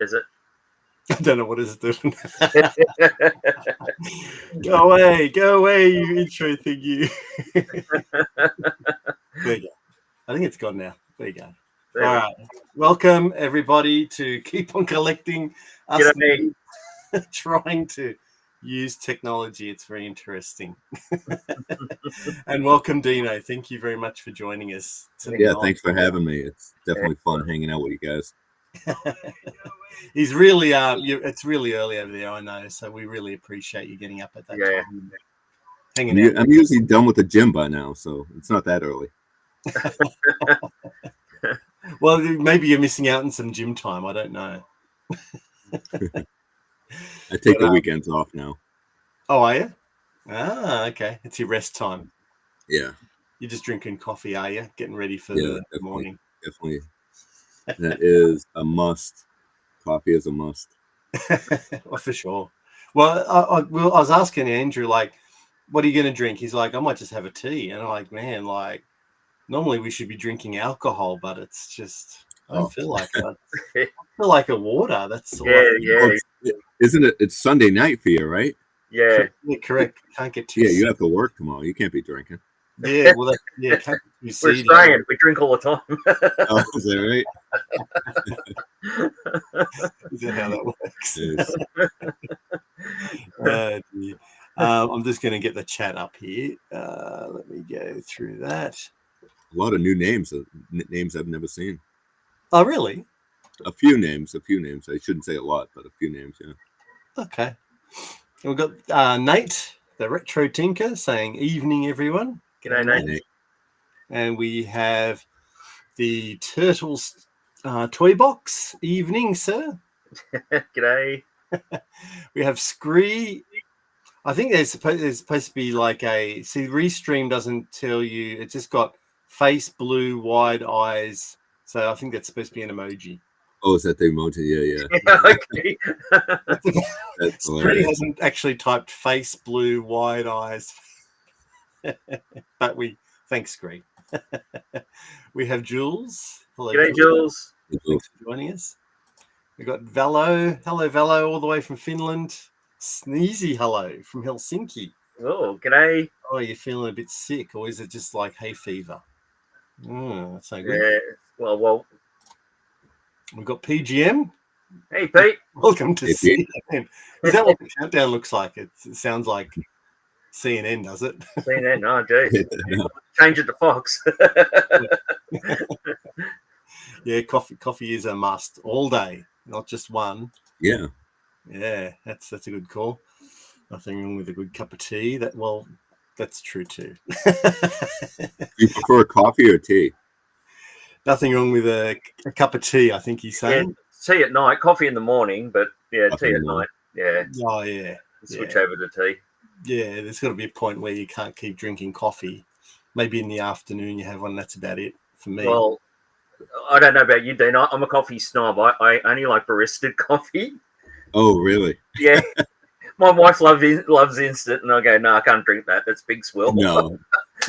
Is it? I don't know what it's doing. Go away, you intro thing, you. There you go. I think it's gone now. There you go. All right. Welcome, everybody, to Keep on Collecting. Us trying to use technology. It's very interesting. And welcome, Deano. Thank you very much for joining us tonight. Yeah, thanks for having me. It's definitely fun hanging out with you guys. He's really it's really early over there, I know, so we really appreciate you getting up at that time. I'm usually done with the gym by now, so it's not that early. Well, maybe you're missing out on some gym time. I don't know. I take the weekends off now. Oh, are you? Ah, okay. It's your rest time. Yeah. You're just drinking coffee, are you? Getting ready for the morning. Definitely. That is a must. Coffee is a must. Well, for sure. Well, I was asking Andrew, like, what are you going to drink? He's like, I might just have a tea. And I'm like, man, like, normally we should be drinking alcohol, but it's just, I don't feel like it. I feel like a water. That's all. Yeah. Isn't it? It's Sunday night for you, right? Yeah. Correct. Can't get too. Yeah, you have to work tomorrow. You can't be drinking. Yeah, well, can't be we're Australian. We drink all the time. Oh, is that right? Is that how that works? I'm just going to get the chat up here. Let me go through that. A lot of new names I've never seen. Oh, really? A few names. I shouldn't say a lot, but a few names, yeah. Okay. We've got Nate, the Retro Tinker, saying, evening, everyone. G'day, Nate. And we have the Turtles toy box. Evening, sir. G'day. We have Scree. I think there's supposed to be like Restream doesn't tell you. It just got face blue, wide eyes. So I think that's supposed to be an emoji. Oh, is that the emoji? Yeah. Okay. Scree hasn't actually typed face blue, wide eyes. But thanks, Scree. We have Jules. Hello, g'day, Jules. Thanks for joining us. We've got Velo. Hello, Velo, all the way from Finland. Sneezy hello from Helsinki. Oh, g'day. Oh, you're feeling a bit sick, or is it just like hay fever? That's no good. Yeah, well. We've got PGM. Hey, Pete. Welcome to CNN. Is that what the countdown looks like? It sounds like CNN, does it? CNN, no, geez. Change it to Fox. Yeah, coffee is a must all day, not just one. Yeah. Yeah, that's a good call. Nothing wrong with a good cup of tea. That's true too. You prefer coffee or tea? Nothing wrong with a cup of tea, I think he's saying. Yeah, tea at night, coffee in the morning, but tea at night. Yeah. Oh, yeah. Switch over to tea. Yeah, there's got to be a point where you can't keep drinking coffee. Maybe in the afternoon you have one. That's about it for me. Well, I don't know about you, Dean. I'm a coffee snob. I only like baristed coffee. Oh, really? Yeah. My wife loves instant, and I go, no, I can't drink that. That's big swill. No.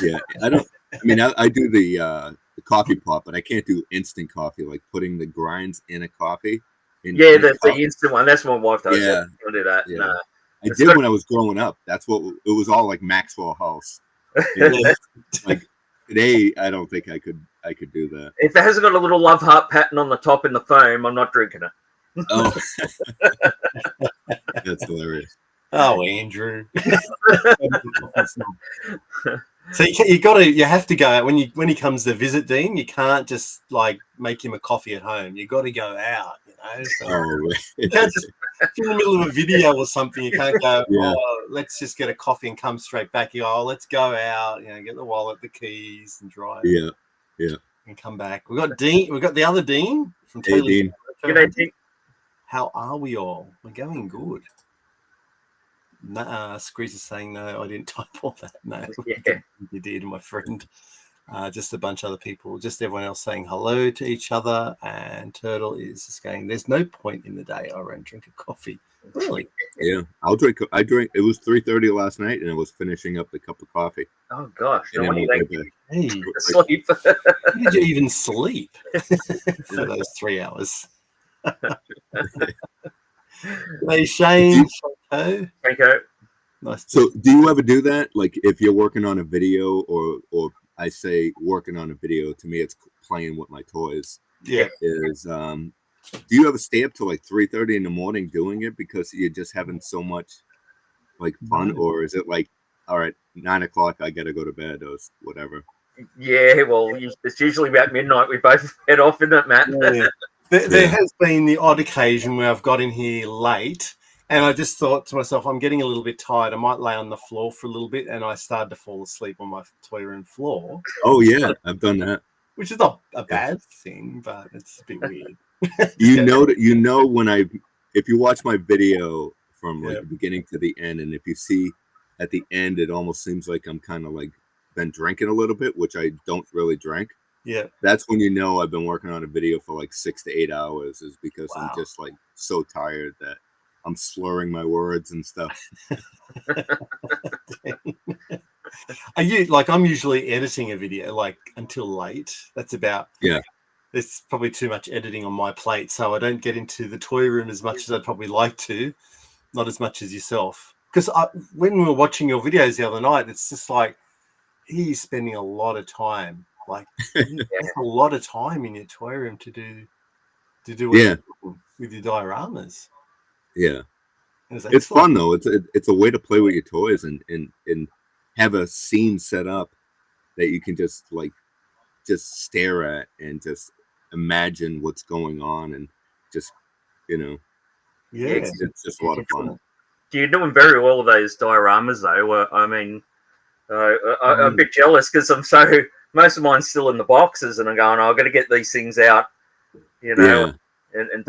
Yeah, I don't. I mean, I do the coffee pot, but I can't do instant coffee, like putting the grinds in a coffee. The instant one. That's what my wife does. Yeah. I'll do that. Yeah. Nah. I did when I was growing up. That's what it was all like Maxwell House. Like today, I don't think I could do that. If it hasn't got a little love heart pattern on the top in the foam, I'm not drinking it. Oh, that's hilarious. Oh, Andrew. So you have to go out when he comes to visit, Dean. You can't just like make him a coffee at home. You got to go out, you know. So you can't just if you're in the middle of a video or something. You can't go. Yeah. Oh, let's just get a coffee and come straight back. You go, oh, let's go out. You know, get the wallet, the keys, and drive. Yeah, and come back. We've got Dean. We've got the other Dean from Hey, Dean. G'day, Dean. How are we all? We're going good. Screez is saying no, I didn't type all that. No, you did, my friend. Just a bunch of other people, just everyone else saying hello to each other. And Turtle is just going, there's no point in the day I won't drink a coffee. Really? Yeah, I drank. It was 3:30 last night, and I was finishing up the cup of coffee. Oh gosh, no And wonder then you Hey, sleep. how did you even sleep for those 3 hours? Hey, Shane. Thank you. Nice. So, do you ever do that? Like, if you're working on a video, or I say working on a video, to me, it's playing with my toys. Yeah. Is do you ever stay up till like 3:30 in the morning doing it because you're just having so much like fun, No. or is it like, all right, 9 o'clock, I gotta go to bed or whatever? Yeah, well, it's usually about midnight. We both head off, isn't it, Matt? Yeah. There has been the odd occasion where I've got in here late, and I just thought to myself, I'm getting a little bit tired. I might lay on the floor for a little bit, and I started to fall asleep on my toy room floor. Oh yeah, I've done that. Which is not a bad thing, but it's a bit weird. You know when if you watch my video from like the beginning to the end, and if you see at the end, it almost seems like I'm kind of like been drinking a little bit, which I don't really drink. Yeah. That's when you know I've been working on a video for like 6 to 8 hours, is because I'm just like so tired that I'm slurring my words and stuff. Are you like, I'm usually editing a video like until late. That's about, there's probably too much editing on my plate, so I don't get into the toy room as much as I'd probably like to, not as much as yourself. Because when we were watching your videos the other night, it's just like he's spending a lot of time. Like that's a lot of time in your toy room to do what you're doing with your dioramas. Yeah, it's fun though. It's a way to play with your toys and have a scene set up that you can just stare at and just imagine what's going on, and just it's just a lot of fun. You're doing very well with those dioramas though. I mean, I'm a bit jealous because most of mine's still in the boxes, and I'm going, I've got to get these things out, And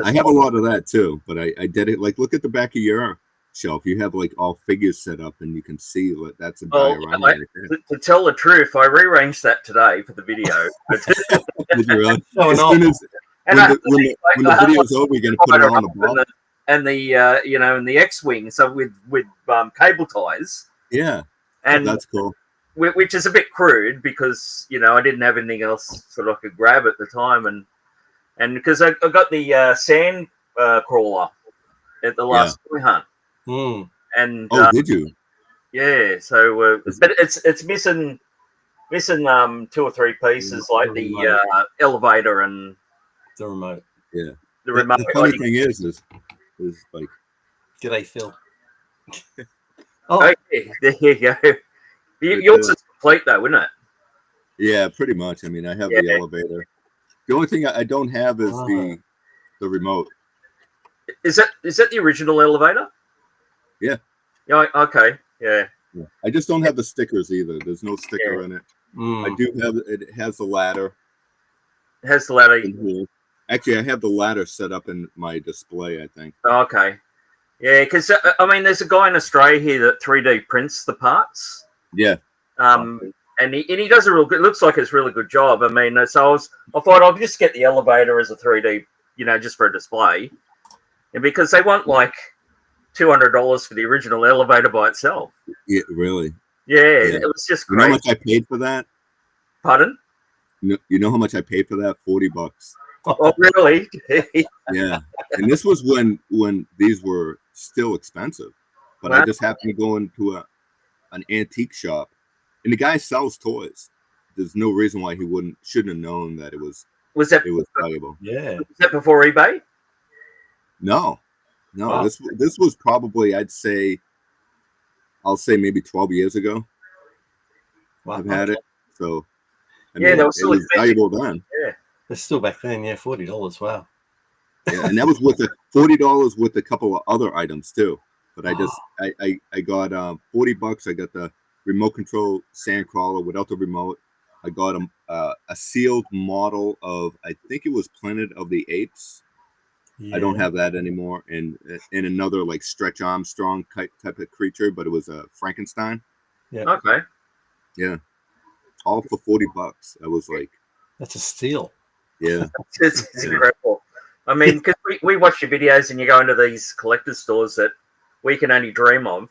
I have a lot of that too, but I did it. Like, look at the back of your shelf. You have like all figures set up, and you can see that's a diorama right there. To tell the truth, I rearranged that today for the video. Did you really? As soon as when the video's over, you're gonna put it on the block. And the and the X-wing, so with cable ties. Yeah, and that's cool. Which is a bit crude because I didn't have anything else that I could grab at the time, and because I got the sand crawler at the last toy hunt. And did you? Yeah, so but it's missing 2 or 3 pieces, like the elevator and the remote. Yeah, the remote. The funny thing is like, g'day, Phil. Yeah, there you go. Yours is complete though, isn't it? Yeah, pretty much. I mean, I have the elevator. The only thing I don't have is the remote. Is that the original elevator? Yeah. Yeah. Okay. Yeah. I just don't have the stickers either. There's no sticker in it. I do have it. Has the ladder. It has the ladder. Actually, I have the ladder set up in my display, I think. Okay. Yeah, because I mean, there's a guy in Australia here that 3D prints the parts. Yeah. And he does a real good. Looks like it's a really good job. I mean, so I thought I'll just get the elevator as a 3D, just for a display, and because they want like $200 for the original elevator by itself. Yeah, really. Yeah, it was just great. You know how much I paid for that? Pardon? You know how much I paid for that? $40. Oh, really? Yeah, and this was when these were still expensive, but I just happened to go into an antique shop, and the guy sells toys. There's no reason why he shouldn't have known that it was valuable. Yeah. Was that before eBay? No. Wow. This was probably, I'll say maybe 12 years ago. Wow. I've had it, so I mean, that was still valuable then. Yeah, it's still back then. Yeah, $40. Wow. Yeah, and that was with $40 with a couple of other items too. But I got $40. I got the remote control sand crawler without the remote. I got a sealed model of, I think it was Planet of the Apes. Yeah. I don't have that anymore. And another like Stretch Armstrong type of creature, but it was a Frankenstein. Yeah. Okay. Yeah. All for $40. I was like, that's a steal. Yeah. It's incredible. I mean, because we watch your videos and you go into these collector stores that we can only dream of.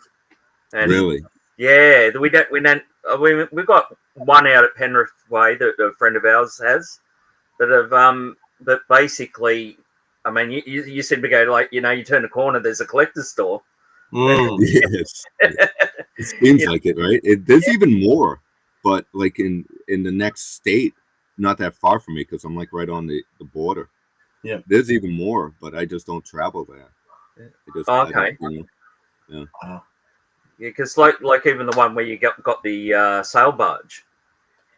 And really? Yeah, we've got one out at Penrith Way that a friend of ours has that basically I mean, you seem to go like, you turn the corner, there's a collector's store. Yes, it seems like it, right? There's even more, but like in the next state, not that far from me, because I'm like right on the border. Yeah, there's even more, but I just don't travel there. Okay. Yeah. Wow. Yeah, because like even the one where you got the sail barge,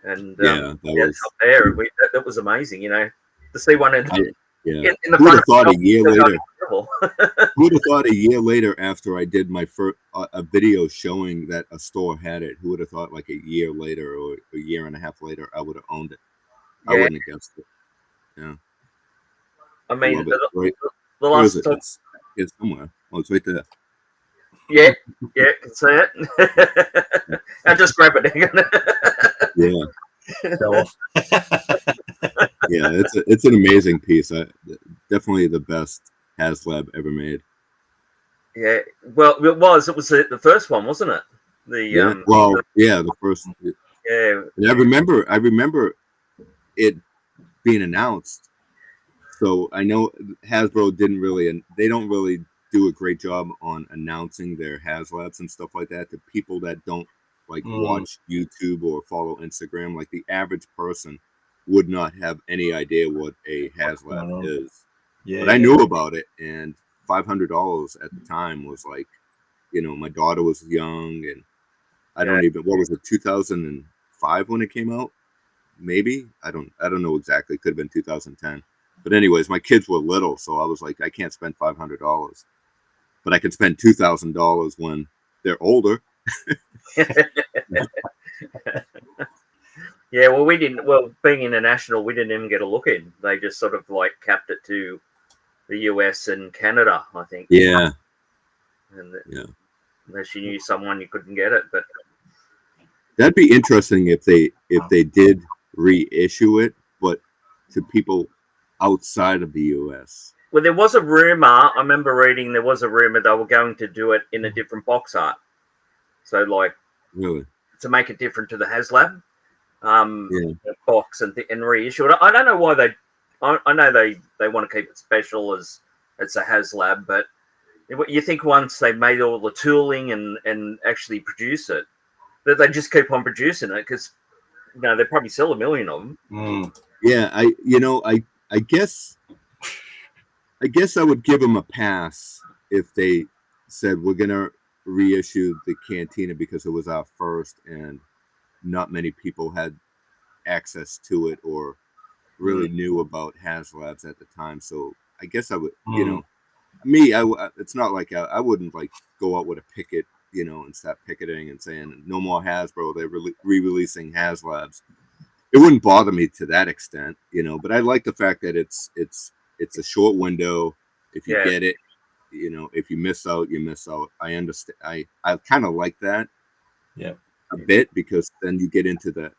and That was up there. That was amazing, to see one in the Who would front have thought a year later? Who Who would have thought a year later, after I did my first a video showing that a store had it? Who would have thought like a year later or a year and a half later I would have owned it? I wouldn't have guessed it. Yeah, I mean, love it. Right? the Where is last it? It's somewhere. Oh, it's right there. Yeah, can see it. I just grab it. Yeah. So, Yeah, it's an amazing piece. Definitely the best HasLab ever made. Yeah, well, it was the first one, wasn't it? The first. Yeah, and I remember it being announced. So I know Hasbro they don't really do a great job on announcing their HasLabs and stuff like that to people that don't like watch YouTube or follow Instagram. Like the average person would not have any idea what a HasLab is. Yeah, but I knew about it, and $500 at the time was like, my daughter was young, and I don't even, what was it, 2005 when it came out? Maybe I don't know exactly. Could have been 2010. But anyways, my kids were little, so I was like, I can't spend $500, but I can spend $2,000 when they're older. Yeah, well, we didn't. Well, being international, we didn't even get a look in. They just sort of like capped it to the US and Canada, I think. Yeah. And unless you knew someone, you couldn't get it. But that'd be interesting if they did reissue it, but to people outside of the US. Well, there was a rumor. I remember reading there was a rumor they were going to do it in a different box art. So, like, really, to make it different to the HasLab box and reissue it. I don't know why they. I know they want to keep it special as it's a HasLab, but you think once they made all the tooling and actually produce it, that they just keep on producing it because they probably sell 1 million of them. Yeah, I guess I would give them a pass if they said we're gonna reissue the Cantina because it was our first and not many people had access to it or really knew about HasLabs at the time. So I guess I would, it's not like I wouldn't like go out with a picket, and start picketing and saying no more Hasbro. They're re-releasing HasLabs. It wouldn't bother me to that extent, but I like the fact that it's a short window. If you get it, if you miss out, you miss out. I understand. I kind of like that a bit, because then you get into the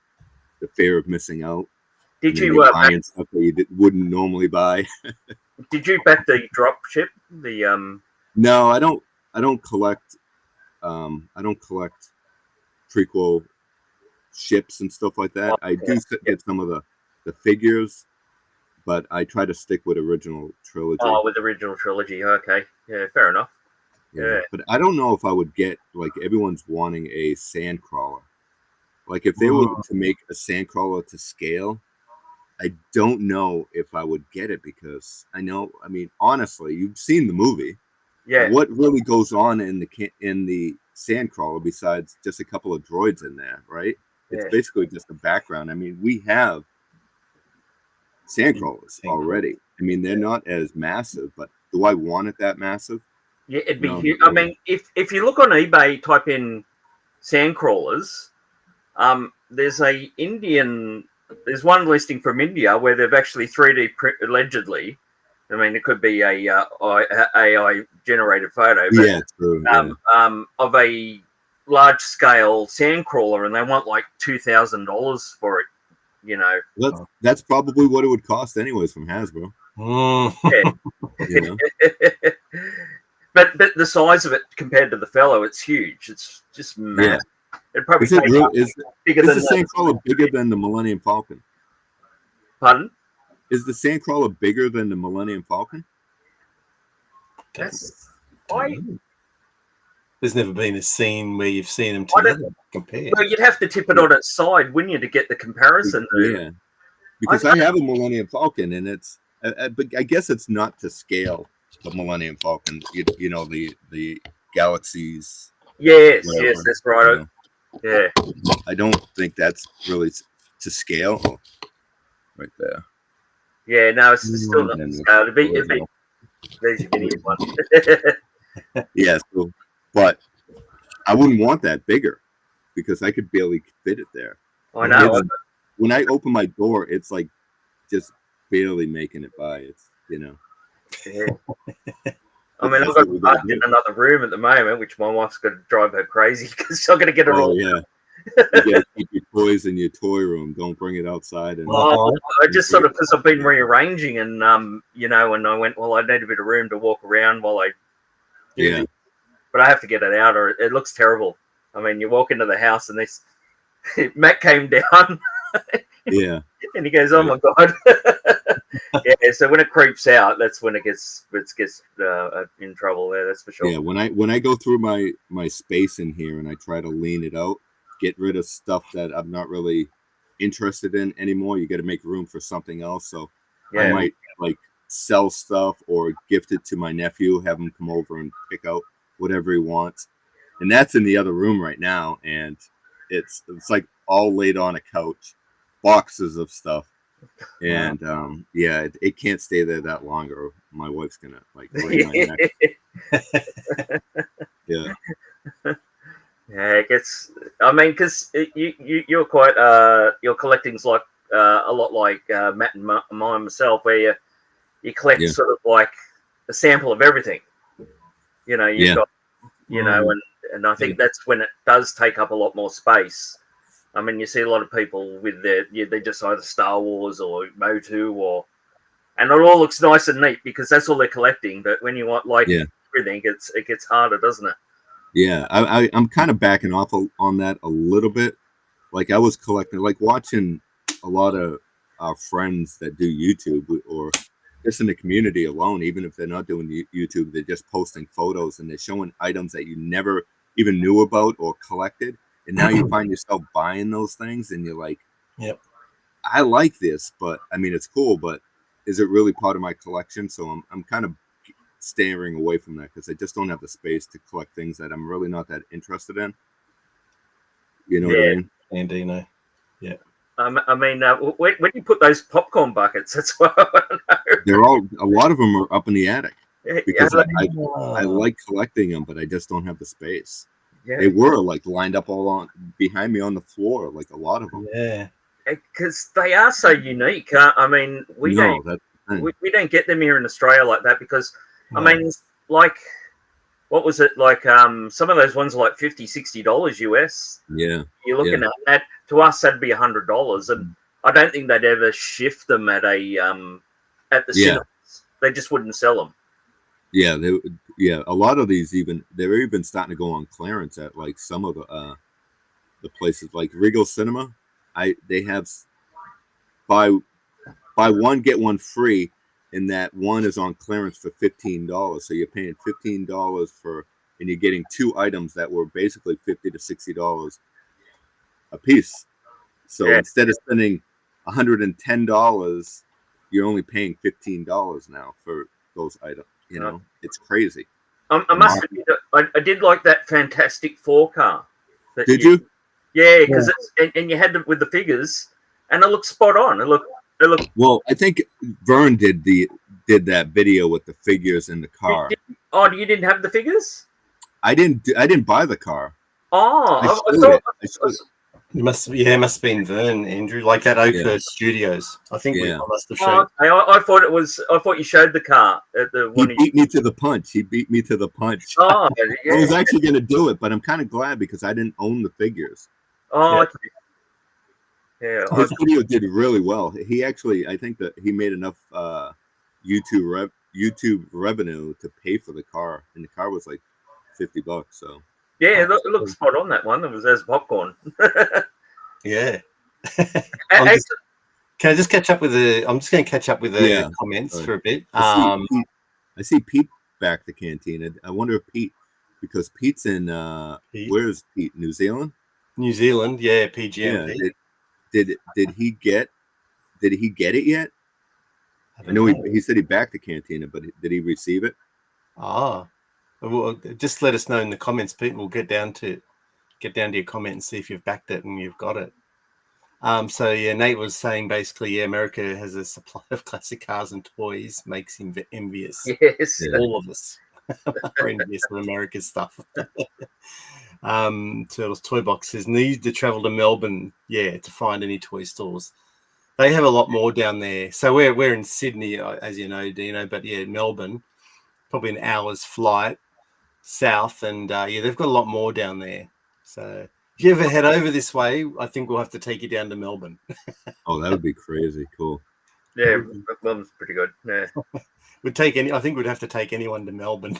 fear of missing out. Did you buying stuff that you wouldn't normally buy? Did you back the drop ship? The No, I don't collect. I don't collect prequel ships and stuff like that. I do get some of the figures, but I try to stick with original trilogy. Oh, with original trilogy. Okay, yeah, fair enough. Yeah, but I don't know if I would get, like, everyone's wanting a Sandcrawler. Like, if they were to make a Sandcrawler to scale, I don't know if I would get it, because I mean, honestly, you've seen the movie. Yeah. What really goes on in the Sandcrawler besides just a couple of droids in there, right? It's basically just a background. I mean, we have Sandcrawlers already. I mean, they're not as massive, but do I want it that massive? Yeah, it'd be huge. I mean, if you look on eBay, type in Sandcrawlers, there's there's one listing from India where they've actually 3D print, allegedly. I mean, it could be a AI generated photo, but true. Of a large scale Sandcrawler, and they want like $2,000 for it. That's probably what it would cost anyways from Hasbro. But the size of it compared to the fellow, it's huge. It's just massive. It probably is the Sandcrawler bigger than the Millennium Falcon? Pardon? Is the Sandcrawler bigger than the Millennium Falcon? That's There's never been a scene where you've seen them together compared. Well, you'd have to tip it on its side, wouldn't you, to get the comparison? Yeah, because I have a Millennium Falcon, and it's, but I guess it's not to scale the Millennium Falcon. You know, the galaxies. Yes, whatever, yes, that's right. you know. Yeah, I don't think that's really to scale. Oh, right there. Yeah, no, it's still not scale. It'd be there's your mini one. Yeah, so, but I wouldn't want that bigger because I could barely fit it there. I know. When I open my door, it's like just barely making it by. It's, you know. Yeah. I mean, I've got parked in another room at the moment, which my wife's going to drive her crazy because I'm going to get her all. Yeah. You gotta keep your toys in your toy room. Don't bring it outside. And I just sort of, because I've been rearranging, and you know, and I went, well, I need a bit of room to walk around while I do this. But I have to get it out, or it looks terrible. I mean, you walk into the house, and this Matt came down. Yeah. And he goes, "Oh my god!" Yeah. So when it creeps out, that's when it gets in trouble. There, that's for sure. Yeah. When I go through my space in here and I try to lean it out, get rid of stuff that I'm not really interested in anymore. You got to make room for something else. So I might like sell stuff or gift it to my nephew, have him come over and pick out whatever he wants. And that's in the other room right now. And it's like all laid on a couch, boxes of stuff. And it can't stay there that long, or my wife's gonna like break my neck. Yeah. Yeah, it gets. I mean, because you're quite your collecting's like a lot like Matt and mine myself, where you collect sort of like a sample of everything. You know, you've got, you know, and I think that's when it does take up a lot more space. I mean, you see a lot of people with they just either Star Wars or Motu and it all looks nice and neat because that's all they're collecting. But when you want like everything, it gets harder, doesn't it? Yeah, I'm kind of backing off on that a little bit. Like I was collecting, like watching a lot of our friends that do YouTube or just in the community alone, even if they're not doing YouTube, they're just posting photos and they're showing items that you never even knew about or collected. And now you find yourself buying those things and you're like, yep, I like this, but I mean, it's cool, but is it really part of my collection? So I'm kind of steering away from that because I just don't have the space to collect things that I'm really not that interested in. You know what I mean? And Deano. Yeah. I mean, when you put those popcorn buckets, that's what I know. A lot of them are up in the attic because I like collecting them, but I just don't have the space. Yeah. They were like lined up all on behind me on the floor, like a lot of them. Yeah. Because they are so unique. I mean, we don't get them here in Australia like that because, I mean, like, what was it like? Some of those ones are like $50-$60 US. Yeah, you're looking at that. To us, that'd be $100, and I don't think they'd ever shift them at the cinemas. They just wouldn't sell them. Yeah, a lot of these they're even starting to go on clearance at like some of the places like Regal Cinema. They have buy one get one free. And that one is on clearance for $15. So you're paying $15 and you're getting two items that were basically $50 to $60 a piece. So instead of spending $110, you're only paying $15 now for those items. You know, it's crazy. I must admit, I did like that Fantastic Four car. Did you? Yeah, because and you had them with the figures, and it looked spot on. It looked. Well, I think Vern did that video with the figures in the car. You didn't have the figures? I didn't buy the car. Oh, I thought it must have been Vern, Andrew, like at Oakhurst Studios. I think we must have shown. I thought you showed the car at the one. He beat me to the punch. Oh, yeah. I was actually going to do it, but I'm kind of glad because I didn't own the figures. Oh, okay. Yeah, his video did really well. He actually, I think that he made enough YouTube revenue to pay for the car, and the car was like $50. So yeah, it looked spot on, that one. It was as popcorn. Yeah. Can I just catch up with I'm just going to catch up with the comments for a bit. I see Pete back to Cantina. I wonder if Pete, because Pete's in where's Pete? New Zealand. New Zealand, yeah, PGM. Yeah. Did he get it yet? I I know know. he said he backed the Cantina, but did he receive it? Ah, well, just let us know in the comments, Pete. And we'll get down to your comment and see if you've backed it and you've got it. So yeah, Nate was saying basically, yeah, America has a supply of classic cars and toys, makes him envious. Yes. Yeah. All of us are envious of America's stuff. Turtles Toy Box says need to travel to Melbourne, to find any toy stores. They have a lot more down there. So we're in Sydney, as you know, Deano, but yeah, Melbourne, probably an hour's flight south, and they've got a lot more down there. So if you ever head over this way, I think we'll have to take you down to Melbourne. Oh, that would be crazy. Cool. Yeah, Melbourne's pretty good. Yeah. I think we'd have to take anyone to Melbourne.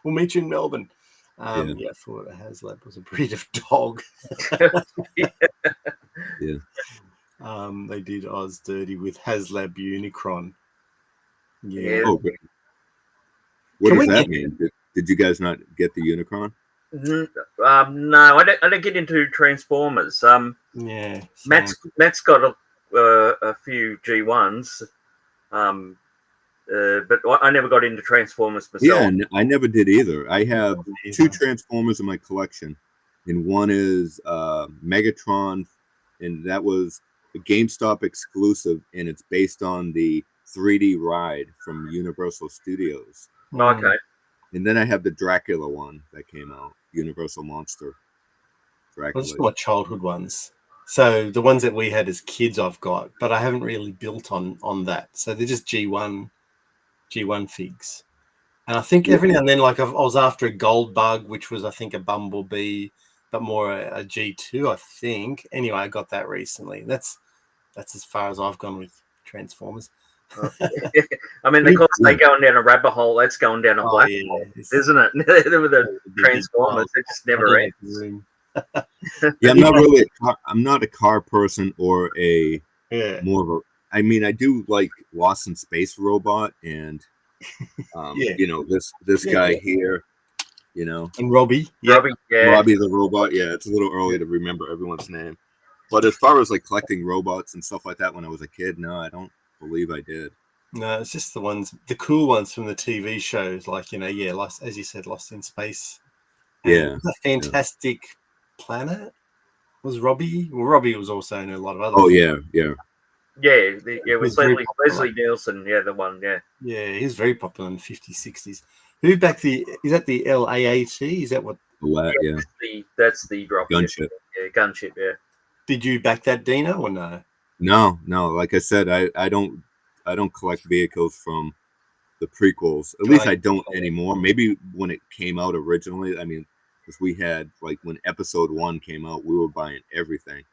We'll meet you in Melbourne. I thought a HasLab was a breed of dog. Yeah. They did Oz dirty with HasLab Unicron. Yeah. Oh, great. What does that mean? Did you guys not get the Unicron? No, I don't get into Transformers. Matt's got a few G1s, but I never got into Transformers myself. Yeah, I never did either. I have 2 Transformers in my collection, and one is Megatron, and that was a GameStop exclusive, and it's based on the 3D ride from Universal Studios. Okay. And then I have the Dracula one that came out, Universal Monster Dracula. Those are my childhood ones. So the ones that we had as kids I've got, but I haven't really built on that. So they're just G1 figs. And I think every now and then, like I was after a Gold Bug, which was I think a Bumblebee, but more a G2, I think. Anyway, I got that recently. That's as far as I've gone with Transformers. I mean, they're going down a rabbit hole. That's going down a black hole, isn't it? With the Transformers, they just never ends. I'm not a car person or more of a. I mean, I do like Lost in Space Robot and this guy here, and Robbie, Robbie the robot. Yeah, it's a little early to remember everyone's name, but as far as like collecting robots and stuff like that when I was a kid, no, I don't believe I did. No, it's just the cool ones from the TV shows, like Lost, as you said, Lost in Space. Yeah, Fantastic Planet was Robbie. Well, Robbie was also in a lot of other. Oh things. yeah. With Leslie Nielsen, the one, Yeah, he was very popular in the 50s, 60s. Who back is that the LAAT? Is that what? That's the drop gunship. Yeah, gunship. Yeah. Did you back that, Deano, or no? No. Like I said, I don't collect vehicles from the prequels. At least I don't anymore. Maybe when it came out originally. I mean, because we had like when Episode 1 came out, we were buying everything.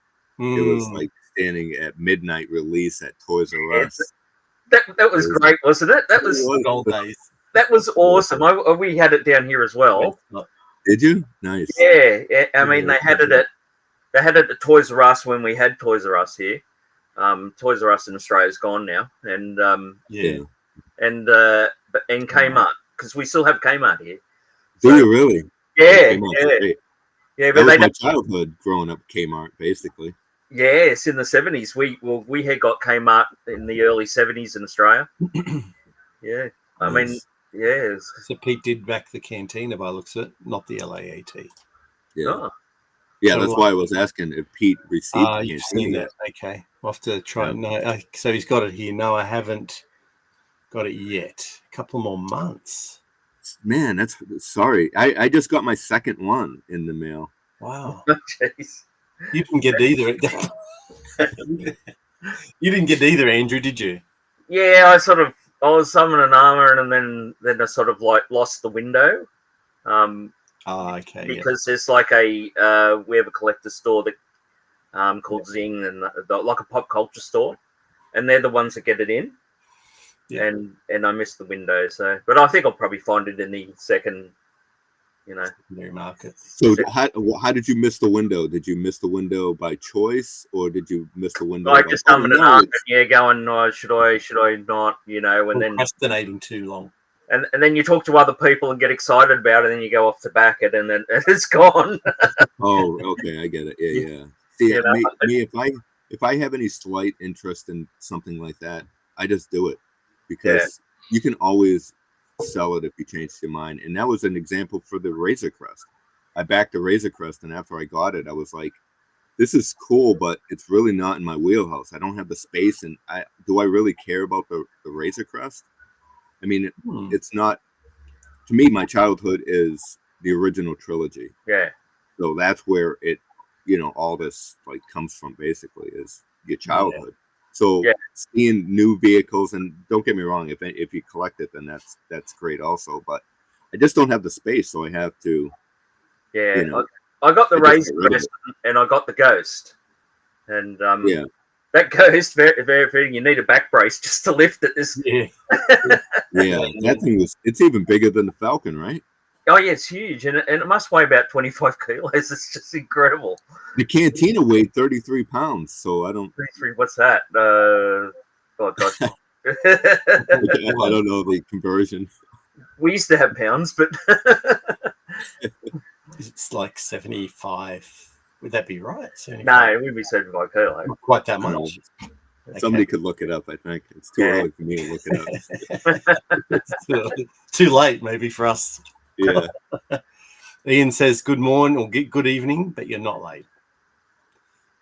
It was like standing at midnight release at Toys R Us. That was great, wasn't it? That was old days. That was awesome. We had it down here as well. Did you? Nice. Yeah. I mean, they had it at Toys R Us when we had Toys R Us here. Toys R Us in Australia is gone now, and Kmart, because we still have Kmart here. Do you really? Yeah. But that was my childhood growing up. Kmart, basically. Yes, in the 70s. We had got Kmart in the early 70s in Australia. Yeah. I mean, yeah. So Pete did back the Cantina by looks of it, not the LAAT. Yeah. Oh. Yeah, that's why I was asking if Pete received the You've seen that. Okay. We'll have to try. No, so he's got it here. No, I haven't got it yet. A couple more months. Man, that's sorry. I just got my second one in the mail. Wow. Jeez. You didn't get either. You didn't get either, Andrew, did you? Yeah, I was summoning armor, and then I sort of like lost the window. Okay. Because there's like we have a collector store that called Zing, and like a pop culture store, and they're the ones that get it in. Yeah. And I missed the window, but I think I'll probably find it in the second, secondary market. So how did you miss the window? Did you miss the window by choice, or did you miss the window? Like just summoning armor, going, should I not, and then procrastinating too long. and then you talk to other people and get excited about it, and then you go off to back it, and then it's gone. Oh, okay, I get it. Yeah. See, You know? me, if I have any slight interest in something like that, I just do it because you can always sell it if you change your mind. And that was an example for the Razor Crest. I backed the Razor Crest, and after I got it, I was like, this is cool, but it's really not in my wheelhouse. I don't have the space, and do I really care about the Razor Crest? I mean, it's not, to me, my childhood is the original trilogy. Yeah. So that's where it, all this like comes from, basically, is your childhood. So seeing new vehicles, and don't get me wrong, if you collect it, then that's great also. But I just don't have the space, so I have to. Yeah, I got the Razor Crest, and I got the Ghost, and that Ghost, very, very, very, you need a back brace just to lift it. That thing it's even bigger than the Falcon, right? Oh yeah, it's huge, and it must weigh about 25 kilos. It's just incredible. The Cantina weighed 33 pounds, so I don't. 33. What's that? Oh gosh. I don't know the conversion. We used to have pounds, but it's like 75. Would that be right? 75? No, it would be 75 kilos. Not quite that much. Somebody could look it up. I think it's too early for me to look it up. It's too late, maybe, for us. Yeah. Ian says good morning or good evening, but you're not late.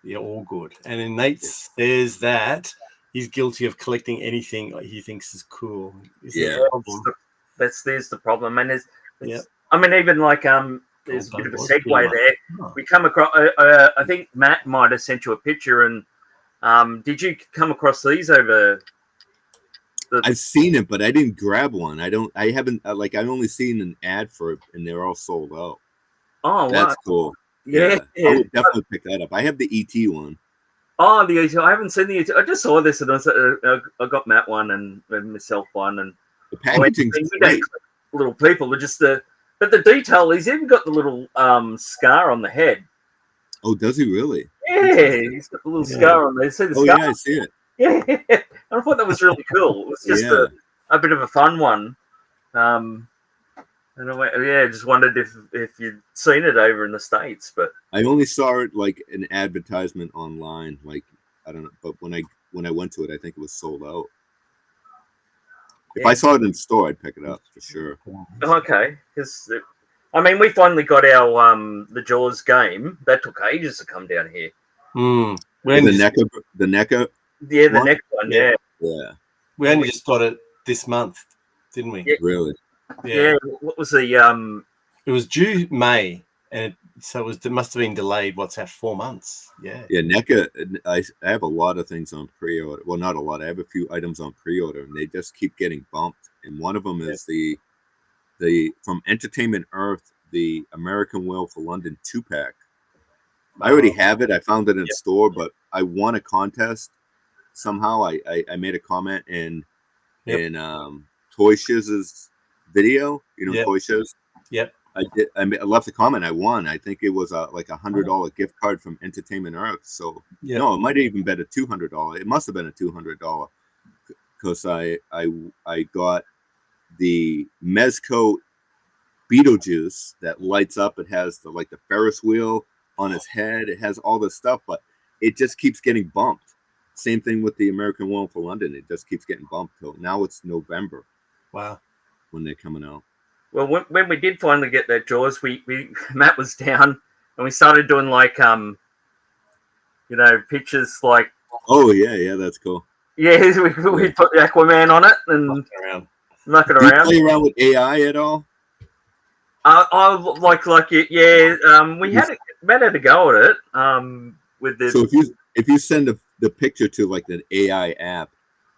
You're all good. And then Nate says that he's guilty of collecting anything he thinks is cool. There's the problem, and I mean, even like there's a bit of a segue there. We come across. I think Matt might have sent you a picture, and did you come across these over? I've seen it, but I didn't grab one. I haven't I've only seen an ad for it, and they're all sold out. Oh, that's cool. Yeah, I would definitely pick that up. I have the ET one. Oh, the ET. I haven't seen the ET. I just saw this, and I got Matt one and myself one, and the packaging's great. Little people are just but the detail. He's even got the little scar on the head. Oh, does he really? Yeah, he's got the little scar on there. See the scar? Yeah, I see it. Yeah, I thought that was really cool. It was just a bit of a fun one. And I just wondered if you'd seen it over in the States, but I only saw it like an advertisement online. Like, I don't know, but when I went to it, I think it was sold out. If I saw it in store, I'd pick it up for sure. Okay, because I mean, we finally got our the Jaws game. That took ages to come down here. When the NECA. Yeah, the next one. Yeah. We only just got it this month, didn't we? Yeah. Really? Yeah. What was the It was due May, and it must have been delayed. What's that? 4 months? Yeah. Yeah, NECA. I have a lot of things on pre-order. Well, not a lot. I have a few items on pre-order, and they just keep getting bumped. And one of them is the from Entertainment Earth, the American Will for London 2-pack. I already have it. I found it in store, but I won a contest. Somehow I made a comment in Toy Shiz's video, Toy Shiz. Yep. I left a comment. I won. I think it was like $100 gift card from Entertainment Earth. So no, it might have even been a $200. It must have been a $200 because I got the Mezco Beetlejuice that lights up. It has the Ferris wheel on his head. It has all this stuff, but it just keeps getting bumped. Same thing with the American Will for London. It just keeps getting bumped till now. It's November. Wow, when they're coming out. Well, when we did finally get that Jaws, we Matt was down and we started doing pictures like. Oh yeah, that's cool. Yeah, we put the Aquaman on it and knock it around. Do you play around with AI at all? I like it. Yeah, we had Matt had to go at it. With this. So if you send the picture to the AI app,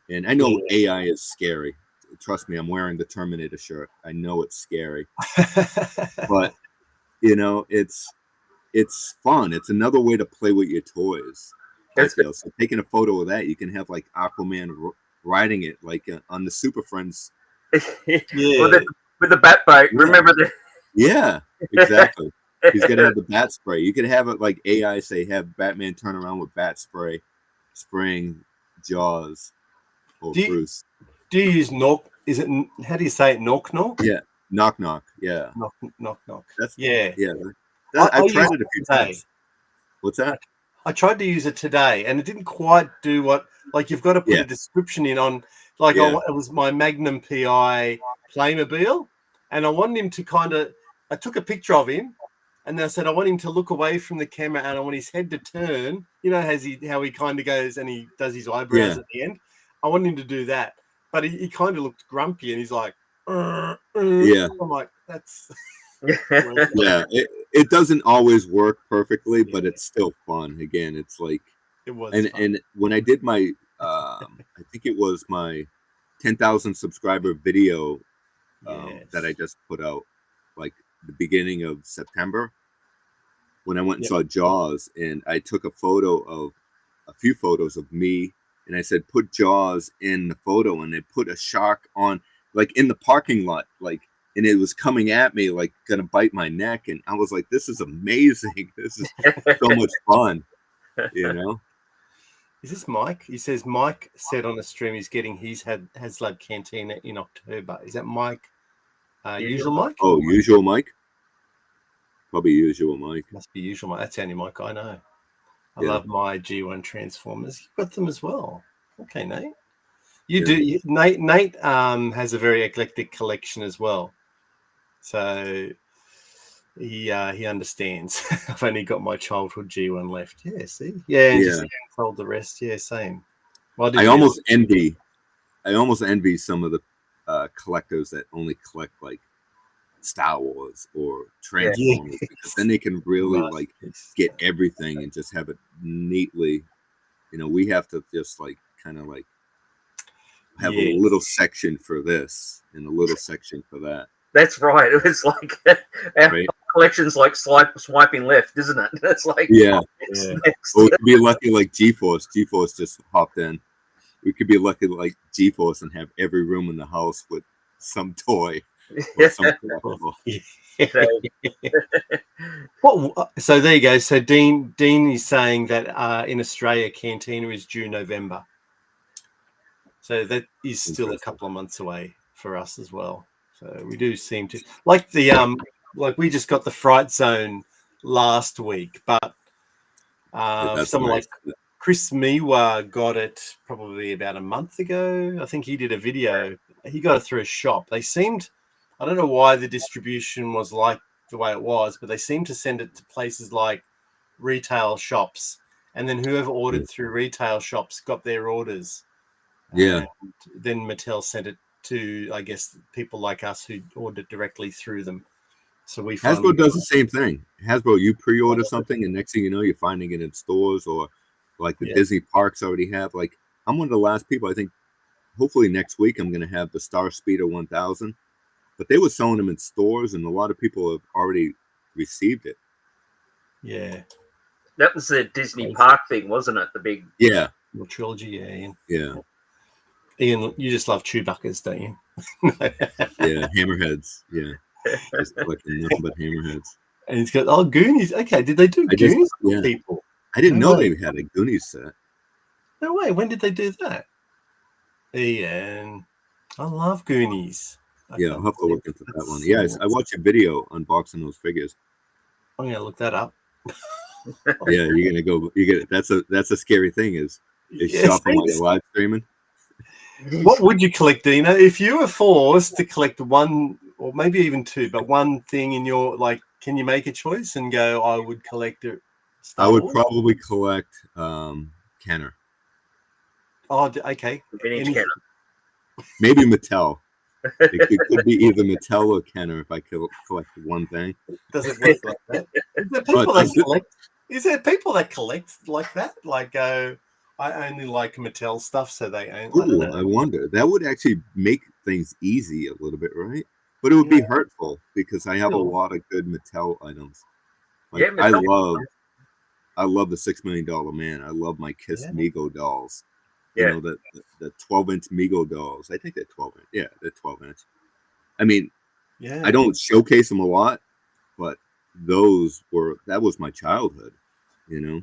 and I know AI is scary. Trust me, I'm wearing the Terminator shirt. I know it's scary, but it's fun. It's another way to play with your toys. So taking a photo of that, you can have Aquaman riding it on the Super Friends. With the bat bite. Remember the? Yeah, exactly. He's gonna have the bat spray. You could have it like AI say, have Batman turn around with bat spray, spraying Jaws or Bruce. Do you use is it? How do you say it? Knock knock. Yeah, knock knock. Yeah, Knock knock knock. that's Yeah. I've tried it a few times. What's that? I tried to use it today, and it didn't quite do what. Like you've got to put a description in on. Like it was my Magnum PI Playmobil, and I wanted him to kind of. I took a picture of him, and then I said I want him to look away from the camera, and I want his head to turn. You know, how he kind of goes and he does his eyebrows at the end. I want him to do that, but he kind of looked grumpy, and he's like, yeah. I'm like, that's. Yeah, it doesn't always work perfectly, but it's still fun. Again, it's like it was and when I did my I think it was my 10,000 subscriber video that I just put out like the beginning of September when I went and saw Jaws, and I took a few photos of me, and I said put Jaws in the photo, and they put a shark on like in the parking lot, like, and it was coming at me like gonna bite my neck, and I was like, this is amazing. This is so much fun, you know. Is this Mike? He says Mike said on the stream he's getting his HasLab Cantina in October. Is that Mike? Usual Mike? Oh, Usual Mike. Probably Usual Mike. Must be Usual Mike. That's the only Mike I know. I love my G1 Transformers. You've got them as well. Okay, Nate. You do. Nate has a very eclectic collection as well. So he understands. I've only got my childhood G1 left. Yeah, see? Yeah, and just sold the rest. Yeah, same. Well, I almost envy some of the collectors that only collect like Star Wars or Transformers, because then they can really like get everything and just have it neatly. You know, we have to just like kind of like have a little section for this and a little section for that. That's right. It was like our collection's like swiping left, isn't it? It's like next. Well, we could be lucky like G-Force. G-Force just hopped in. We could be lucky like G-Force and have every room in the house with some toy. So there you go. So Dean is saying that in Australia, Cantina is due November. So that is still a couple of months away for us as well. So we do seem to like the like we just got the Fright Zone last week, but someone like Chris Miwa got it probably about a month ago. I think he did a video. He got it through a shop. They seemed, I don't know why the distribution was like the way it was, but they seemed to send it to places like retail shops, and then whoever ordered through retail shops got their orders. Yeah. And then Mattel sent it to, I guess, people like us who ordered directly through them. So Hasbro does the same thing. Hasbro, you pre-order something, and next thing you know, you're finding it in stores, or like the Disney parks already have. Like, I'm one of the last people. I think, hopefully next week, I'm going to have the Star Speeder 1000. But they were selling them in stores, and a lot of people have already received it. Yeah, that was the Disney park thing, wasn't it? The big the trilogy. Yeah, Ian. Yeah. Ian, you just love Chewbacca's, don't you? Yeah, hammerheads. Yeah, just collecting nothing but hammerheads. And he's got Goonies. Okay, did they do Goonies? People, I didn't know they had a Goonies set. No way. When did they do that? Ian, I love Goonies. I'll have to look into that one. Yeah, I watched a video unboxing those figures. I'm gonna look that up. Yeah, you're gonna go. That's a scary thing. Is shopping while you're live streaming. What would you collect, Deano, if you were forced to collect one, or maybe even two, but one thing in your, like, can you make a choice and go, I would collect it? I would probably collect Kenner. Oh, okay. Kenner. Maybe Mattel. It could be either Mattel or Kenner if I could collect one thing. Does it work like that? Is there people that collect like that? Like, I only like Mattel stuff, so they own. I wonder. That would actually make things easy a little bit, right? But it would be hurtful because I have a lot of good Mattel items. Like, I love the $6 Million Man. I love my Kiss Mego dolls. You know, the 12-inch Mego dolls. I think they're 12-inch. Yeah, they're 12-inch. I mean, I don't showcase them a lot, but that was my childhood, you know?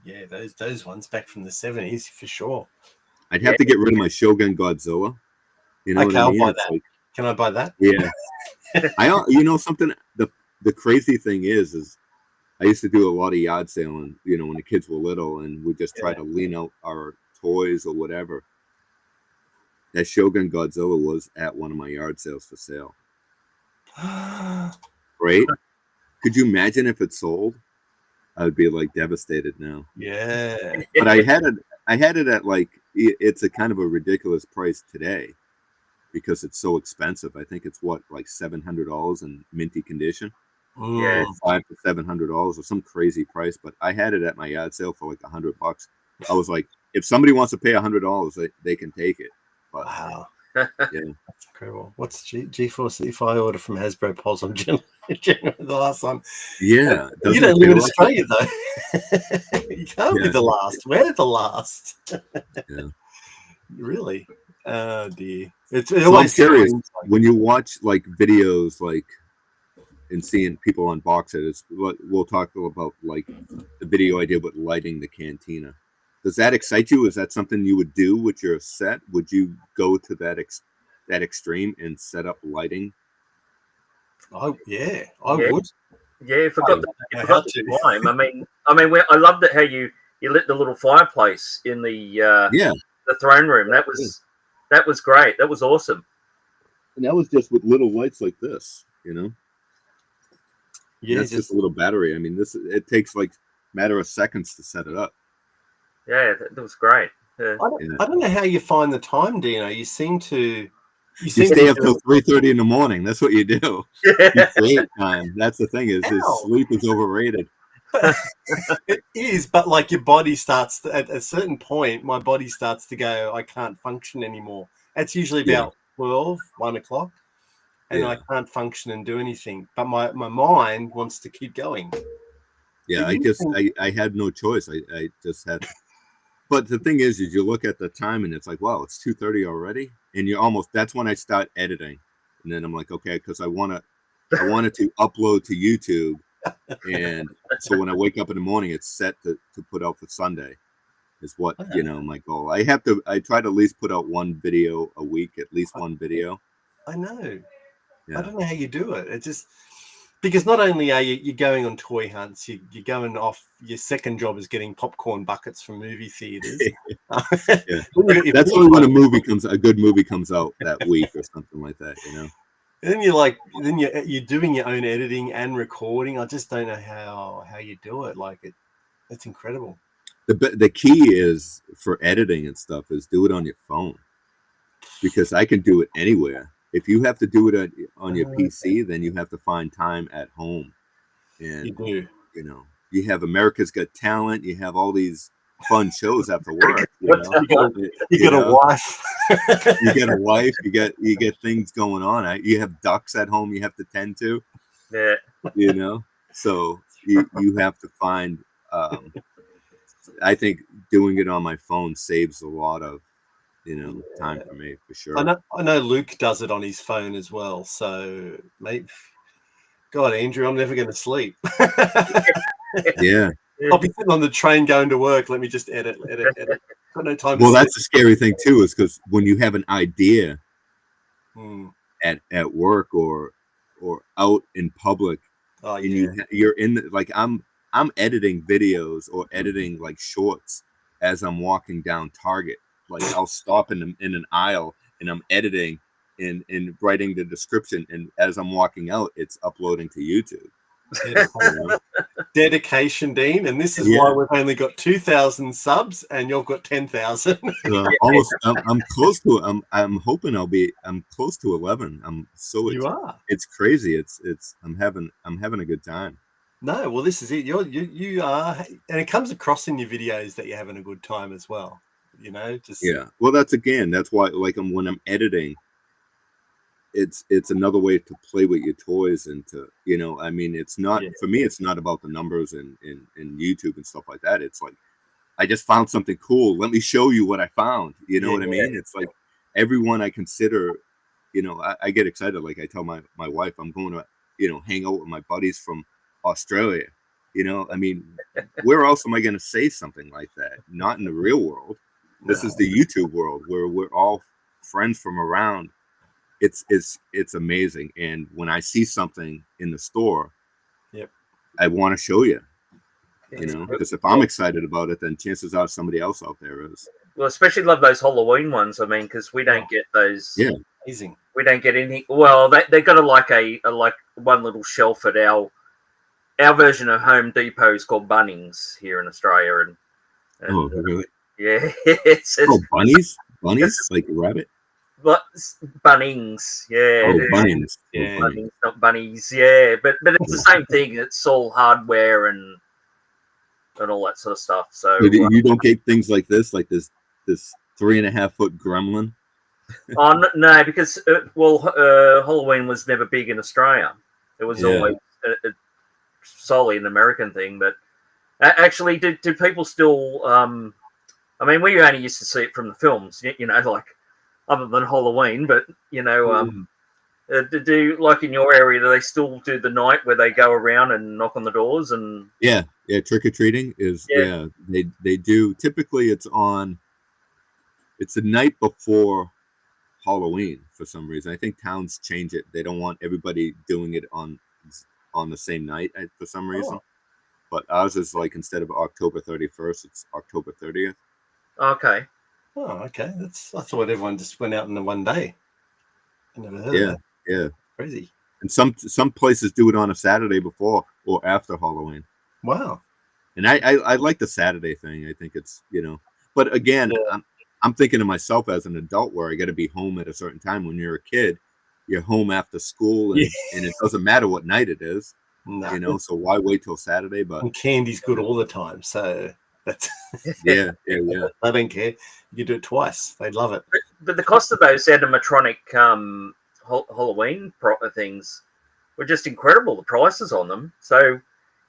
Yeah, those ones back from the 70s for sure. I'd have to get rid of my Shogun Godzilla. You know okay, what I mean? I'll buy It's that. like, Can I buy that? yeah. You know, something, the crazy thing is I used to do a lot of yard sailing, you know, when the kids were little, and we just try to lean out our toys or whatever. That Shogun Godzilla was at one of my yard sales for sale. Right? Could you imagine if it sold? I would be like devastated now. Yeah. But I had it at like, it's a kind of a ridiculous price today because it's so expensive. I think it's what, like $700 in minty condition. Yeah. $500 to $700 or some crazy price. But I had it at my yard sale for like $100. I was like, if somebody wants to pay $100, they can take it. But Wow. yeah, That's incredible. What's GeForce? If I order from Hasbro Pulse, I'm generally the last one. yeah. You don't live in Australia, though. You can't be the last. We're the last. Yeah. Really? Oh, dear. So I'm curious, when you watch like videos like and seeing people unbox it, we'll talk about like the video I did with lighting the cantina. Does that excite you? Is that something you would do with your set? Would you go to that extreme and set up lighting? I would. Yeah, I forgot the time. I loved it how you lit the little fireplace in the throne room. That was great. That was awesome. And that was just with little lights like this, you know. Yeah, that's just a little battery. I mean, it takes like a matter of seconds to set it up. Yeah, that was great. Yeah. I don't know how you find the time, Deano. You seem to. You stay up till 3:30 in the morning. That's what you do. You create time. That's the thing is sleep is overrated. It is, but like your body starts at a certain point. My body starts to go. I can't function anymore. That's usually about 12, 1 o'clock, and I can't function and do anything. But my mind wants to keep going. Yeah, I had no choice. I just had. But the thing is you look at the time and it's like, wow, it's 2:30 already, and that's when I start editing, and then I'm like, okay, because I wanted to upload to YouTube, and so when I wake up in the morning, it's set to put out for Sunday, is what my goal. I try to at least put out one video a week, at least one video. I know. Yeah. I don't know how you do it. It just. Because not only are you going on toy hunts, you're going off. Your second job is getting popcorn buckets from movie theaters. That's only when a good movie comes out that week or something like that, you know. And then you're doing your own editing and recording. I just don't know how you do it. Like it's incredible. The key is for editing and stuff is do it on your phone, because I can do it anywhere. If you have to do it on your PC, then you have to find time at home. And you do. You know, you have America's Got Talent. You have all these fun shows after work. You get a wife. You get a wife. You get things going on. You have ducks at home you have to tend to. Yeah. You know, so you have to find. I think doing it on my phone saves a lot of time for me, for sure. I know Luke does it on his phone as well. So maybe, God, Andrew, I'm never going to sleep. Yeah. I'll be sitting on the train going to work. Let me just edit. Got no time. Well, that's the scary thing too, is because when you have an idea at work or out in public, and you're in like I'm editing videos or editing like shorts as I'm walking down Target. Like I'll stop in an aisle and I'm editing and writing the description, and as I'm walking out, it's uploading to YouTube. Dedication, Dean, and this is why we've only got 2,000 subs, and you've got 10,000. Almost, I'm close to. I'm hoping I'm close to 11. You are. It's crazy. I'm having a good time. No, well, this is it. You are, and it comes across in your videos that you're having a good time as well. You know, just Well, that's why, like, when I'm editing, it's another way to play with your toys and to, I mean, it's not for me. It's not about the numbers and YouTube and stuff like that. It's like I just found something cool. Let me show you what I found. You know what I mean? It's like everyone I consider. I get excited. Like I tell my wife, I'm going to hang out with my buddies from Australia. I mean, where else am I going to say something like that? Not in the real world. This is the YouTube world where we're all friends from around, it's amazing. And when I see something in the store, I want to show you. You know, because if I'm excited about it, then chances are somebody else out there is. Well, especially love those Halloween ones. I mean, because we don't get those. Yeah, amazing. We don't get any. Well, they got a one little shelf at our version of Home Depot is called Bunnings here in Australia, and oh, really? Yeah, it's bunnies, like a rabbit. But Bunnings, yeah. Oh, Bunnings, yeah. Bunnings, not bunnies, yeah. But it's the same thing. It's all hardware and all that sort of stuff. So you don't get things like this 3.5 foot gremlin. Oh no, because Halloween was never big in Australia. It was always solely an American thing. But actually, do people still? I mean, we only used to see it from the films, you know, like other than Halloween. But you know, do like in your area? Do they still do the night where they go around and knock on the doors and? Yeah, trick or treating is they do. Typically, it's the night before Halloween for some reason. I think towns change it. They don't want everybody doing it on the same night for some reason. But ours is like instead of October 31st, it's October 30th. Okay. Oh, okay. I thought everyone just went out in the one day. I never heard of that. Yeah. Crazy. And some places do it on a Saturday before or after Halloween. Wow. And I like the Saturday thing. I think it's, you know, but again, I'm thinking to myself as an adult where I got to be home at a certain time. When you're a kid, you're home after school, and it doesn't matter what night it is, you know. So why wait till Saturday? But and candy's good all the time, so that's yeah. I don't care. You do it twice, they'd love it. But the cost of those animatronic Halloween things were just incredible. The prices on them, so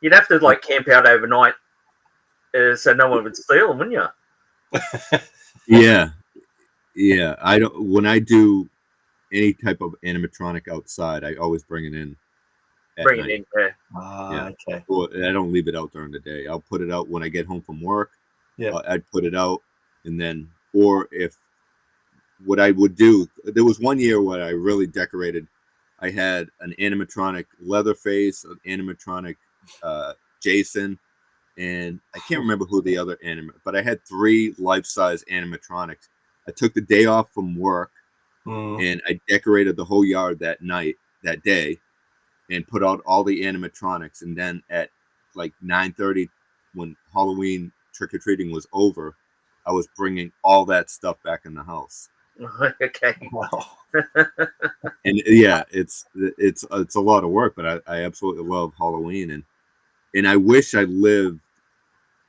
you'd have to like camp out overnight, so no one would steal them, wouldn't you? Yeah. I don't. When I do any type of animatronic outside, I always bring it in. Bring it in, okay. Well, I don't leave it out during the day. I'll put it out when I get home from work. Yeah, I'd put it out, and then, or if what I would do, there was one year where I really decorated. I had an animatronic Leatherface, an animatronic Jason, and I can't remember who the other but I had 3 life-size animatronics. I took the day off from work, and I decorated the whole yard that day, and put out all the animatronics. And then at like 9:30, when Halloween trick-or-treating was over, I was bringing all that stuff back in the house. Okay. Wow. And yeah, it's a lot of work, but I absolutely love Halloween, and I wish I lived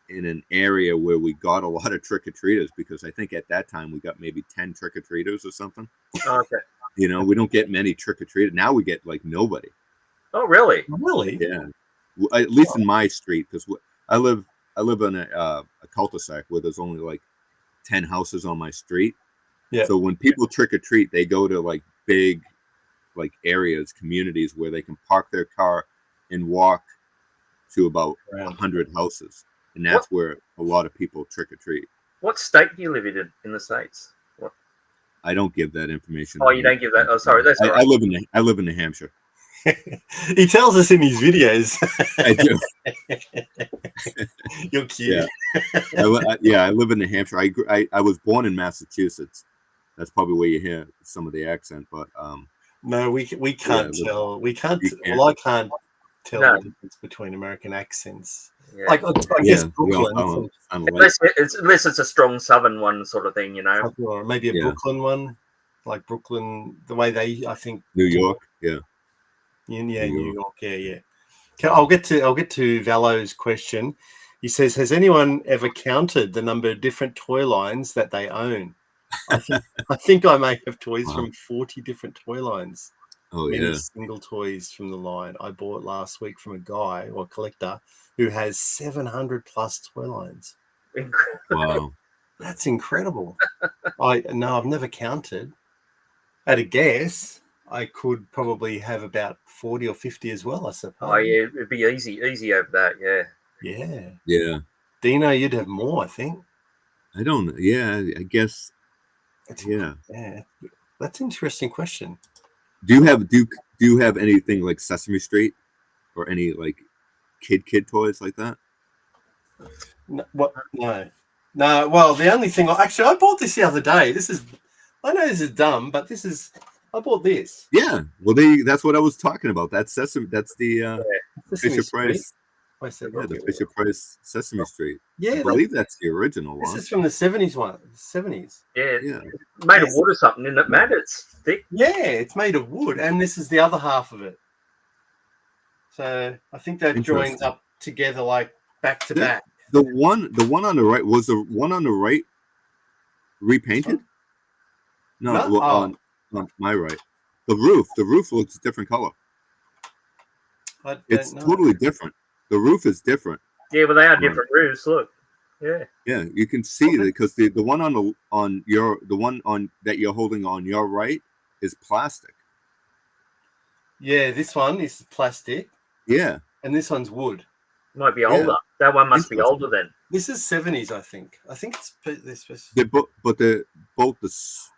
in an area where we got a lot of trick-or-treaters, because I think at that time we got maybe 10 trick-or-treaters or something. Okay. You know, we don't get many trick-or-treaters. Now we get like nobody. Oh, really? Really? Yeah. At least in my street, because I live in a cul-de-sac where there's only like 10 houses on my street. Yeah. So when people trick-or-treat, they go to like big like areas, communities where they can park their car and walk to about 100 houses. And that's where a lot of people trick-or-treat. What state do you live in the States? What? I don't give that information. Oh, you don't give that? Oh, sorry. That's all right. I live in New Hampshire. He tells us in his videos. I do. You're cute. Yeah. I live in New Hampshire. I was born in Massachusetts. That's probably where you hear some of the accent, but no, we can't tell. We can't. Well, I can't tell the difference between American accents. Yeah. Like I guess Brooklyn, unless it's a strong Southern one, sort of thing, you know, or maybe a Brooklyn one, like Brooklyn, the way they, I think, New York, New York, yeah. Okay, I'll get to Valo's question. He says, "Has anyone ever counted the number of different toy lines that they own?" I think I may have toys from 40 different toy lines. Oh, many single toys from the line. I bought last week from a guy or collector who has 700 plus toy lines. Wow, that's incredible. I've never counted. At a guess, I could probably have about 40 or 50 as well, I suppose. Oh yeah, it'd be easy over that. Yeah. Deano, you'd have more, I think. I don't. Yeah, I guess Yeah. That's an interesting question. Do you have anything like Sesame Street or any like kid toys like that? No, what? No. Well, the only thing I bought this the other day. I know this is dumb, but I bought this. Yeah. Well, that's what I was talking about. That's Sesame. That's the Sesame Fisher Street. Price. Yeah, the Fisher Price Sesame Street. Yeah, I believe that's the original this one. is from the 70s one. The 70s. Yeah, Yeah. it's made of wood or something, isn't it, Matt? It's thick. Yeah, it's made of wood, and this is the other half of it. So I think that joins up together like back to back. The one on the right was the one on the right repainted. No, on my right. The roof looks a different color. It's totally different. The roof is different. Yeah, but they are different roofs. Look. Yeah. Yeah, you can see it because the one that you're holding on your right is plastic. Yeah, this one is plastic. Yeah. And this one's wood. Might be older. Yeah. That one must be older then. This is 70s, I think. I think it's this. Both the.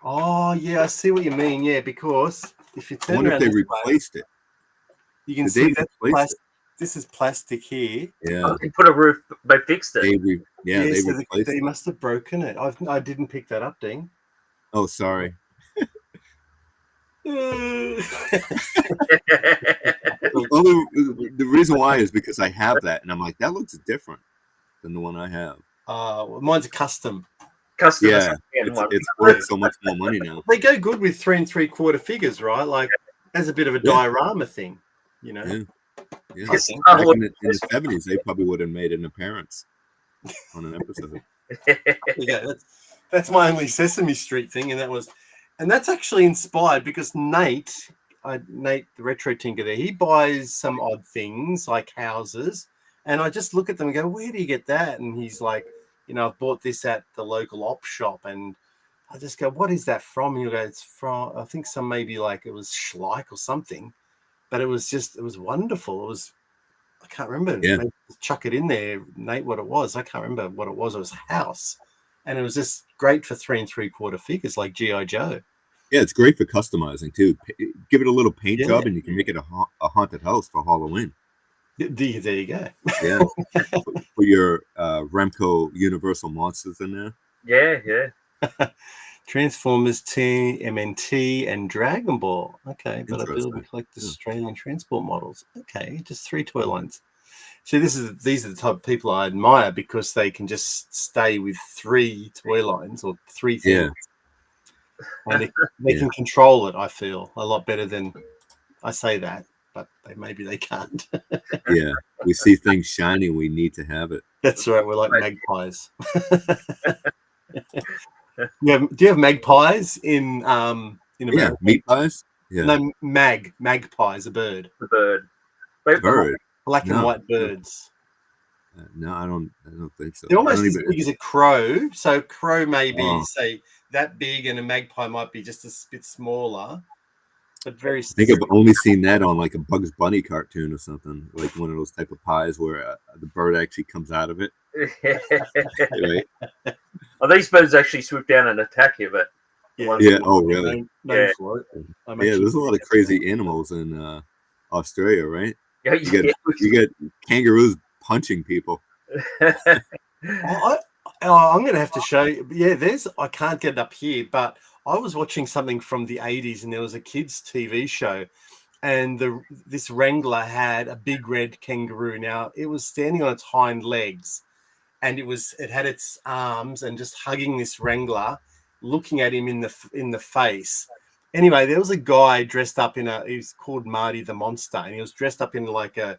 Oh yeah, I see what you mean. Yeah, because if you turn around, if they replaced it, you can see that this is plastic here. Yeah, they put a roof. They fixed it. They must have broken it. I didn't pick that up, Dean. Oh, sorry. The reason why is because I have that, and I'm like, that looks different than the one I have. Well, mine's a custom. Yeah, it's worth so much more money now. They go good with 3 3/4 figures, right? Like, as a bit of a diorama thing, you know. Yeah. I think. Back in the 70s, they probably would have made an appearance on an episode. Yeah, that's my only Sesame Street thing, and that's actually inspired because Nate, the retro tinker there, he buys some odd things like houses, and I just look at them and go, "Where do you get that?" And he's like, "I've bought this at the local op shop," and I just go, "What is that from?" And you go, "It's from, I think maybe like it was Schleich or something." But it was wonderful. I can't remember. Yeah. Maybe chuck it in there, Nate, what it was. I can't remember what it was. It was a house. And it was just great for 3 3/4 figures like G.I. Joe. Yeah, it's great for customizing too. Give it a little paint job and you can make it a haunted house for Halloween. There you go. Yeah. Put your Remco Universal Monsters in there. Yeah. Transformers, TMNT, and Dragon Ball. Okay, but I build and collect Australian transport models. Okay, just 3 toy lines. So these are the type of people I admire because they can just stay with 3 toy lines or 3 things. Yeah. And they can control it, I feel, a lot better than I say that, but maybe they can't. Yeah, we see things shiny, we need to have it. That's right, we're like magpies. Do you have magpies in America? Yeah, meat pies. Yeah. No, magpies, a bird. The bird. Bird. Black and white birds. No, I don't think so. They're almost as big as a crow. So crow may be say that big, and a magpie might be just a bit smaller. But very. I think I've only seen that on like a Bugs Bunny cartoon or something, like one of those type of pies where the bird actually comes out of it. Right. Oh, these birds actually swoop down and attack you, but yeah. Oh, really? Yeah. There's a lot of crazy animals in Australia, right? You get kangaroos punching people. I'm going to have to show you. Yeah, I can't get it up here, but I was watching something from the 80s, and there was a kids' TV show, and this wrangler had a big red kangaroo. Now it was standing on its hind legs, and it had its arms and just hugging this wrangler, looking at him in the face. Anyway, there was a guy dressed up he's called Marty the Monster, and he was dressed up in like a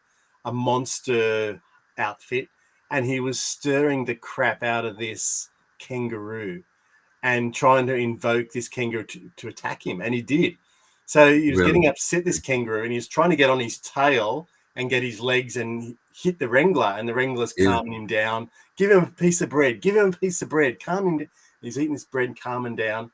monster outfit, and he was stirring the crap out of this kangaroo and trying to invoke this kangaroo to attack him, and he did. So he was getting upset, this kangaroo, and he was trying to get on his tail and get his legs and hit the wrangler, and the wrangler's calming him down. Give him a piece of bread. Calm him. He's eating this bread, calming down.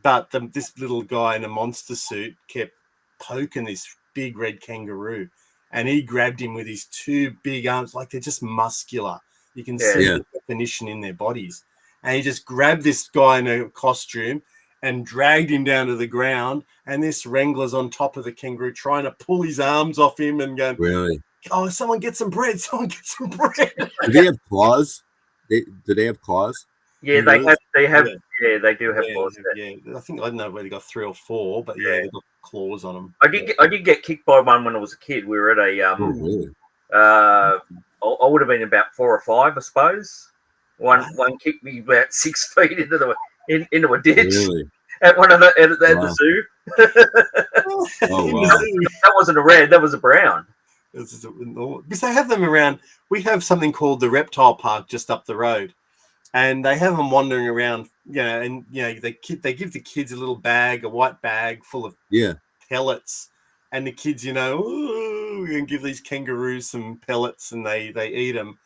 But this little guy in a monster suit kept poking this big red kangaroo, and he grabbed him with his 2 big arms, like they're just muscular. You can see the definition in their bodies. And he just grabbed this guy in a costume and dragged him down to the ground. And this wrangler's on top of the kangaroo trying to pull his arms off him and going, Really? "Oh, someone get some bread! Someone get some bread!" Do they have claws? Do they have claws? Yeah, they have. Yeah. Yeah, they do have claws. Yeah, I think I don't know whether they got 3 or 4, but yeah, they got claws on them. I did get kicked by one when I was a kid. We were at a Oh, really? I would have been about 4 or 5, I suppose. One kicked me about 6 feet into a ditch Really? at one of at the zoo. Oh, wow. That wasn't a red, that was a brown. Because they have them around. We have something called the reptile park just up the road, and they have them wandering around. And they give the kids a little bag, a white bag full of pellets, and the kids, ooh, and give these kangaroos some pellets, and they eat them.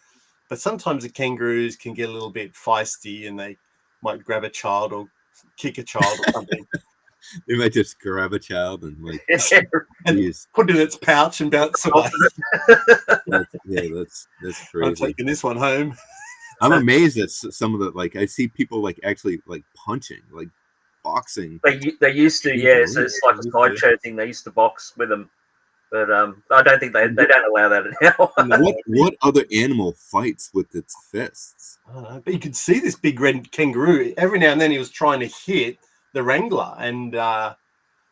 But sometimes the kangaroos can get a little bit feisty, and they might grab a child or kick a child or something. They might just grab a child and and put it in its pouch and bounce away. That's crazy. I'm taking this one home. I'm amazed at some of the I see people actually punching, boxing. They used to, yeah. So it's like a sideshow thing. They used to box with them, but I don't think they don't allow that now. What other animal fights with its fists? I don't know, but you could see this big red kangaroo. Every now and then he was trying to hit the wrangler, and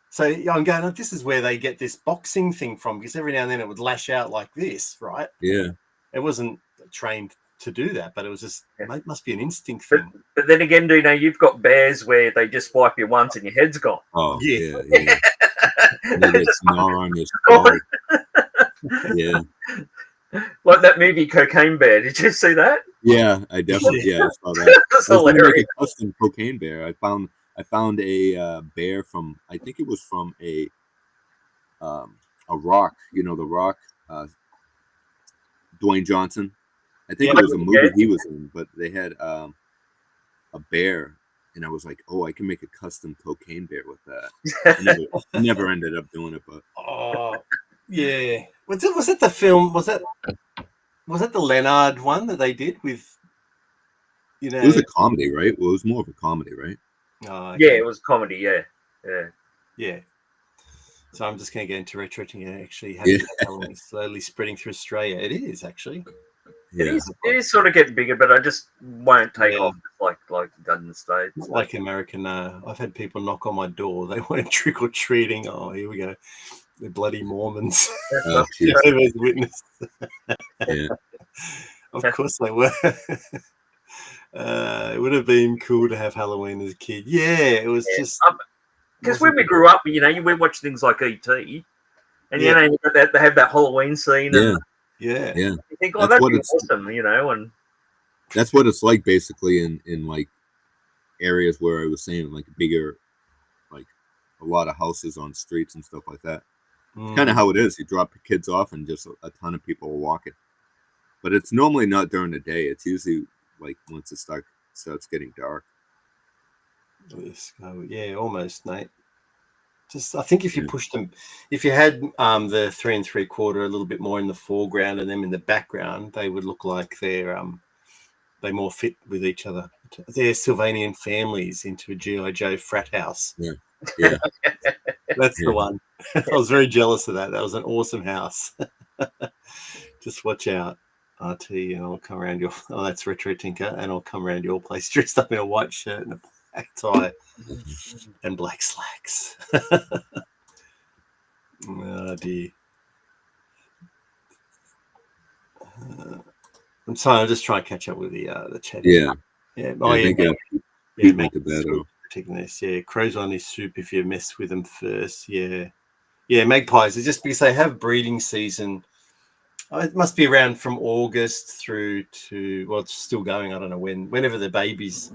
so I'm going, this is where they get this boxing thing from, because every now and then it would lash out like this, right? Yeah, it wasn't trained to do that, but it was just it must be an instinct thing. But then again, you've got bears where they just swipe you once and your head's gone. Oh yeah. They get gnaw on your skull. Yeah, like that movie Cocaine Bear. Did you see that? Yeah, I definitely I saw that. That's I was gonna hilarious. make a custom cocaine bear. I found a bear from, I think it was from a Rock, the Rock, Dwayne Johnson. I think it was a movie he was in, but they had a bear, and I was like, oh, I can make a custom cocaine bear with that. I never ended up doing it, but yeah. Was it the film? Was that the Leonard one that they did with? It was a comedy, right? Well, it was more of a comedy, right? Oh, okay. Yeah, it was comedy. Yeah. So I'm just going to get into retro-ing and actually having it slowly spreading through Australia. It is actually. Yeah. It is sort of getting bigger, but I just won't take off like it does in the States. Not like American. I've had people knock on my door. They want trick or treating. Oh, here we go. The bloody Mormons. Jehovah's Witness. Yeah. Of course they were. It would have been cool to have Halloween as a kid. Yeah, it was just because when we grew up, we watched things like E.T. and they have that Halloween scene. And, yeah. You think, oh, that'd be awesome, and that's what it's like basically in areas where I was saying bigger, a lot of houses on streets and stuff like that. It's kind of how it is. You drop the kids off and just a ton of people will walk it. But it's normally not during the day. It's usually once it starts getting dark. Yeah, almost, Nate. Just I think if you pushed them, if you had the 3 3/4 a little bit more in the foreground and them in the background, they would look like they more fit with each other. They're Sylvanian families into a G.I. Joe frat house. Yeah. That's the one. I was very jealous of that. That was an awesome house. Just watch out. RT, and I'll come around your. Oh, that's Retro Tinker, and I'll come around your place dressed up in a white shirt and a black tie and black slacks. Oh dear. I'm sorry. I'm just trying to catch up with the chat. Yeah. Make it taking this. Yeah, crows on his soup if you mess with them first. Yeah, magpies. It's just because they have breeding season. It must be around from August through to it's still going. I don't know whenever the babies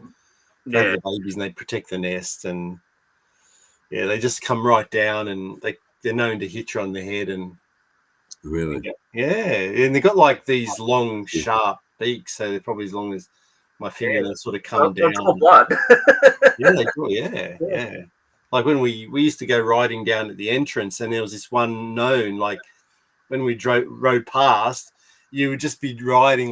have the babies and they protect the nest, and they just come right down, and they're known to hit you on the head. And really, and they got these long sharp beaks, so they're probably as long as my finger. They sort of come down. Blood. They do. Yeah. Like when we used to go riding down at the entrance, and there was this one known when we rode past, you would just be riding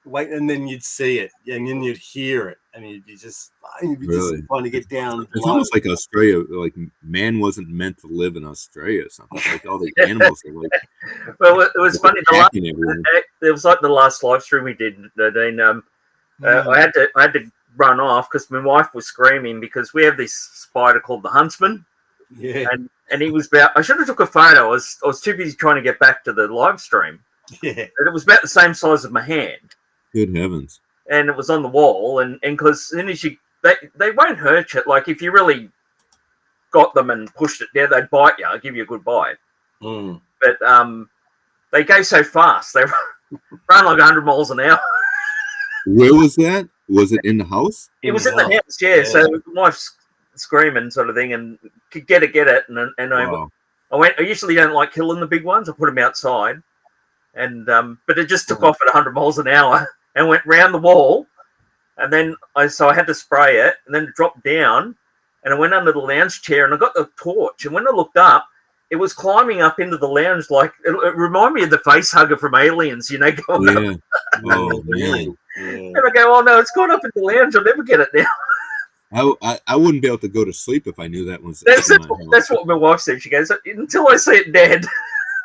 wait, and then you'd see it, and then you'd hear it, and you'd be just Really? trying to get down. It's almost like Australia, like man wasn't meant to live in Australia or something. It's like all the animals are like. Well, it was funny. It was like the last live stream we did, Dean. I had to run off because my wife was screaming because we have this spider called the huntsman. Yeah. And he was about. I should have took a photo. I was too busy trying to get back to the live stream. Yeah. And it was about the same size of my hand. Good heavens. And it was on the wall, and because as soon as they won't hurt you. Like if you really got them and pushed it down, they'd bite you. I'd give you a good bite. Mm. But they go so fast. They run like 100 miles an hour. Where was that? Was it in the house? It was in the house, yeah. So my wife's screaming sort of thing, and get it. And Wow. I went. I usually don't like killing the big ones. I put them outside, and but it just took off at 100 miles an hour and went round the wall. And then I had to spray it, and then it dropped down, and I went under the lounge chair, and I got the torch, and when I looked up, it was climbing up into the lounge like it reminded me of the face hugger from Aliens, going up. Oh man. And I go, oh no, it's gone up in the lounge. I'll never get it now. I wouldn't be able to go to sleep if I knew that was. That's what my wife said. She goes, until I see it dead.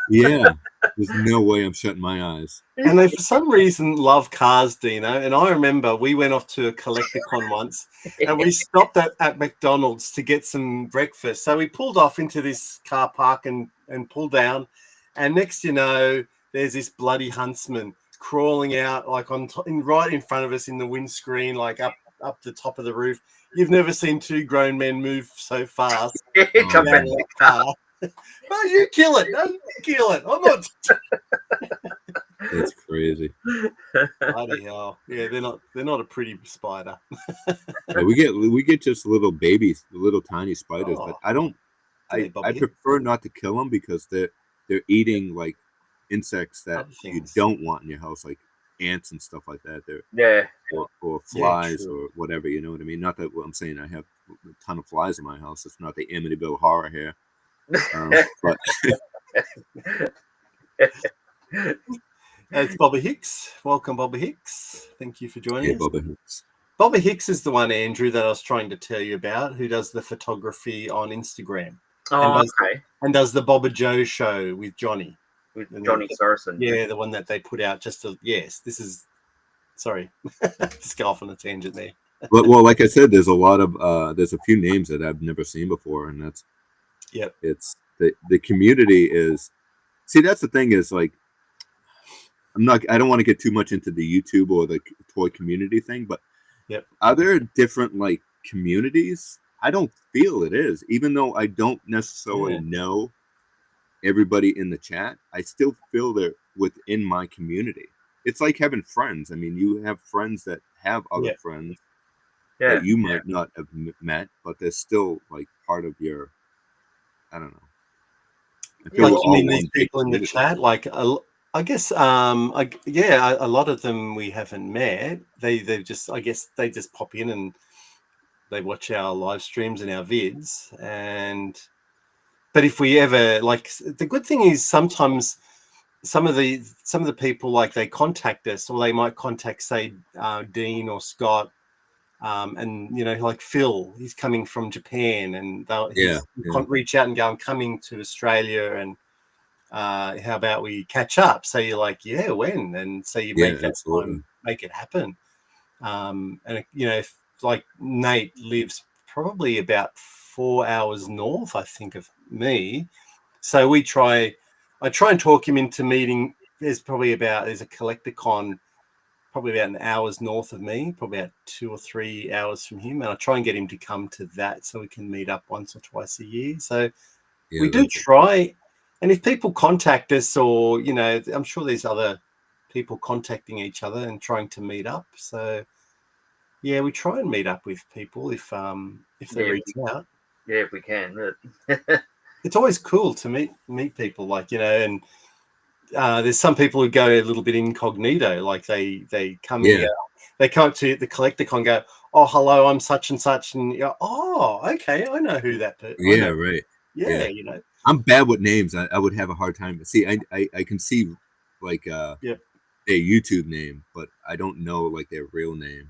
Yeah, there's no way I'm shutting my eyes. And they, for some reason, love cars, Deano. And I remember we went off to a Collecticon once, and we stopped at McDonald's to get some breakfast. So we pulled off into this car park and pulled down. And next, there's this bloody huntsman crawling out like right in front of us in the windscreen, like up the top of the roof. You've never seen two grown men move so fast. Come back in the car. No, you kill it. No, you kill it. I'm not. That's crazy. Bloody hell! Yeah, they're not a pretty spider. Yeah, we get just little babies, little tiny spiders, but I prefer not to kill them because they're eating like insects that you don't want in your house, like ants and stuff like that. Or flies or whatever. You know what I mean? Not that what I'm saying. I have a ton of flies in my house. It's not the Amityville horror here. But it's Bobby Hicks. Welcome, Bobby Hicks. Thank you for joining us. Bobby Hicks. Bobby Hicks is the one, Andrew, that I was trying to tell you about, who does the photography on Instagram. Okay. And does the Bobba Joe show with Johnny. With Johnny Saracen. Yeah, the one that they put out sorry. Just go off on a tangent there. Well, like I said, there's a few names that I've never seen before, and that's it's the community is. See, that's the thing is like, I don't want to get too much into the YouTube or the toy community thing, but are there different like communities? I don't feel it is, even though I don't necessarily know everybody in the chat. I still feel they're within my community. It's like having friends. I mean, you have friends that have other friends that you might not have met, but they're still like part of your. I don't know. Like you mean these people in the chat, like I guess, a lot of them we haven't met. They just pop in and they watch our live streams and our vids. But if we ever the good thing is sometimes some of the people like they contact us, or they might contact say Dean or Scott. And like Phil, he's coming from Japan, and they'll reach out and go, I'm coming to Australia, and how about we catch up? So you're like, when? And so you make that time, make it happen. And if like Nate lives probably about 4 hours north, I think, of me, so I try and talk him into meeting. There's a Collecticon probably about an hour's north of me, probably about 2 or 3 hours from him. And I try and get him to come to that so we can meet up once or twice a year. So we do try. And if people contact us, or, I'm sure there's other people contacting each other and trying to meet up. So, we try and meet up with people if they reach out. Yeah, if we can. It's always cool to meet people, and there's some people who go a little bit incognito, like they come here, they come up to the Collecticon and go, oh, hello, I'm such and such, and you go, oh, okay, I know who that person. Yeah, right. Yeah, I'm bad with names. I would have a hard time. See, I can see like their YouTube name, but I don't know like their real name.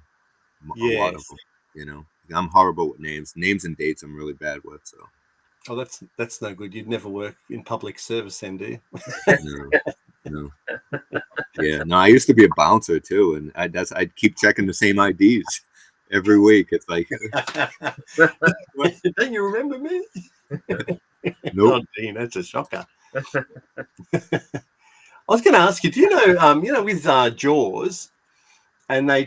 A lot of them, you know. I'm horrible with names. Names and dates I'm really bad with. So. Oh, that's no good. You'd never work in public service then, do you? No. Yeah, no. I used to be a bouncer too, and I'd keep checking the same IDs every week. It's like, don't you remember me? Nope. Oh, Dean, that's a shocker. I was going to ask you, do you know, with Jaws, and they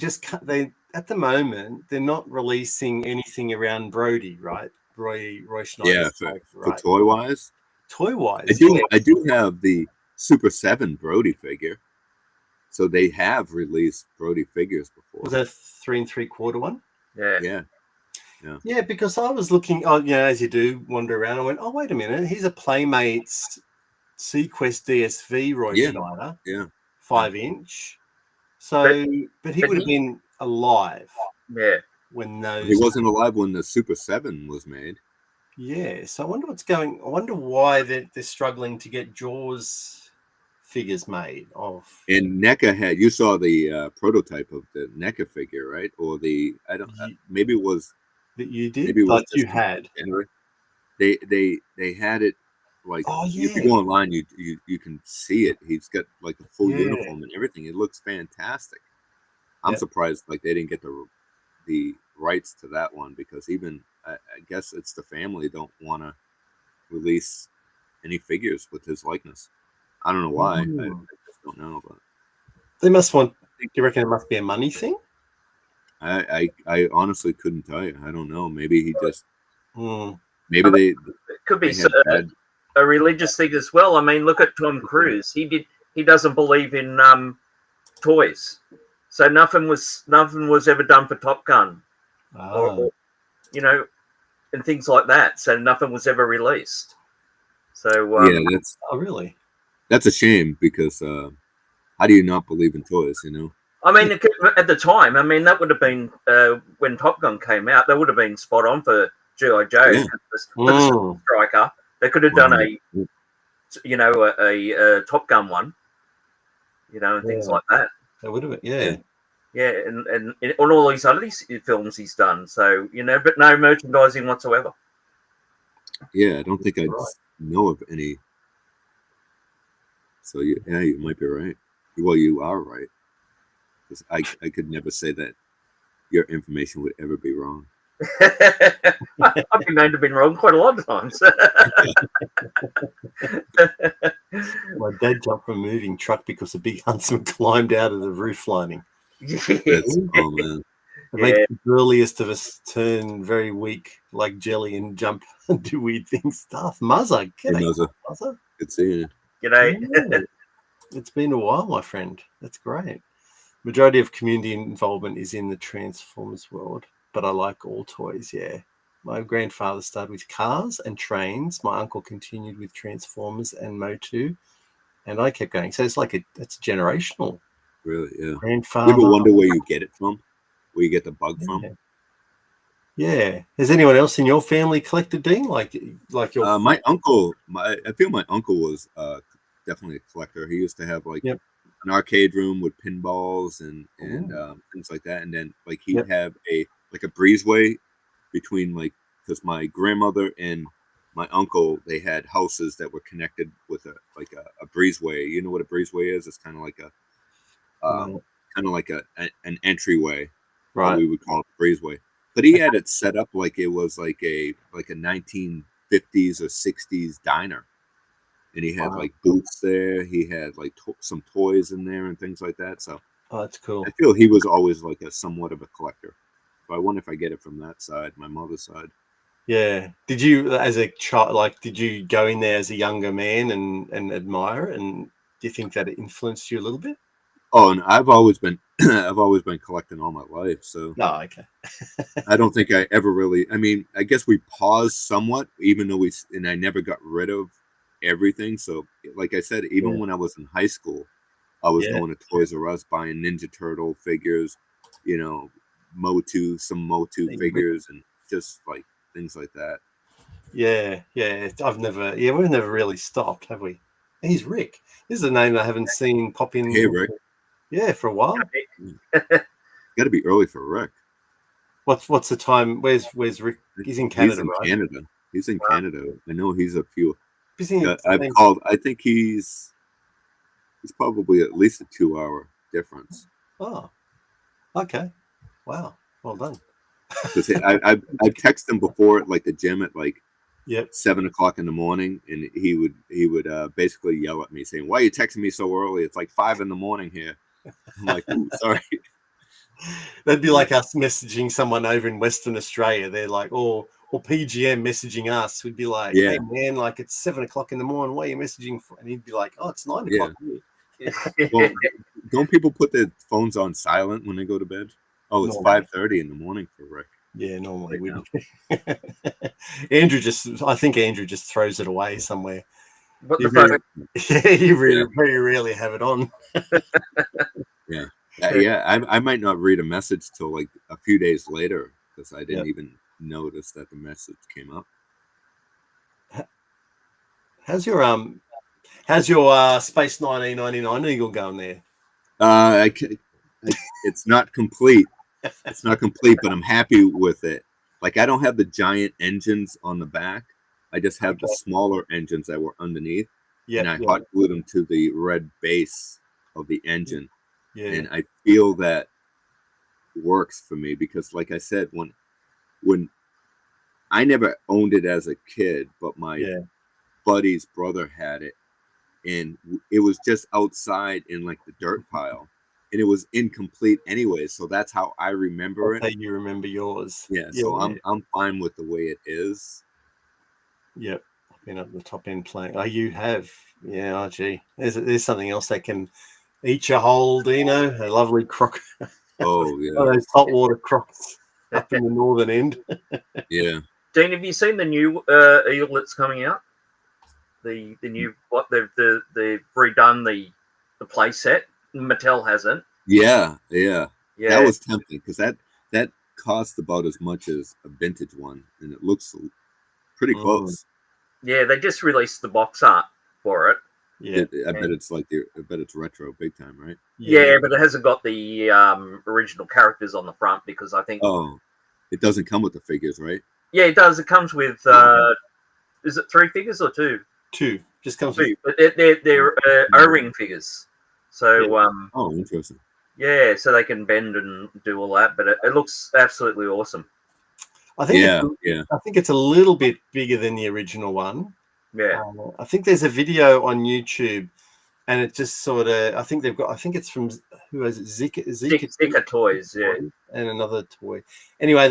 at the moment they're not releasing anything around Brody, right? Roy Schneider's character, for right? toy wise. I do have the Super 7 Brody figure. So they have released Brody figures before. Was that 3 3/4 one? Yeah, because I was looking, as you do, wander around. I went, oh, wait a minute, here's a Playmates Sequest DSV Roy Schneider, 5-inch. So, but he would have been alive. Yeah. When those. He wasn't alive when the Super 7 was made. Yeah, so I wonder I wonder why they're struggling to get Jaws figures made of. And NECA you saw the prototype of the NECA figure, right? Or maybe it was that you did. Maybe it was you had. They had it like if you go online, you can see it. He's got like the full uniform and everything. It looks fantastic. I'm surprised like they didn't get the rights to that one, because even I guess it's the family don't want to release any figures with his likeness. I don't know why. I just don't know, but they must want. Do you reckon it must be a money thing? I honestly couldn't tell you. I don't know. Maybe he just maybe it could be a religious thing as well. I mean, look at Tom Cruise. He doesn't believe in toys, so nothing was ever done for Top Gun, or and things like that. So nothing was ever released. So that's really. That's a shame, because how do you not believe in toys? You know. I mean, at the time, I mean, that would have been when Top Gun came out. That would have been spot on for G.I. Joe. For the Striker, they could have done a Top Gun one, and things like that. They would have, yeah, and on all these other films he's done. So but no merchandising whatsoever. Yeah, I don't think I know of any. So you might be right. Well, you are right. Because I could never say that your information would ever be wrong. I've been known to have been wrong quite a lot of times. My dad jumped from a moving truck because a big huntsman climbed out of the roof lining. Oh man! It makes the earliest of us turn very weak, like jelly, and jump and do weird things. Stuff. Muzza, Muzza. Good seeing you. G'day. It's been a while, my friend. That's great. Majority of community involvement is in the Transformers world, but I like all toys. Yeah, my grandfather started with cars and trains. My uncle continued with Transformers and Motu, and I kept going. So it's like it's generational. Really, yeah. Grandfather. You ever wonder where you get it from? Where you get the bug from? Yeah. Has anyone else in your family collected, Dean? Like your my uncle. I feel my uncle was definitely a collector. He used to have like an arcade room with pinballs and things like that, and then like he'd have a breezeway between, like, because my grandmother and my uncle, they had houses that were connected with a breezeway. You know what a breezeway is? It's kind of like an entryway, right? We would call it a breezeway. But he had it set up like it was like a 1950s or 60s diner. And he had like booths there. He had like some toys in there and things like that. So that's cool. I feel he was always like somewhat of a collector. So I wonder if I get it from that side, my mother's side. Yeah. Did you, as a child, did you go in there as a younger man and admire it? And do you think that it influenced you a little bit? Oh, and I've always been collecting all my life. So okay. I don't think I ever really. I mean, I guess we paused somewhat, even though I never got rid of everything. So like I said, even when I was in high school, I was going to Toys R Us buying Ninja Turtle figures, Motu figures, and just like things like that. Yeah. We've never really stopped, have we? He's Rick. This is a name I haven't seen pop in. Hey, Rick. Yeah, for a while. Got to be early for Rick. What's the time? Where's Rick? He's in Canada, right? Canada. He's in Canada. I know he's a few. I've called. I think he's probably at least a 2-hour difference. Oh, okay. Wow. Well done. Because I texted him before at like the gym at like 7 o'clock in the morning, and he would basically yell at me saying, "Why are you texting me so early? It's like 5 in the morning here." I'm like, "Ooh, sorry." That'd be like us messaging someone over in Western Australia. They're like, or PGM messaging us. We'd be like, "Hey man, like it's 7 o'clock in the morning. Why are you messaging for?" And he'd be like, "Oh, it's 9 o'clock." Well, don't people put their phones on silent when they go to bed? Oh, it's 5:30 in the morning for Rick. Yeah, normally we do. I think Andrew just throws it away somewhere. What the fuck? Yeah, you very rarely have it on. I might not read a message till like a few days later because I didn't even notice that the message came up. How's your Space 1999 Eagle going there? It's not complete. It's not complete, but I'm happy with it. Like I don't have the giant engines on the back. I just have the smaller engines that were underneath. And I hot glued them to the red base of the engine. Yeah. And I feel that works for me because like I said, when I never owned it as a kid, but my buddy's brother had it, and it was just outside in like the dirt pile. And it was incomplete anyway, so that's how I remember it. How you remember yours? Yeah, so I'm fine with the way it is. Yep, been up the top end playing. Oh, you have, Oh, gee, there's something else that can eat your whole, Deano. A lovely croc. Oh yeah, those saltwater crocs up in the northern end. Yeah. Dean, have you seen the new eel that's coming out? The new what they've redone the play set. Mattel hasn't. Yeah. That was tempting because that cost about as much as a vintage one, and it looks pretty close. Yeah, they just released the box art for it. Yeah, I bet it's retro big time, right? Yeah, but it hasn't got the original characters on the front because I think. Oh, it doesn't come with the figures, right? Yeah, it does. It comes with. Is it 3 figures or 2? 2. Just comes 2. But they're O-ring figures. So interesting. Yeah, so they can bend and do all that, but it looks absolutely awesome. I think I think it's a little bit bigger than the original one. Yeah. I think there's a video on YouTube, and it just sort of I think it's from who is it? Zika Toys, yeah. And another toy. Anyway,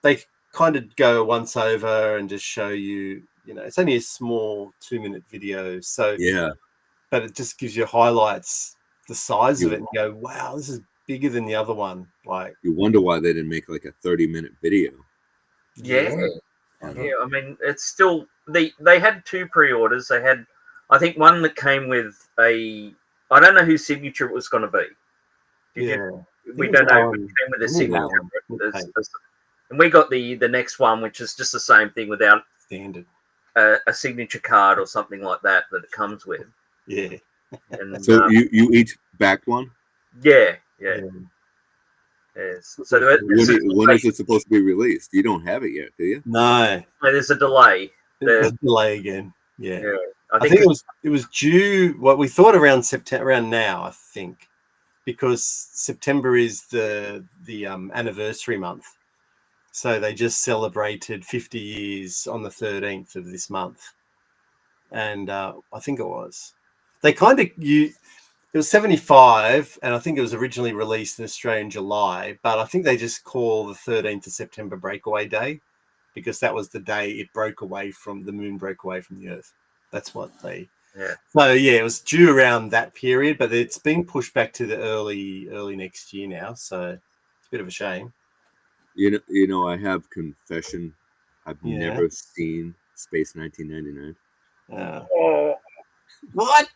they kind of go once over and just show you, it's only a small 2-minute video. So but it just gives you highlights, the size of it, and you go, wow, this is bigger than the other one. Like you wonder why they didn't make like a 30-minute video. Yeah. I mean, it's still they had 2 pre-orders. They had, I think, one that came with I don't know whose signature it was going to be. We don't know. It came with a signature, and we got the next one, which is just the same thing without standard a signature card or something like that it comes with. Yeah. And so you each backed one? Yeah. Yes. So when is it supposed to be released? You don't have it yet, do you? No. There's a delay. There's a delay again. Yeah. I think it was due. What we thought around September, around now, I think, because September is the anniversary month. So they just celebrated 50 years on the 13th of this month, and I think it was. They kind of it was 75, and I think it was originally released in Australia in July, but I think they just call the 13th of September Breakaway Day because that was the day it broke away from the moon, broke away from the Earth. That's what they. Yeah. So it was due around that period, but it's been pushed back to the early next year now. So it's a bit of a shame. You know, I have confession. I've never seen Space 1999. What?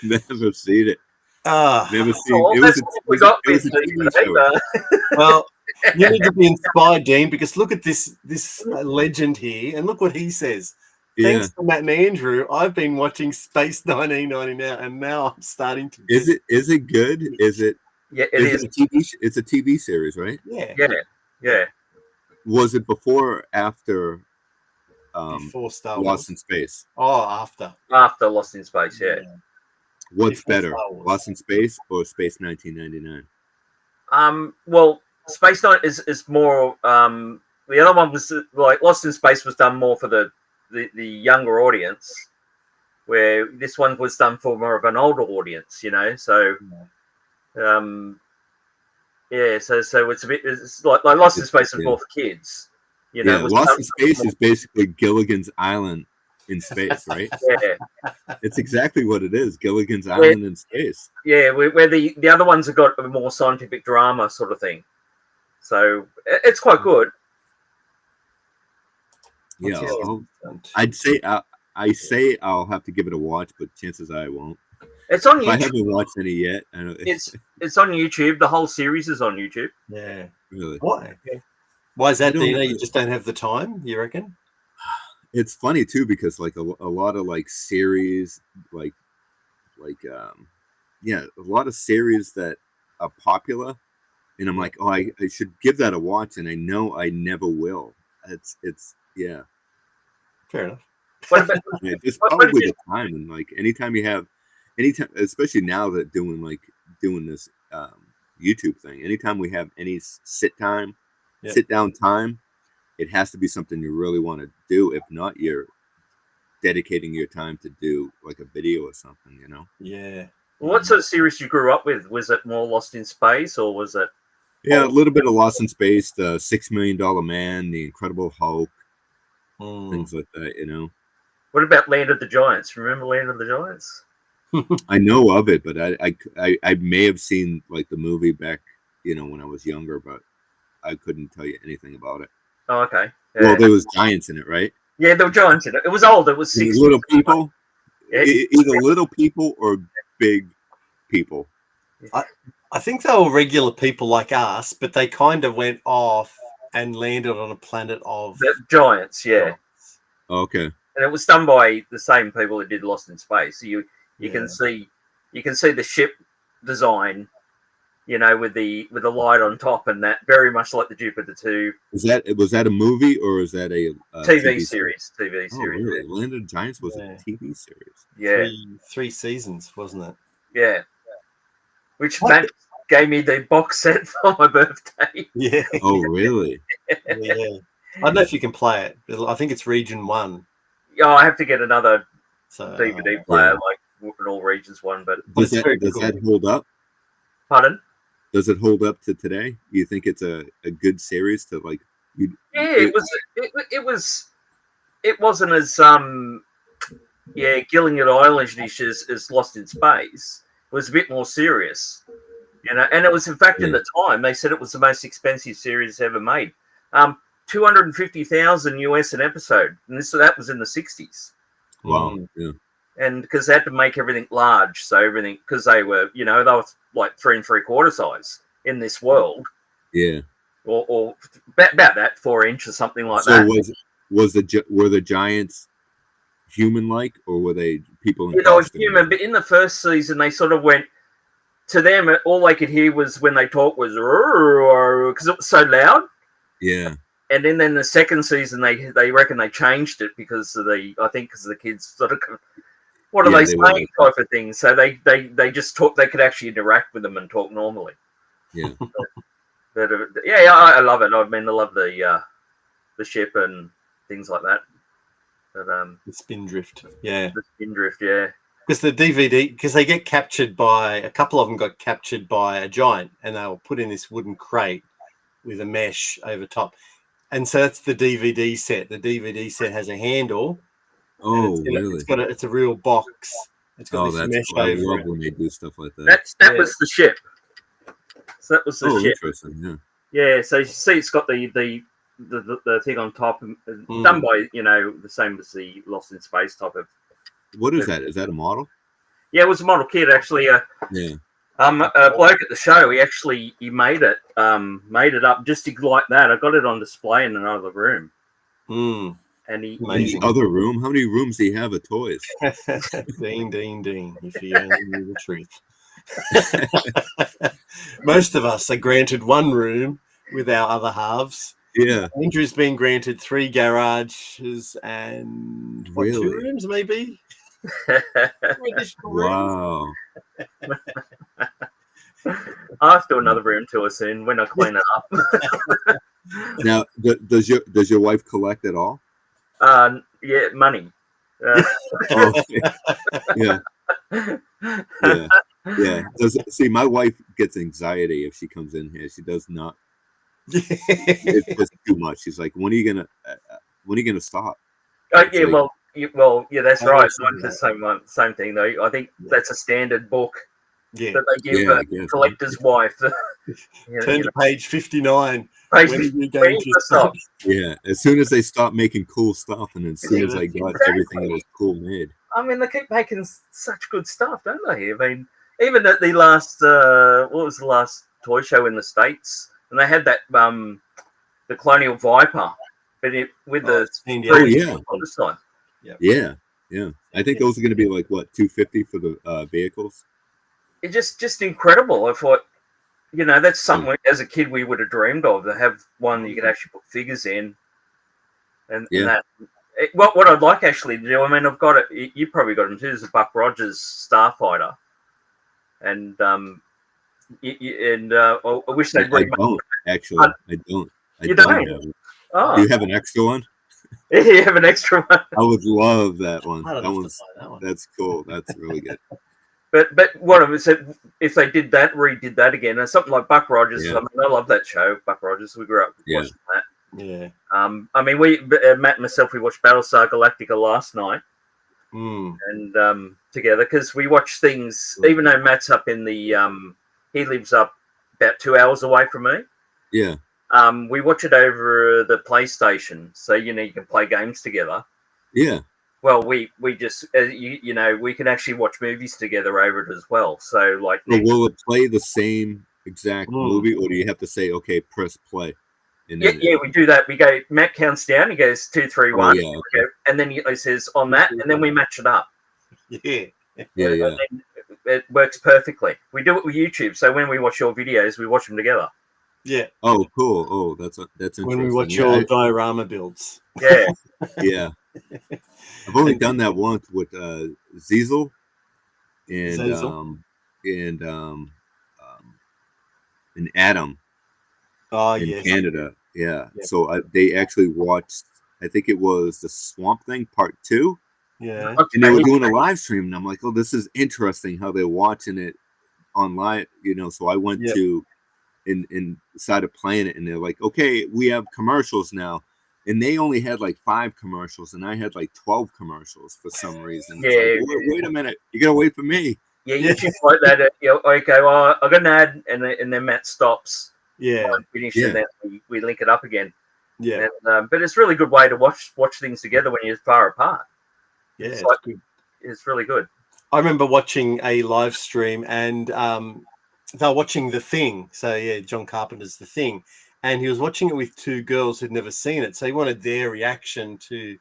Never seen it. Never seen it. Well, you need to be inspired, Dean, because look at this legend here, and look what he says. thanks to Matt and Andrew, I've been watching Space 1990 now, and now I'm starting to. Is it good? Is it? Yeah, it is. It's a TV series, right? Yeah. Was it before or after? Before Star Wars. Lost in Space. Oh, after. After Lost in Space, yeah. What's better, Lost in Space or Space 1999? Well, Space Night is more. The other one was like Lost in Space was done more for the younger audience, where this one was done for more of an older audience, you know. So, so it's a bit. It's like Lost in Space is more for kids, you know. Lost in Space is basically Gilligan's Island in space, right? It's exactly what it is. Gilligan's Island in space. Yeah, where the other ones have got a more scientific drama sort of thing. So it's quite good. Yeah, I'd say I say I'll have to give it a watch, but chances are I won't. It's on YouTube. I haven't watched any yet. I know it's on YouTube. The whole series is on YouTube. Yeah. Really? Why? Why is that? You just don't have the time, you reckon? It's funny too because like a lot of like series a lot of series that are popular, and I'm like, oh, I should give that a watch, and I know I never will. It's fair enough. Just probably the time, and like anytime, especially now that doing this YouTube thing, anytime we have any sit down time, it has to be something you really want to do. If not, you're dedicating your time to do like a video or something, you know? Yeah. Well, what sort of series you grew up with? Was it more Lost in Space, or was it? Yeah, a little bit of Lost in Space, the $6 Million Man, the Incredible Hulk, things like that, you know? What about Land of the Giants? Remember Land of the Giants? I know of it, but I may have seen like the movie back, you know, when I was younger, but I couldn't tell you anything about it. Oh, okay. Yeah. Well, there was giants in it, right? Yeah, there were giants in it. It was old. It was 60s. Little people, either little people or big people. I think they were regular people like us, but they kind of went off and landed on a planet of the giants. Yeah. Okay. And it was done by the same people that did Lost in Space. So you can see the ship design, you know, with the light on top, and that very much like the Jupiter 2. Was that a movie or is that a TV series? TV series. Oh, really? Land of the Giants was a TV series. Yeah, three seasons, wasn't it? Yeah. Which Matt gave me the box set for my birthday. Yeah. Oh, really? Yeah. I don't know if you can play it. I think it's region 1. Yeah, I have to get another DVD player, like an all regions one. But does that hold up? Pardon? Does it hold up to today? Do you think it's a good series to like? It wasn't as Gilligan Island-ish as Lost in Space. It was a bit more serious, you know. And it was, in fact, in the time they said it was the most expensive series ever made. $250,000 US an episode, and that was in the 60s. Wow. Yeah. And because they had to make everything large, so everything, because they were like 3 3/4 size in this world. Yeah. Or about that 4 inch or something like that. So were the giants human-like, or were they people? They were human, but in the first season they sort of went. To them, all they could hear was when they talked was because it was so loud. Yeah. And then the second season, they reckon they changed it because of the kids sort of, what are they saying type of thing. So they just talk. They could actually interact with them and talk normally. Yeah. I love it. I mean, I love the ship and things like that. But the Spindrift, yeah. The Spindrift, yeah. Because the DVD, because they get captured by a couple of them got captured by a giant, and they were put in this wooden crate with a mesh over top. And so that's the DVD set. The DVD set has a handle. Oh, really? It's a real box. It's got this mesh cool. over I love it. when they do stuff like that. That was the ship. So that was the ship. Interesting. Yeah. Yeah. So you see, it's got the thing on top, done by the same as the Lost in Space type of. What is that? Is that a model? Yeah, it was a model kit actually. Yeah. A bloke at the show, he made it up just like that. I got it on display in another room, And he In the other room, how many rooms do you have of toys? Dean, if you only knew the truth. Most of us are granted one room with our other halves. Yeah. Andrew's been granted 3 garages and 2 rooms, maybe? Wow. I'll have to do another room tour soon when I clean it up. Now, does your wife collect at all? Yeah, money. Yeah. See, my wife gets anxiety if she comes in here. She does not. It's just too much. She's like, when are you gonna stop? Yeah, like, yeah, that's right. Mine's the same thing though. I think that's a standard book that they give a collector's wife. Turn to page 59. When are you going to stop? Yeah, as soon as they stop making cool stuff, and as soon as I got everything that was cool made. I mean, they keep making such good stuff, don't they? I mean, even at the last, what was the last toy show in the States? And they had that, the Colonial Viper, but with the side. Yeah. I think those are going to be like what, $250 for the vehicles. It's just incredible. I thought, that's something as a kid we would have dreamed of, to have one that you could actually put figures in, and that. What I'd like actually to do, I mean, I've got it. You probably got them too. There's a Buck Rogers Starfighter, and I wish they'd. I don't actually. I don't. You don't? Have it. Oh. Do you have an extra one? You have an extra one. I would love that one. That's cool. That's really good. But what I said, if they redid that again, and something like Buck Rogers. I mean, I love that show, Buck Rogers. We grew up watching that. Yeah. I mean, Matt and myself, we watched Battlestar Galactica last night, and together, because we watch things. Even though Matt's up in the, he lives up about 2 hours away from me. Yeah. We watch it over the PlayStation, so you can play games together. Yeah. Well, we just we can actually watch movies together over it as well. So like, will it play the same exact movie, or do you have to say, okay, press play? Yeah, we do that. We go. Matt counts down. He goes 2, 3, 1, and then he says on that, and then we match it up. Yeah. It works perfectly. We do it with YouTube, so when we watch your videos, we watch them together. Yeah. Oh, cool. Oh, that's interesting. When we watch your diorama builds. Yeah. Yeah. I've only done that once with Ziesel and Adam. Oh, in Canada. Yeah. So they actually watched, I think it was the Swamp Thing Part 2. Yeah. And they were doing a live stream, and I'm like, oh, this is interesting how they're watching it online, So I went to inside of playing it, and they're like, okay, we have commercials now. And they only had like 5 commercials, and I had like 12 commercials for some reason. Yeah. Like, wait a minute, you gotta wait for me. Yeah, YouTube like that. Okay, well, I got an ad, and then Matt stops. Yeah. Finish, and then we link it up again. Yeah. And, but it's a really good way to watch things together when you're far apart. Yeah, it's really good. I remember watching a live stream, and they were watching The Thing. So John Carpenter's The Thing, and he was watching it with 2 girls who'd never seen it. So he wanted their reaction to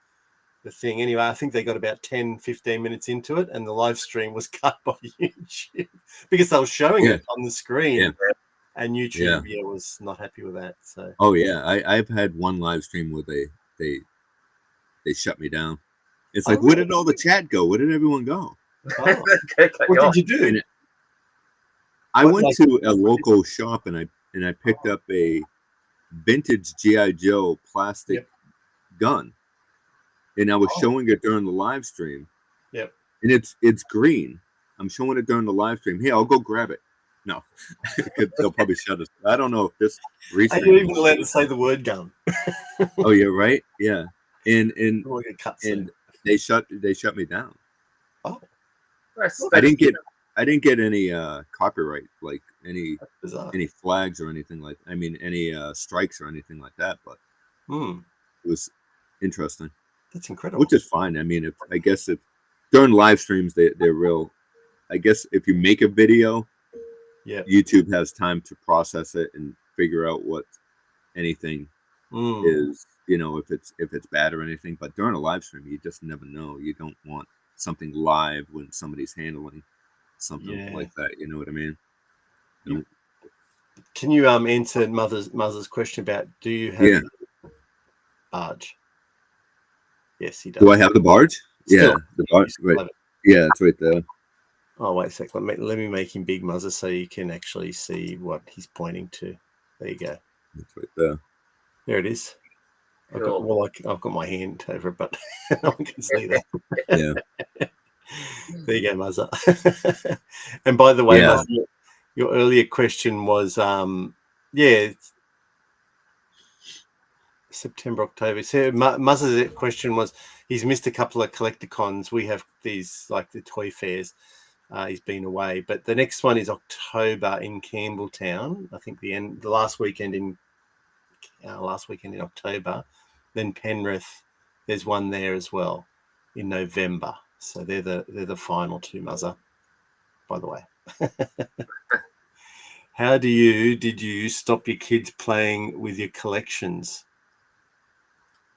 The Thing. Anyway, I think they got about 10, 15 minutes into it, and the live stream was cut by YouTube because they were showing it on the screen. Yeah. And YouTube, was not happy with that. So. Oh yeah, I've had one live stream where they shut me down. It's like, where did all the chat go? Where did everyone go? Oh. What did you do? And I went to a local shop, and I picked up a vintage GI Joe plastic gun, and I was showing it during the live stream. Yep. And it's green. I'm showing it during the live stream. Here, I'll go grab it. No, they'll probably shut us. I don't know if this. Are you even allowed to say the word gun? Oh, you're right. Yeah, and they shut me down. Oh, I didn't get any copyright, like any flags or anything like. I mean, any strikes or anything like that. But it was interesting. That's incredible. Which is fine. I mean, I guess if during live streams they're real. I guess if you make a video. Yeah, YouTube has time to process it and figure out what anything is you know, if it's bad or anything. But during a live stream, you just never know. You don't want something live when somebody's handling something like that. You know what I mean? Can you answer mother's question about do you have the barge? Yes, he does. Do I have the barge? Still, yeah, the barge. Right. Yeah, it's right there. Oh, wait a sec. Let me make him big, Muzzer, so you can actually see what he's pointing to. There you go. It's right there. There it is. Cool. I've got my hand over it, but no one can see that. Yeah. There you go, Muzzer. And by the way, Muzzer, your earlier question was, September, October. So Muzzer's question was, he's missed a couple of collecticons. We have these like the toy fairs. He's been away, but the next one is October in Campbelltown. I think the last weekend in October. Then Penrith, there's one there as well in November. So they're the final two, Muzzer. By the way, how did you stop your kids playing with your collections?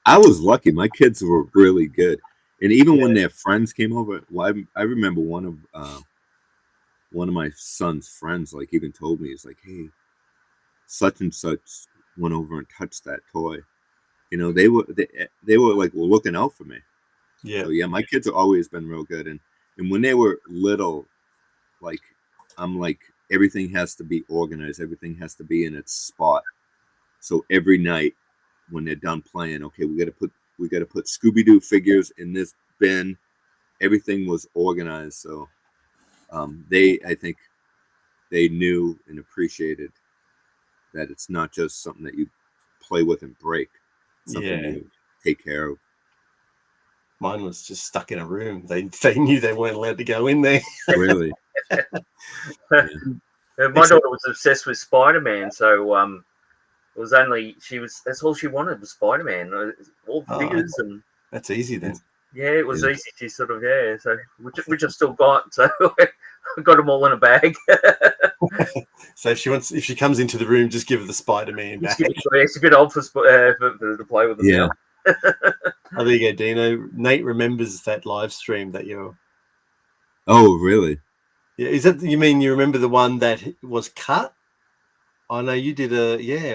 I was lucky. My kids were really good, and even when their friends came over, well, I remember one of my son's friends, like, even told me, he's like, "Hey, such and such went over and touched that toy." You know, they were like, well, looking out for me. Yeah. So yeah, my kids have always been real good, and when they were little, like, I'm like, everything has to be organized, everything has to be in its spot. So every night when they're done playing, okay, we got to put Scooby-Doo figures in this bin. Everything was organized, so I think they knew and appreciated that it's not just something that you play with and break. It's something you take care of. Mine was just stuck in a room. They knew they weren't allowed to go in there. Really? My daughter was obsessed with Spider-Man, so it was that's all she wanted was Spider-Man, all figures, and that's easy then. Yeah, it was easy to sort of so which I've still got, so I got them all in a bag. So if she comes into the room, just give her the Spider-Man bag. It's a bit old for to play with them now. Oh, there you go, Deano. Nate remembers that live stream that you're. Oh, really? Yeah, is that you remember the one that was cut? Oh no, you did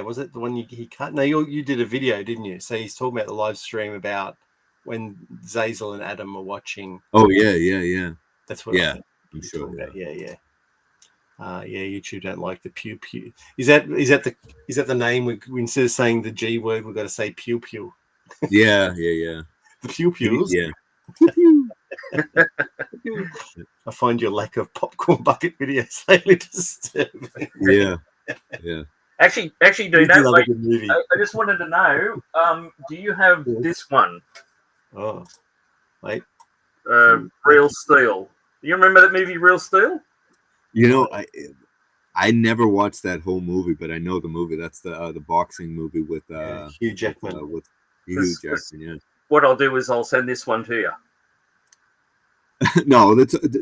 was it the one he cut? No, you did a video, didn't you? So he's talking about the live stream about when Zazel and Adam were watching. Oh yeah. That's what I think I'm sure. About. Yeah. YouTube don't like the pew pew. Is that the name? We instead of saying the G word, we've got to say pew pew. Yeah. The pew pews. Yeah. I find your lack of popcorn bucket videos slightly disturbing. Yeah. Actually, do that. I just wanted to know. Do you have this one? Oh, wait. Real Steel. You remember that movie, Real Steel? You know, I never watched that whole movie, but I know the movie. That's the boxing movie with Hugh Jackman. With Hugh Jackman, yeah. What I'll do is I'll send this one to you. No,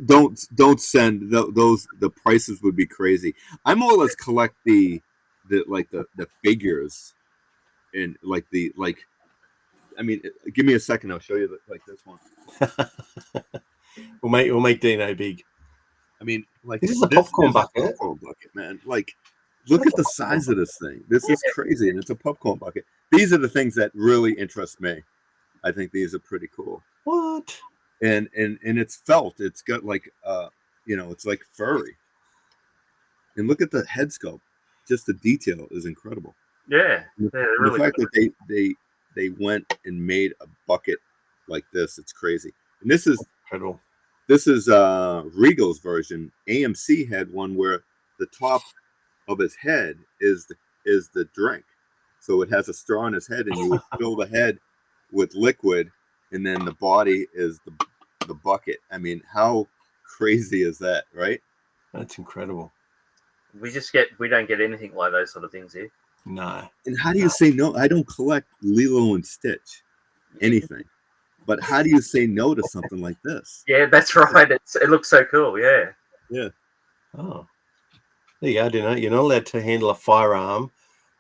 don't send those. The prices would be crazy. I more or less collect the figures, and I mean, give me a second. I'll show you this one. We'll make Deano big. I mean, this is a popcorn bucket. Popcorn bucket, man. Like, look at the size of this thing. This is crazy, and it's a popcorn bucket. These are the things that really interest me. I think these are pretty cool. What? And it's felt. It's got it's like furry. And look at the head sculpt. Just the detail is incredible. Yeah. The fact that they went and made a bucket like this, it's crazy. And this is incredible. This is Regal's version. AMC had one where the top of his head is the drink. So it has a straw in his head, and you would fill the head with liquid, and then the body is the bucket. I mean, how crazy is that, right? That's incredible. We don't get anything like those sort of things here. No. And how do you say no? I don't collect Lilo and Stitch, anything. But how do you say no to something like this? Yeah, that's right. It looks so cool. Yeah. Yeah. Oh, there you go. You're not allowed to handle a firearm,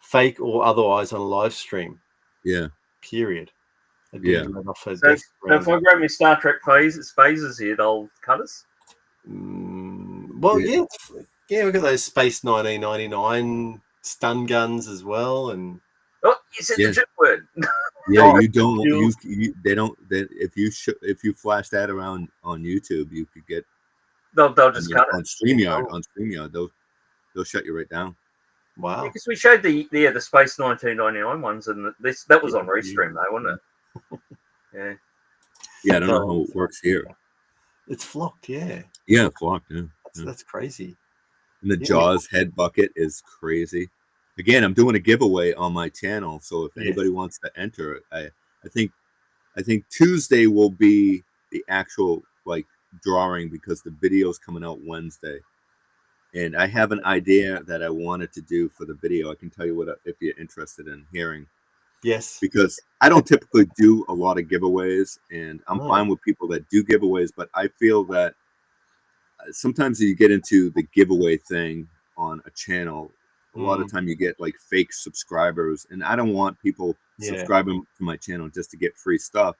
fake or otherwise, on a live stream. Yeah. period. Yeah. Off her So, desk so if I grab my Star Trek phases here, they'll cut us. Well, yeah, we've got those Space 1999 stun guns as well, and Oh, you said the trick word. Yeah, Oh, you don't. They don't. That if you flash that around on YouTube, you could get. They'll just cut on it. StreamYard. On StreamYard, they'll shut you right down. Wow. Because we showed the Space 1999 ones, and that was on Restream though, wasn't it? Yeah. Yeah, I don't know how it works here. It's flocked, yeah. Yeah, flocked. Yeah, that's crazy. And the Jaws head bucket is crazy. Again, I'm doing a giveaway on my channel, so if anybody wants to enter, I think Tuesday will be the actual drawing because the video's coming out Wednesday, and I have an idea that I wanted to do for the video. I can tell you what if you're interested in hearing. Yes. Because I don't typically do a lot of giveaways, and I'm fine with people that do giveaways, but I feel that sometimes you get into the giveaway thing on a channel, a lot of time you get fake subscribers, and I don't want people subscribing to my channel just to get free stuff.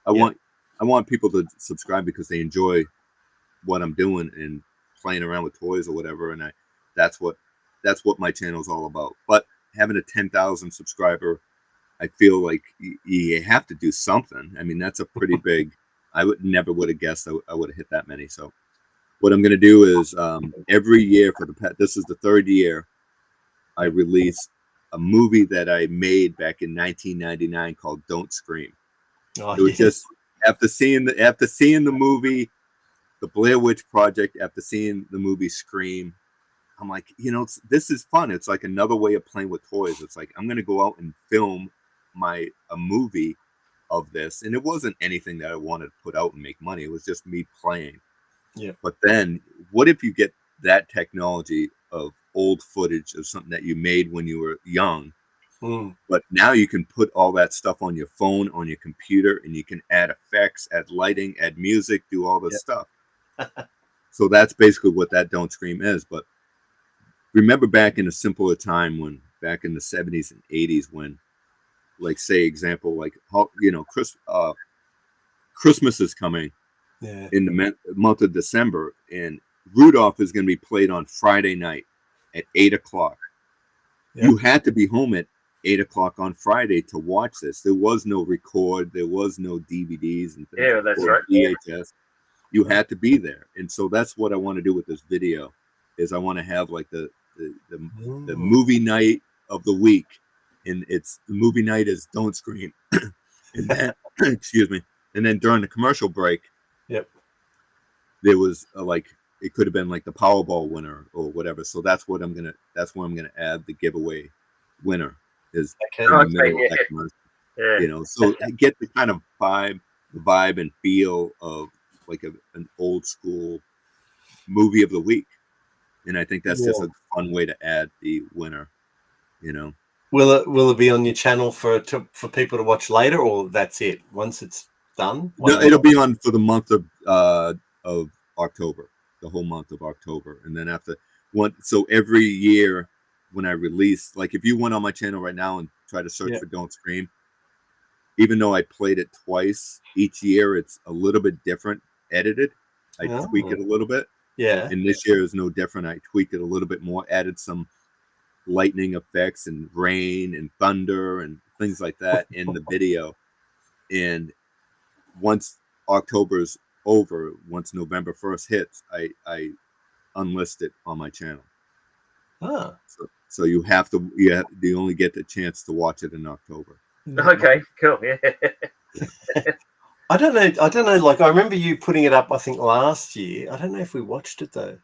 I want people to subscribe because they enjoy what I'm doing and playing around with toys or whatever, and that's what my channel is all about. But having a 10,000 subscriber, I feel like you have to do something. I mean, that's a pretty big. I never would have guessed I would have hit that many. So what I'm going to do is every year for this is the third year, I release a movie that I made back in 1999 called Don't Scream. It was just after seeing the movie, The Blair Witch Project, after seeing the movie Scream, I'm like, this is fun. It's like another way of playing with toys. It's like I'm going to go out and film a movie of this, and it wasn't anything that I wanted to put out and make money. It was just me playing. Yeah. But then, what if you get that technology of old footage of something that you made when you were young, but now you can put all that stuff on your phone, on your computer, and you can add effects, add lighting, add music, do all this stuff. So that's basically what that Don't Scream is. But remember back in a simpler time back in the 70s and 80s when, say example, Christmas is coming in the month of December, and Rudolph is going to be played on Friday night at 8:00. You had to be home at 8:00 on Friday to watch this. There was no record, there was no DVDs and things. Yeah, that's right. VHS. You had to be there, and so that's what I want to do with this video. Is I want to have the movie night of the week, and the movie night is Don't Scream, and then excuse me, and then during the commercial break, there was it could have been the Powerball winner or whatever. So that's where I'm gonna add the giveaway winner is in the middle of that commercial. So I get the kind of vibe and feel of an old school movie of the week. And I think that's just a fun way to add the winner, Will it be on your channel for people to watch later, or that's it once it's done? No, it'll be on for the month of October, the whole month of October, and then so every year when I release, if you went on my channel right now and try to search for Don't Scream, even though I played it twice, each year it's a little bit different, edited. I tweak it a little bit. Yeah. And this year is no different. I tweaked it a little bit more, added some lightning effects and rain and thunder and things like that in the video. And once October's over, once November 1st hits, I unlist it on my channel. So you only get the chance to watch it in October. Okay, cool. Yeah. I don't know. I remember you putting it up, I think last year. I don't know if we watched it though.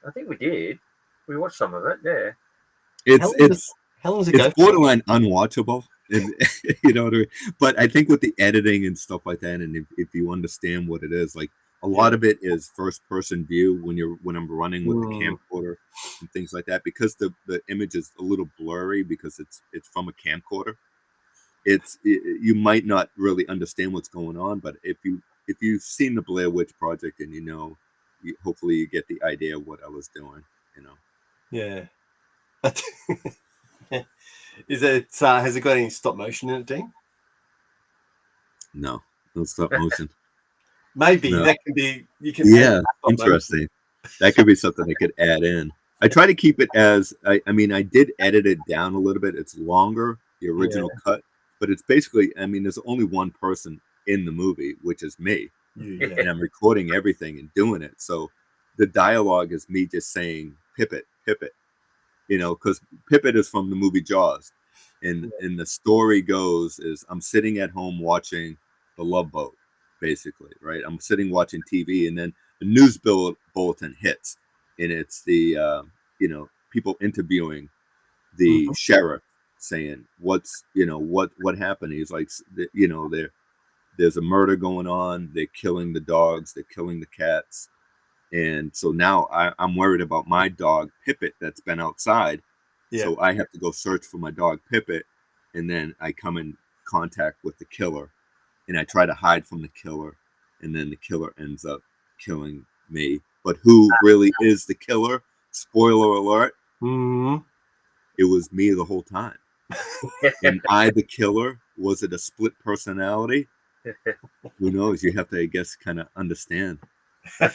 I think we did. We watched some of it. Yeah. How long does it go? It's borderline unwatchable. You know what I mean? But I think with the editing and stuff like that, and if you understand what it is, a lot of it is first person view when I'm running with the camcorder and things like that, because the image is a little blurry because it's from a camcorder. You might not really understand what's going on, but if you've seen the Blair Witch Project and hopefully you get the idea of what I was doing. Yeah. Is it has it got any stop motion in it, Dean? No stop motion. Maybe No. that can be. You can. Yeah, interesting. That could be something I could add in. I try to keep it as I mean, I did edit it down a little bit. It's longer, the original cut, but it's basically, I mean, there's only one person in the movie, which is me. And I'm recording everything and doing it. So the dialogue is me just saying Pippet, Pippet, you know, because Pippet is from the movie Jaws. And the story goes is I'm sitting at home watching The Love Boat, basically, right? I'm sitting watching TV, and then a news bulletin hits, and it's the you know, people interviewing the sheriff, saying what's, you know, what happened. He's like, you know, there's a murder going on. They're killing the dogs. They're killing the cats. And so now I'm worried about my dog Pippet that's been outside. So I have to go search for my dog Pippet, and then I come in contact with the killer, and I try to hide from the killer, and then the killer ends up killing me. But who really is the killer? Spoiler alert. It was me the whole time. Am I the killer? Was it a split personality? Who knows? You have to, I guess, kind of understand. I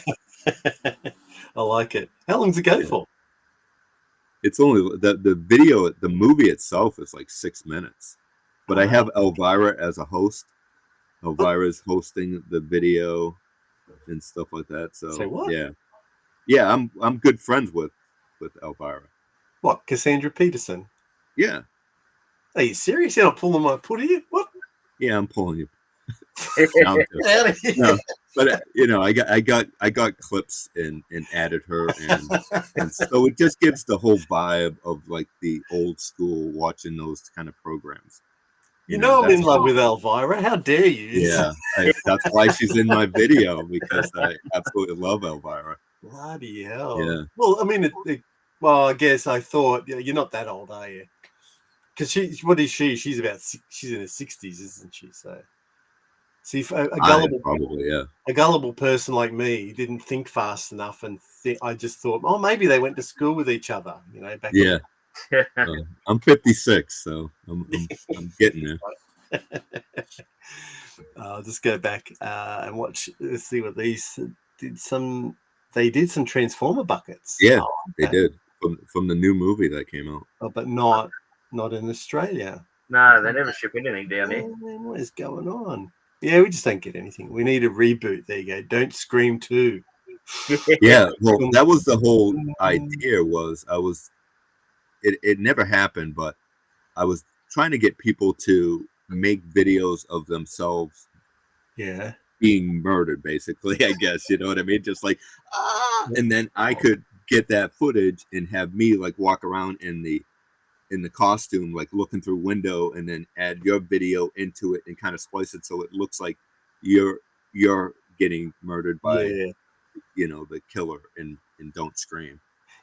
like it. How long does it go for? It's only the video, the movie itself is like 6 minutes. But I have Elvira as a host. Elvira's hosting the video and stuff like that. So yeah, I'm good friends with Elvira. What, Cassandra Peterson? Yeah. Are you serious? You're not pulling my put you? What? Yeah, I'm pulling you. No, but you know, I got clips and added her, and so it just gives the whole vibe of like the old school watching those kind of programs. You know I'm in love with Elvira. How dare you? Yeah, that's why she's in my video, because I absolutely love Elvira. Bloody hell! Yeah. Well, I mean, well, I guess I thought you're not that old, are you? Because what is she? She's in her 60s, isn't she? So, see, a gullible person like me didn't think fast enough, and I just thought, oh, maybe they went to school with each other, you know. Back I'm 56, so I'm getting there. I'll just go back and watch. Let's see what these did. They did some Transformer buckets. Yeah, they did from the new movie that came out. Oh, but not in Australia. No, they never ship anything down here. What is going on? Yeah, we just don't get anything. We need a reboot. There you go. Don't Scream 2. Yeah, well, that was the whole idea. It never happened, but I was trying to get people to make videos of themselves being murdered, basically, I guess, you know what I mean? Just like, and then I could get that footage and have me like walk around in the costume, like looking through window, and then add your video into it and kind of splice it so it looks like you're getting murdered by you know, the killer in Don't Scream.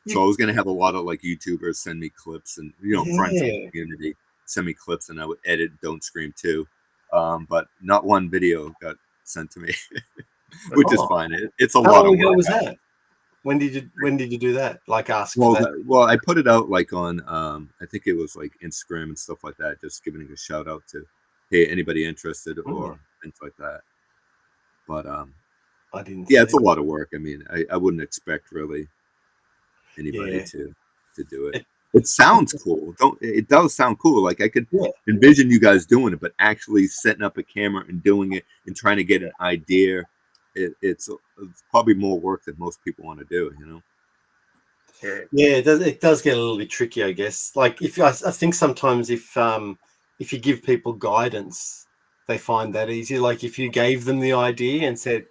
So I was gonna have a lot of like YouTubers send me clips, and you know, friends in the community send me clips, and I would edit Don't Scream too. But not one video got sent to me, which is fine. It's a lot of work. How long ago was that? When did you do that? Like ask? Well, I put it out like on I think it was like Instagram and stuff like that, just giving a shout out to, hey, anybody interested or things like that. But I didn't. Yeah, it's a lot of work. I mean, I wouldn't expect really anybody to do it. It sounds cool. It does sound cool. Like I could envision you guys doing it, but actually setting up a camera and doing it and trying to get an idea, it's probably more work than most people want to do, you know. Yeah, it does get a little bit tricky, I guess. Like I think sometimes if you give people guidance, they find that easier. Like if you gave them the idea and said,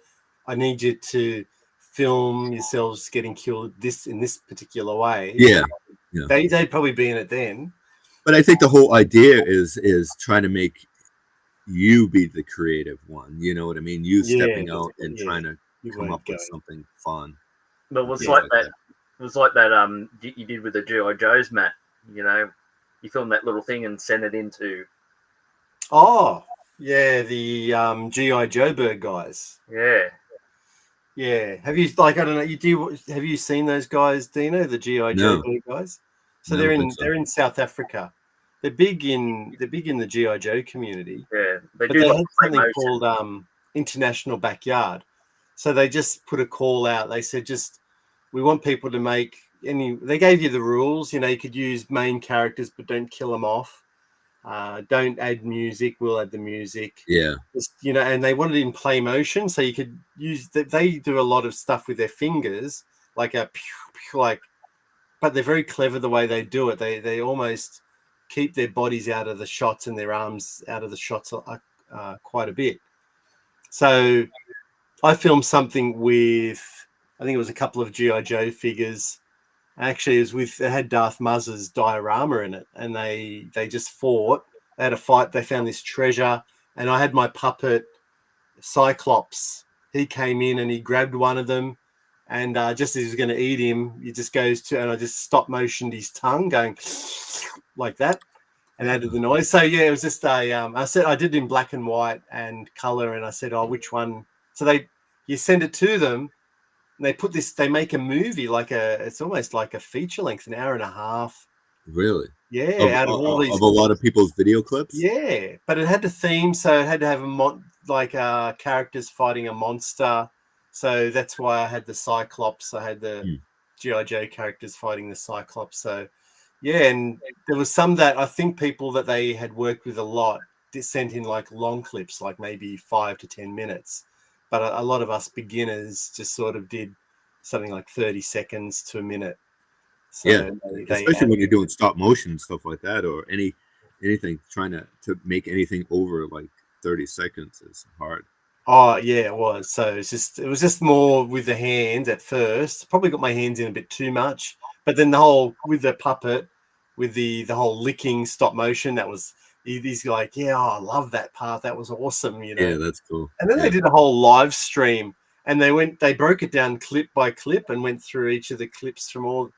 I need you to film yourselves getting killed in this particular way. They'd probably be in it then. But I think the whole idea is trying to make you be the creative one. You know what I mean? You stepping out and trying to come up with something fun. But it was like that. It was like that. You did with the G.I. Joes, Matt. You know, you filmed that little thing and sent it into. Oh yeah, the G.I. Joe Bird guys. Yeah. Yeah. Have you I don't know? Have you seen those guys, Deano? The G.I. Joe Bird guys. So they're in South Africa. they're big in the GI Joe community. Yeah, they But do they like had play something motion. called International Backyard. So they just put a call out. They said, we want people to make they gave you the rules. You could use main characters, but don't kill them off. Don't add music. We'll add the music. Yeah. And they wanted it in play motion. So you could use, they do a lot of stuff with their fingers, like but they're very clever the way they do it. They almost keep their bodies out of the shots and their arms out of the shots quite a bit. So I filmed something with, I think it was a couple of G.I. Joe figures. Actually, it had Darth Muzz's diorama in it, and they just fought. They had a fight. They found this treasure, and I had my puppet Cyclops. He came in and he grabbed one of them, and just as he was going to eat him, he just goes to, and I just stop motioned his tongue going like that, and added the noise. So yeah, it was just I said I did it in black and white and color, and I said, oh, which one? So you send it to them, and they make a movie it's almost like a feature length, an hour and a half. Really? Yeah, out of all these, of a lot of people's video clips. Yeah, but it had a theme, so it had to have characters fighting a monster. So that's why I had the Cyclops. I had the G.I. Joe characters fighting the Cyclops. So yeah, and there was some that I think people that they had worked with a lot sent in like long clips, like maybe 5 to 10 minutes. But a lot of us beginners just sort of did something like 30 seconds to a minute. So yeah, especially when you're doing stop motion stuff like that, or anything trying to make anything over like 30 seconds is hard. Oh yeah, it was. So it was just more with the hands at first. Probably got my hands in a bit too much, but then with the puppet, with the whole licking stop motion, that was, he's like, yeah, I love that part. That was awesome, Yeah, that's cool. And then they did a whole live stream, and they broke it down clip by clip and went through each of the clips from all.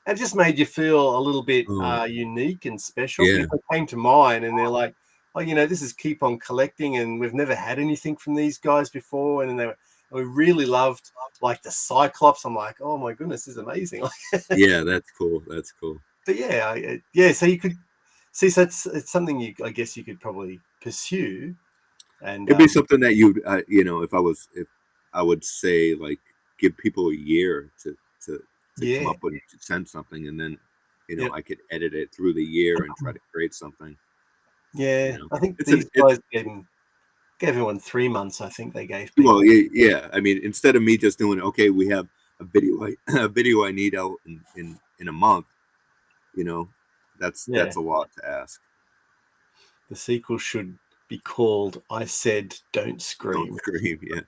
It just made you feel a little bit unique and special. Yeah. People came to mine and they're like, oh, this is Keep On Collecting, and we've never had anything from these guys before. And then we really loved like the Cyclops. I'm like, oh my goodness, this is amazing. Yeah, that's cool. That's cool. But yeah. So you could see, so it's something I guess you could probably pursue. And it'd be something that if I would say, like, give people a year to come up with, to send something, and then I could edit it through the year and try to create something. Yeah, I think these guys gave everyone 3 months. I think they gave people. Well, yeah. I mean, instead of me just doing, okay, we have a video I need out in a month, that's a lot to ask. The sequel should be called "I Said Don't Scream." Don't scream, yeah.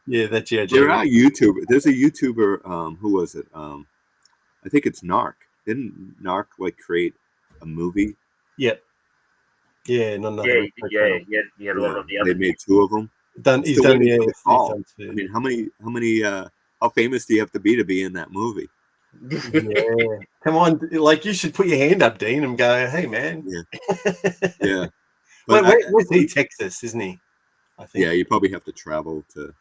Yeah, that's There are YouTubers. There's a YouTuber. Who was it? I think it's Narc. Didn't Narc like create a movie? Yep. Yeah, he had a lot of the other. They made 2 of them. He's done 2. I mean, how famous do you have to be in that movie? Yeah, come on, like, you should put your hand up, Dean, and go, hey man. Yeah. Where's he? Texas, isn't he? I think. Yeah, you probably have to travel to.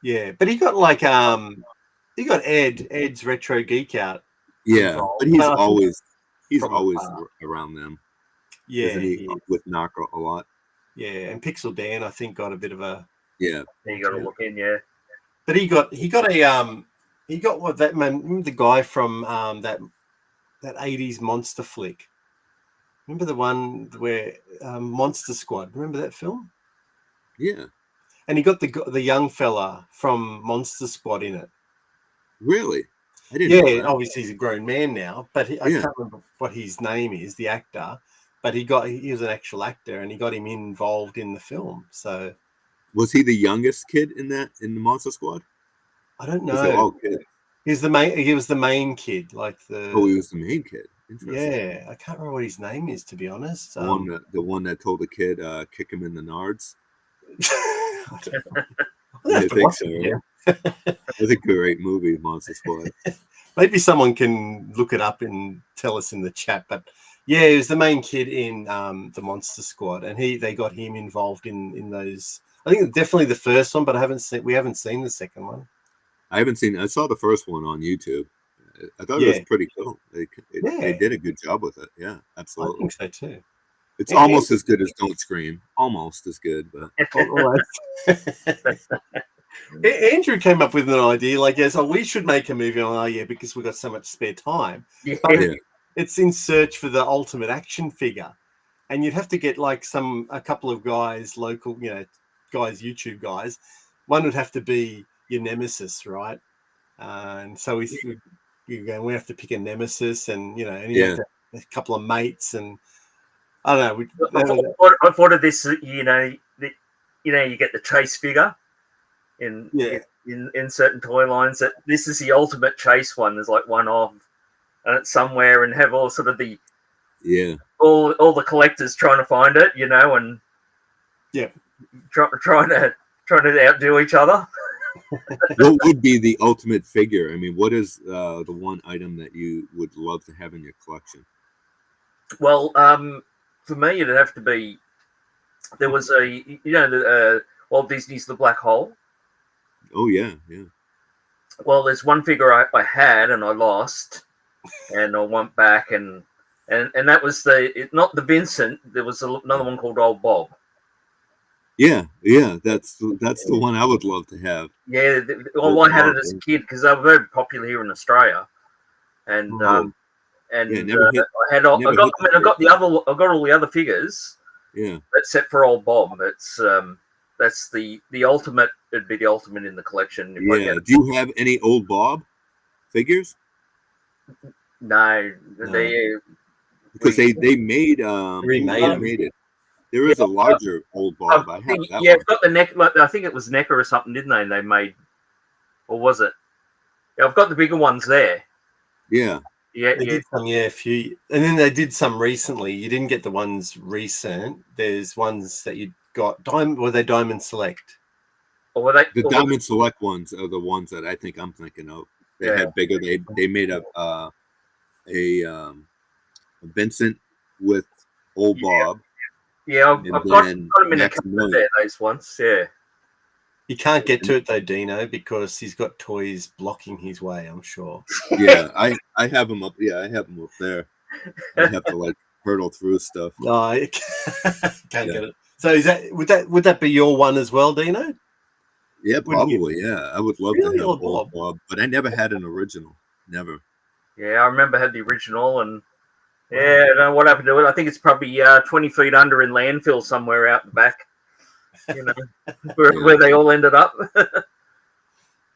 Yeah, but he got like he got Ed's Retro Geek Out. Yeah, involved. but he's always around them. Yeah, isn't he with Knocker a lot? Yeah, and Pixel Dan, I think, got a bit of a. Yeah, you got to look in, yeah. But he got what that man, remember the guy from that 80s monster flick. Remember the one where Monster Squad? Remember that film? Yeah. And he got the young fella from Monster Squad in it. Really? I didn't know that. Obviously he's a grown man now, but I can't remember what his name is, the actor. But he was an actual actor, and he got him involved in the film. So was he the youngest kid in the Monster Squad? I don't know. He was the main kid, like the. Oh, he was the main kid. Yeah, I can't remember what his name is, to be honest. The one that told the kid, kick him in the nards. I think so. Yeah. It's a great movie, Monster Squad. Maybe someone can look it up and tell us in the chat. But yeah, he was the main kid in the Monster Squad, and they got him involved in those. I think definitely the first one, but we haven't seen the second one. I haven't seen. I saw the first one on YouTube. I thought it was pretty cool. They did a good job with it. Yeah, I absolutely. think so too. It's almost as good as Don't Scream. Almost as good, but Andrew came up with an idea like, yes, we should make a movie on because we've got so much spare time. Yeah. But it's in search for the ultimate action figure. And you'd have to get like a couple of guys, local, guys, YouTube guys. One would have to be your nemesis, right? And so we have to pick a nemesis, and you have to have a couple of mates, and I don't know. I thought of this, you get the chase figure in certain toy lines. That this is the ultimate chase one. There's like one of, and it's somewhere, and have all sort of the all the collectors trying to find it, and trying to outdo each other. What would be the ultimate figure? I mean, what is the one item that you would love to have in your collection? Well, for me, it'd have to be. There was Walt Disney's The Black Hole. Oh yeah. Well, there's one figure I had and I lost, and I went back and that was not the Vincent. There was another one called Old Bob. Yeah, that's the one I would love to have. Yeah, I had it as a kid because they were very popular here in Australia, and I got all the other figures. Yeah, except for Old Bob. That's the ultimate. It'd be the ultimate in the collection. Do you have any Old Bob figures? No. Because they made remade it. There is a larger Old Bob. I have that one. It's got the neck. I think it was NECA or something, didn't they? And they made, or was it? Yeah, I've got the bigger ones there. Yeah. They did some, a few, and then they did some recently. You didn't get the ones recent. There's ones that you got. Were they Diamond Select? Or were they the Diamond Select ones? Are the ones that I think I'm thinking of. They had bigger. They made a Vincent with Old Bob. Yeah, I've got them in a couple there. Those ones, yeah. You can't get to it though, Deano, because he's got toys blocking his way, I'm sure. Yeah, I have them up. Yeah, I have them up there. I have to hurdle through stuff. No, I can't get it. So would that be your one as well, Deano? Yeah, probably. Yeah, I would love to have Old Bob, but I never had an original. Never. Yeah, I remember I had the original, and I don't know what happened to it. I think it's probably 20 feet under in landfill somewhere out the back. Where they all ended up.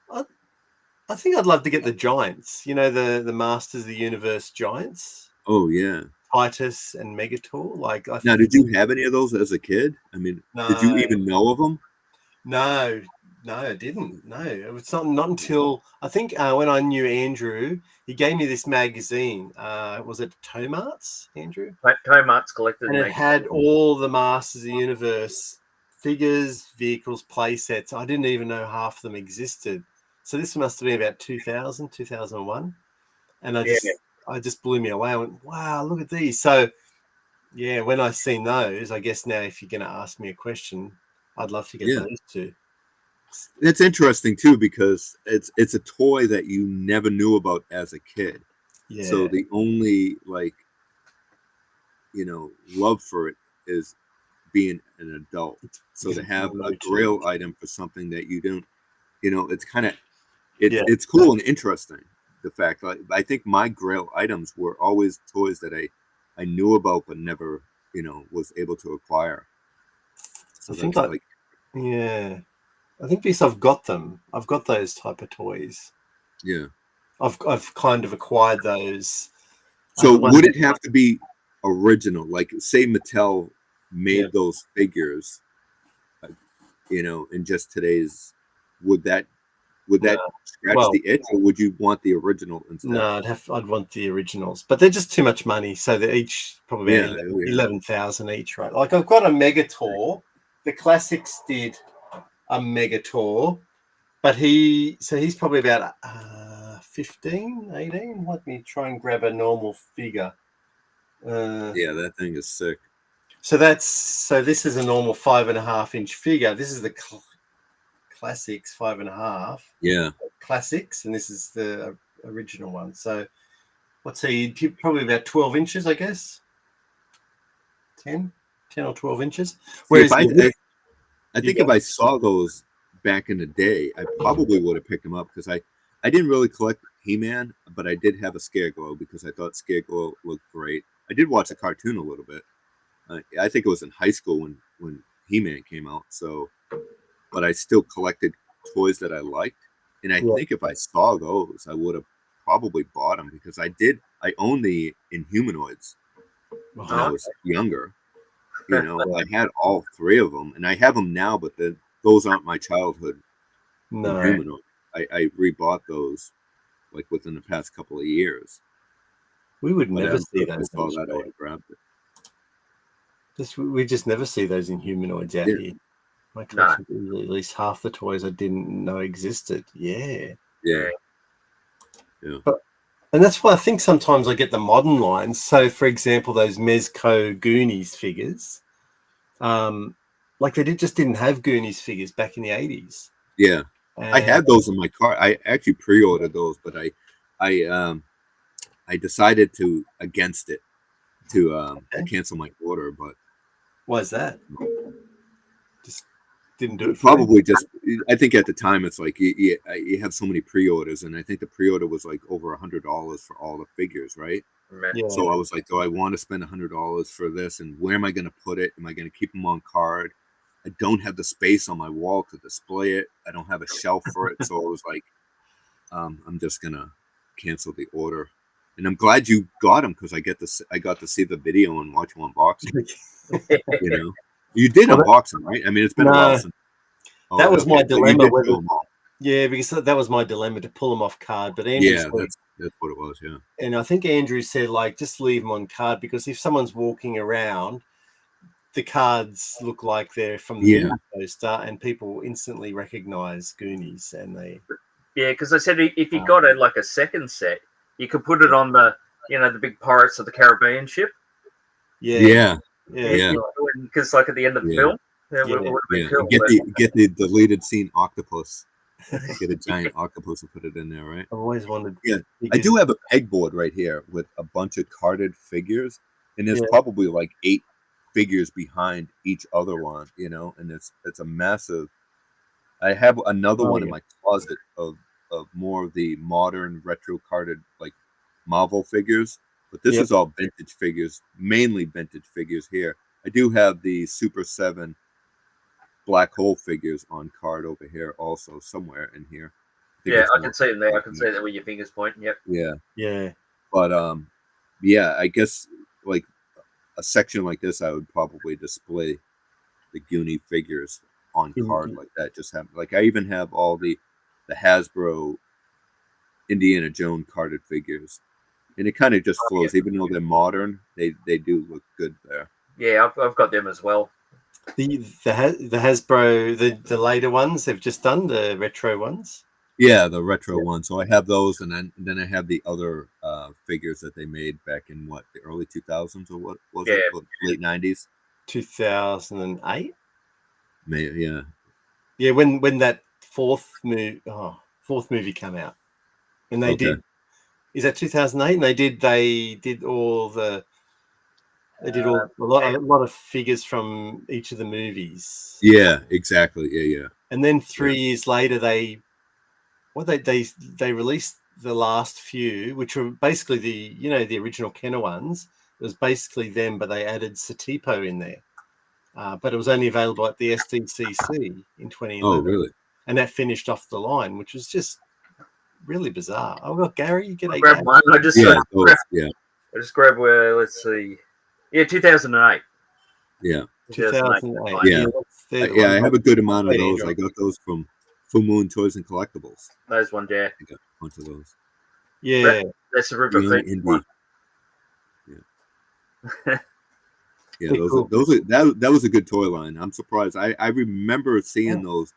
I think I'd love to get the giants. The Masters of the Universe giants. Oh yeah, Titus and Megator. Now, did you have any of those as a kid? I mean, did you even know of them? No, I didn't. No, it was not until I think when I knew Andrew, he gave me this magazine. Was it Tomarts, Andrew? Tomarts Collected. And it had all the Masters of the Universe figures, vehicles, play sets. I didn't even know half of them existed. So this must have been about 2000, 2001. And I just blew me away. I went, wow, look at these. So, when I seen those, I guess now if you're going to ask me a question, I'd love to get those too. It's interesting too because it's a toy that you never knew about as a kid. Yeah. So the only love for it is being an adult. So to have a grail item for something that you don't, it's kind of it's cool and interesting. The fact I think my grail items were always toys that I knew about but never was able to acquire. So I think because I've got them. I've got those type of toys. Yeah. I've kind of acquired those. So would it have to be original? Like say Mattel made those figures, in just today's, would that scratch the itch, or would you want the original instead? No, I'd want the originals, but they're just too much money. So they're each probably 11,000 each, right? Like I've got a Megator. The classics did a Megator, but he's probably about 15, 18. Let me try and grab a normal figure. That thing is sick. So this is a normal 5.5-inch figure. This is the classics 5.5. Yeah, classics, and this is the original one. So what's he? Probably about 12 inches, I guess. 10 or 12 inches. Whereas I think if I saw those back in the day, I probably would have picked them up because I didn't really collect He-Man, but I did have a Scareglow because I thought Scareglow looked great. I did watch the cartoon a little bit. I think it was in high school when He-Man came out. So, but I still collected toys that I liked, and I think if I saw those, I would have probably bought them because I owned the Inhumanoids when I was younger. You know, I had all three of them, and I have them now, but those aren't my childhood Inhumanoids. I rebought those like within the past couple of years. We would never see those. I saw that, I grabbed it. We just never see those Inhumanoids out here. My collection is at least half the toys I didn't know existed. Yeah. And that's why I think sometimes I get the modern lines. So, for example, those Mezco Goonies figures, like they just didn't have Goonies figures back in the 80s. Yeah, I had those in my car. I actually pre-ordered those, but I decided against it to cancel my order. But why is that? Just didn't do it. Probably just. I think at the time it's like you have so many pre-orders, and I think the pre-order was like over $100 for all the figures, right? Yeah. So I was like, do I want to spend $100 for this? And where am I going to put it? Am I going to keep them on card? I don't have the space on my wall to display it. I don't have a shelf for it. So I was like, I'm just going to cancel the order. And I'm glad you got them because I got to see the video and watch you unbox them. You know, you did unbox them, right? I mean, it's been a while since. That was my dilemma. Yeah, because that was my dilemma to pull them off card. But Andrew said, that's what it was. Yeah. And I think Andrew said, like, just leave them on card because if someone's walking around, the cards look like they're from the movie poster, and people instantly recognize Goonies, and they. Yeah, because I said if you got like a second set, you could put it on the the big Pirates of the Caribbean ship. Yeah. Because like at the end of the film, would have been cool. Get the deleted scene octopus. Get a giant octopus and put it in there, right? I've always wanted. Yeah, I do have a pegboard right here with a bunch of carded figures, and there's probably like 8 figures behind each other one, and it's a massive. I have another one in my closet of more of the modern retro carded like Marvel figures, but this is all vintage figures, mainly vintage figures here. I do have the Super 7 Black Hole figures on card over here also somewhere in here. I can see them there. I can see that where your fingers pointing. Yep. Yeah. But I guess like a section like this, I would probably display the Goonie figures on card like that. Just have like I even have all the Hasbro Indiana Jones carded figures, and it kind of just flows. Even though they're modern, they do look good there. Yeah, I've got them as well. The Hasbro, the later ones they've just done, the retro ones. Yeah, the retro ones. So I have those, and then I have the other figures that they made back in the early 2000s or what was it? Late 90s, 2008. Maybe, yeah. When that fourth movie came out, and they did. Is that 2008? And they did all the. They did a lot of figures from each of the movies. Yeah, exactly. Yeah. And then 3 years later, they released the last few, which were basically the original Kenner ones. It was basically them, but they added Satipo in there. But it was only available at the SDCC in 2011. Oh, really? And that finished off the line, which was just really bizarre. Oh, well, Gary, get a grab one. I just grabbed where. Let's see. Yeah, 2008. Yeah. 2008. Yeah, I have a good amount of those. I got those from Full Moon Toys and Collectibles. Those ones, yeah. I got a bunch of those. Yeah. That's a River Phoenix one. Yeah, that was a good toy line. I'm surprised. I remember seeing those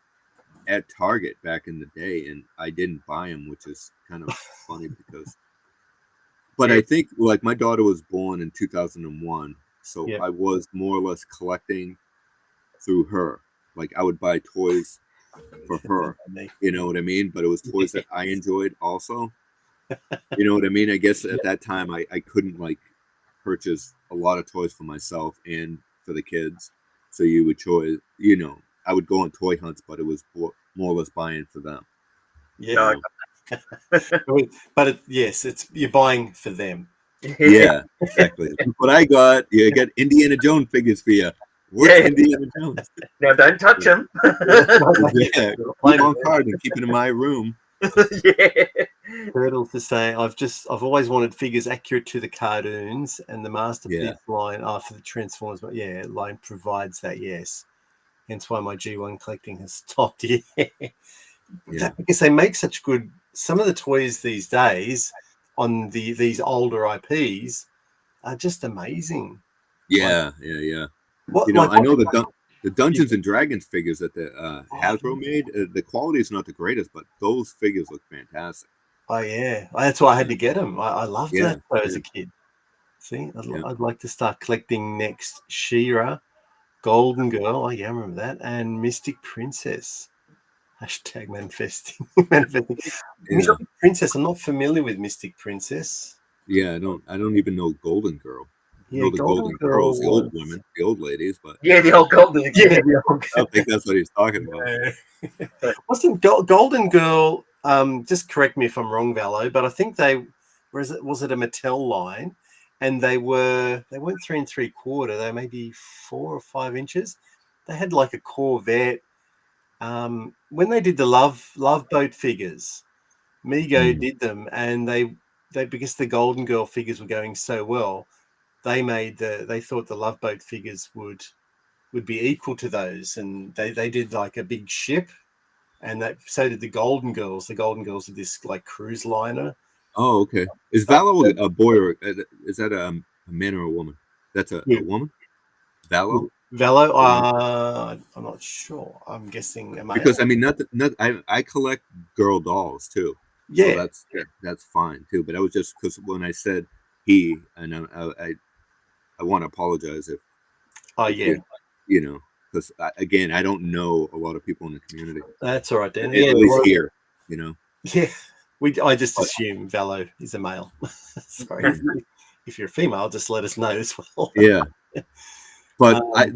at Target back in the day, and I didn't buy them, which is kind of funny because. But I think like my daughter was born in 2001, so I was more or less collecting through her. Like I would buy toys for her, you know what I mean? But it was toys that I enjoyed also. You know what I mean? I guess at that time I couldn't like purchase a lot of toys for myself and for the kids. So you would choose, you know, I would go on toy hunts, but it was more or less buying for them. Yeah. But yes, it's you're buying for them. Yeah, exactly. What I got, you get Indiana Jones figures for you. What's Indiana Jones? Now don't touch him. Yeah, keep on card and keep it in my room. Yeah. Turtle to say, I've always wanted figures accurate to the cartoons, and the Masterpiece line after the Transformers, but line provides that. Yes, hence why my G1 collecting has stopped. Because they make such good. Some of the toys these days on these older IPs are just amazing. Yeah. What, you know, I know the Dungeons and Dragons figures that the Hasbro made, the quality is not the greatest, but those figures look fantastic. Oh yeah, that's why I had to get them. I loved that as a kid. See, I'd like to start collecting next. She-Ra, Golden Girl. Oh yeah, I remember that, and Mystic Princess. Hashtag manifesting. Mystic Princess. I'm not familiar with Mystic Princess. Yeah, I don't even know Golden Girl. I know the Golden Girls, the old women, the old ladies, but the old Golden. I don't think that's what he's talking about. Wasn't Golden Girl? Just correct me if I'm wrong, Valo, but I think was it a Mattel line, and they weren't 3 3/4. They were maybe 4 or 5 inches. They had like a Corvette. When they did the Love Boat figures, Mego did them, and they because the Golden Girl figures were going so well, they thought the Love Boat figures would be equal to those, and they did like a big ship, and so did the Golden Girls. The Golden Girls did this like cruise liner. Oh, okay. Is Valo a boy or is that a man or a woman? That's a woman. Valo. I'm not sure. I'm guessing a male. Because I mean, I collect girl dolls too. Yeah, so that's fine too. But I was just because when I said he, and I want to apologize if. You know, because again, I don't know a lot of people in the community. That's all right, Dan. At least here, you know. Yeah, I just assume Valo is a male. Sorry, if you're a female, just let us know as well. Yeah. But I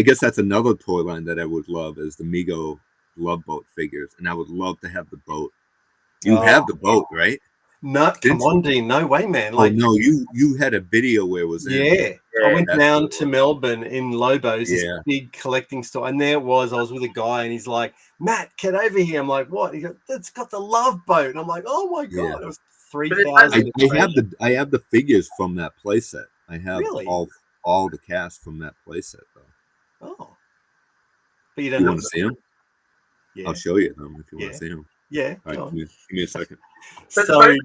guess that's another toy line that I would love is the Mego Love Boat figures, and I would love to have the boat. You have the boat, right? No, come on, Dean. No way, man. Like, no, you had a video where it was I went down to Melbourne in Lobos, this big collecting store, and there it was. I was with a guy, and he's like, "Matt, get over here." I'm like, "What?" He goes, "It's got the Love Boat." And I'm like, "Oh my god!" It was 3,000. I have the figures from that playset. I have all the cast from that playset, though. Oh, but you don't want to see them? Yeah. I'll show you them if you want to see them. Yeah. All right, give me a second. The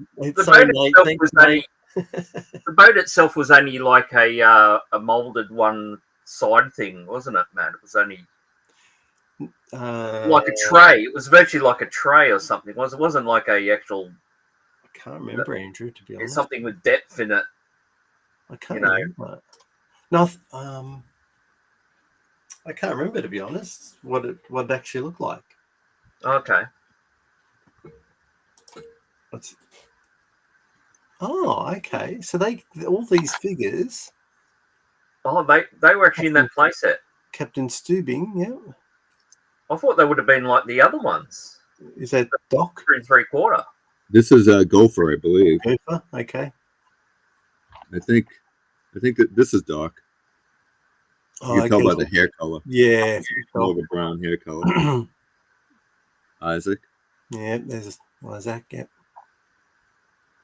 boat itself was only like a molded one side thing, wasn't it, Matt? It was only like a tray. It was virtually like a tray or something. It wasn't like a actual. I can't remember, Andrew. To be honest, something with depth in it. I can't remember. No, I can't remember, to be honest, what it actually looked like. Okay. Okay. So all these figures. Oh, they were actually in that playset. Captain Stubing, yeah. I thought they would have been like the other ones. Is that Doc? 3 3/4. This is a Gopher, I believe. Gopher, okay. I think that this is Doc. You can tell by the hair color. Yeah, more of a brown hair color. Isaac. Yeah, there's Isaac. Yeah.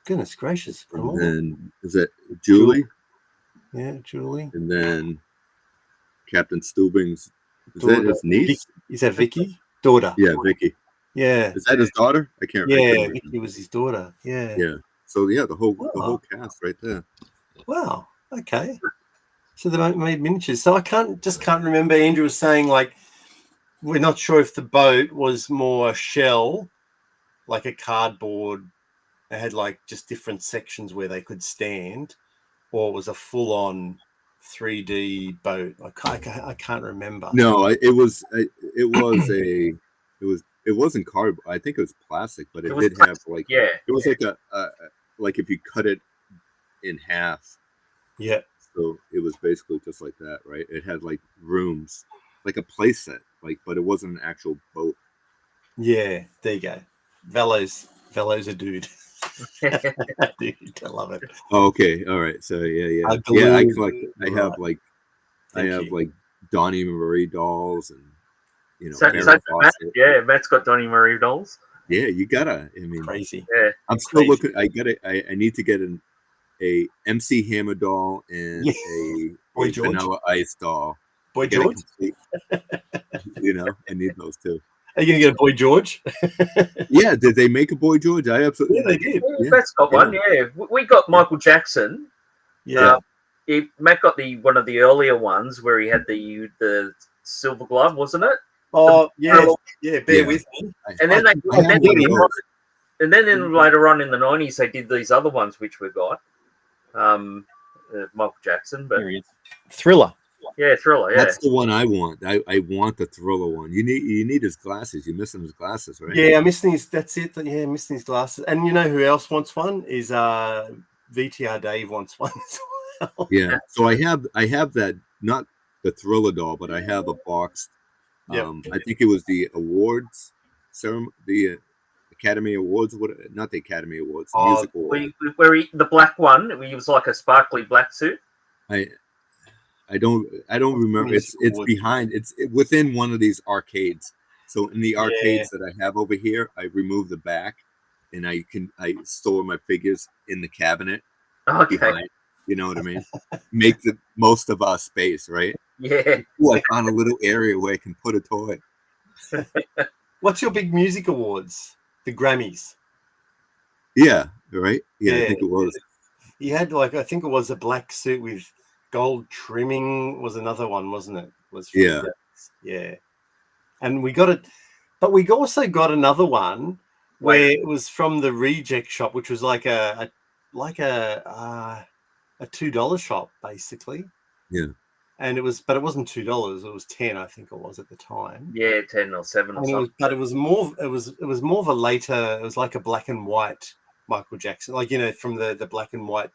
Goodness gracious! And then is it Julie? Yeah, Julie. And then Captain Stubing's. Is that his niece? Is that Vicky? Daughter. Yeah, Vicky. Yeah. Is that his daughter? I can't remember. Yeah, Vicky was his daughter. Yeah. Yeah. So the whole cast right there. Wow. Okay. So they made miniatures. So I can't remember. Andrew was saying like we're not sure if the boat was more a shell, like a cardboard. They had like just different sections where they could stand, or it was a full-on 3D boat. I can't remember. No, it was it wasn't cardboard. I think it was plastic, but it was did have plastic, like yeah. it was like a like if you cut it in half. Yeah. So it was basically just like that, right? It had like rooms, like a play set, like, but it wasn't an actual boat. Yeah, there you go. Velo's a dude. Dude, I love it. Oh, okay, all right. So yeah. I Yeah, I believe collect. I you're have right. like Thank I have you. like Donnie Marie dolls and So Farrah Matt, Fawcett. yeah, Matt's got Donnie Marie dolls. Yeah, you gotta. I mean, Crazy. Yeah. I'm still Crazy. looking. I need to get a MC Hammer doll and Yeah. a Boy George. Vanilla Ice doll. Boy I get it George. complete. I need those too. Are you gonna get a Boy George? Yeah, did they make a Boy George? I absolutely. Yeah, they did. Yeah, Matt's got one. Yeah, we got Michael Jackson. Yeah. Matt got one of the earlier ones where he had the silver glove, wasn't it? Oh yeah, yeah. Bear with me. And then later on in the 90s, they did these other ones which we got. Michael Jackson, but Here he is. Thriller. Yeah, Thriller. Yeah, that's the one I want. I want the Thriller one. You need his glasses. You're missing his glasses, right? Yeah, I'm missing his. That's it. Yeah, I'm missing his glasses. And you know who else wants one? Is VTR Dave wants one as well. Yeah. So I have that, not the Thriller doll, but I have a box. I think it was the awards ceremony, the Academy Awards. Not the Academy Awards, the Music Awards. The black one. He was like a sparkly black suit. I don't remember. It's behind. It's within one of these arcades. So in the arcades that I have over here, I remove the back, and I store my figures in the cabinet. Okay. Behind, you know what I mean? Make the most of our space, right? Yeah. Ooh, I found a little area where I can put a toy. What's your big music awards? The Grammys. Yeah. Right. Yeah, I think it was. He had I think it was a black suit with gold trimming was another one, wasn't it? Yeah. And we got it, but we also got another one where it was from the reject shop, which was like a $2 shop basically. Yeah. And it wasn't $2. It was 10, I think it was at the time. Yeah, 10 or 7 or something. But it was more of a later. It was like a black and white Michael Jackson, from the black and white.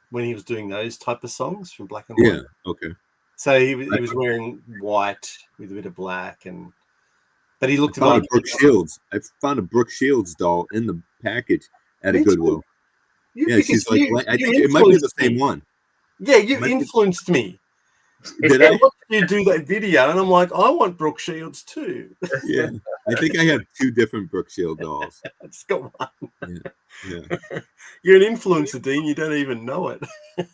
When he was doing those type of songs from black and white. Yeah, okay. So he was wearing white with a bit of black, but he looked like Brooke Shields. I found a Brooke Shields doll in the package at a Goodwill. Yeah, she's I think it might be the same one. Yeah, you influenced me. Did I? You do that video, and I'm like, I want Brooke Shields too. Yeah, I think I have 2 different Brooke Shields dolls. I just got one. Yeah. You're an influencer, Dean. You don't even know it.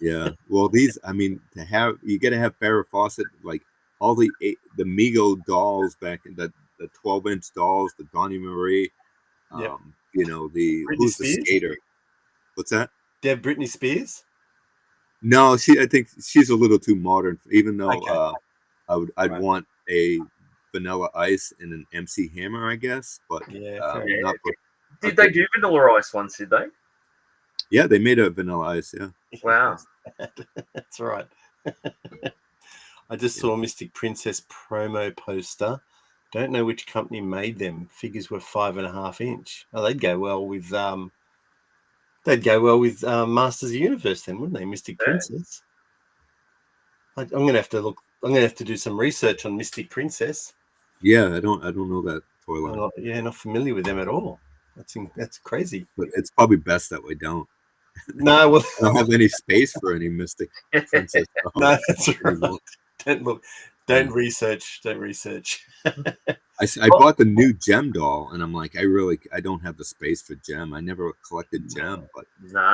Yeah. Well, these, I mean, you got to have Farrah Fawcett, like all the Migo dolls back in the 12-inch dolls, the Donnie Marie, who's the skater? What's that? Do you have Britney Spears? No, I think she's a little too modern. Even though I'd want a Vanilla Ice and an MC Hammer, I guess. But did they do Vanilla Ice once? Did they? Yeah, they made a Vanilla Ice. Yeah. Wow. That's right. I just saw a Mystic Princess promo poster. Don't know which company made them. Figures were 5.5 inch. Oh, they'd go well with Masters of the Universe then, wouldn't they? Mystic Princess. I'm gonna have to look. I'm gonna have to do some research on Mystic Princess. Yeah, I don't know that toy line. Not familiar with them at all. That's crazy. But it's probably best that we don't. No, well, I don't have any space for any Mystic Princess. No, that's right. Don't look. Don't research. Don't research. I bought the new Gem doll, and I'm like, I don't have the space for Gem. I never collected Gem, but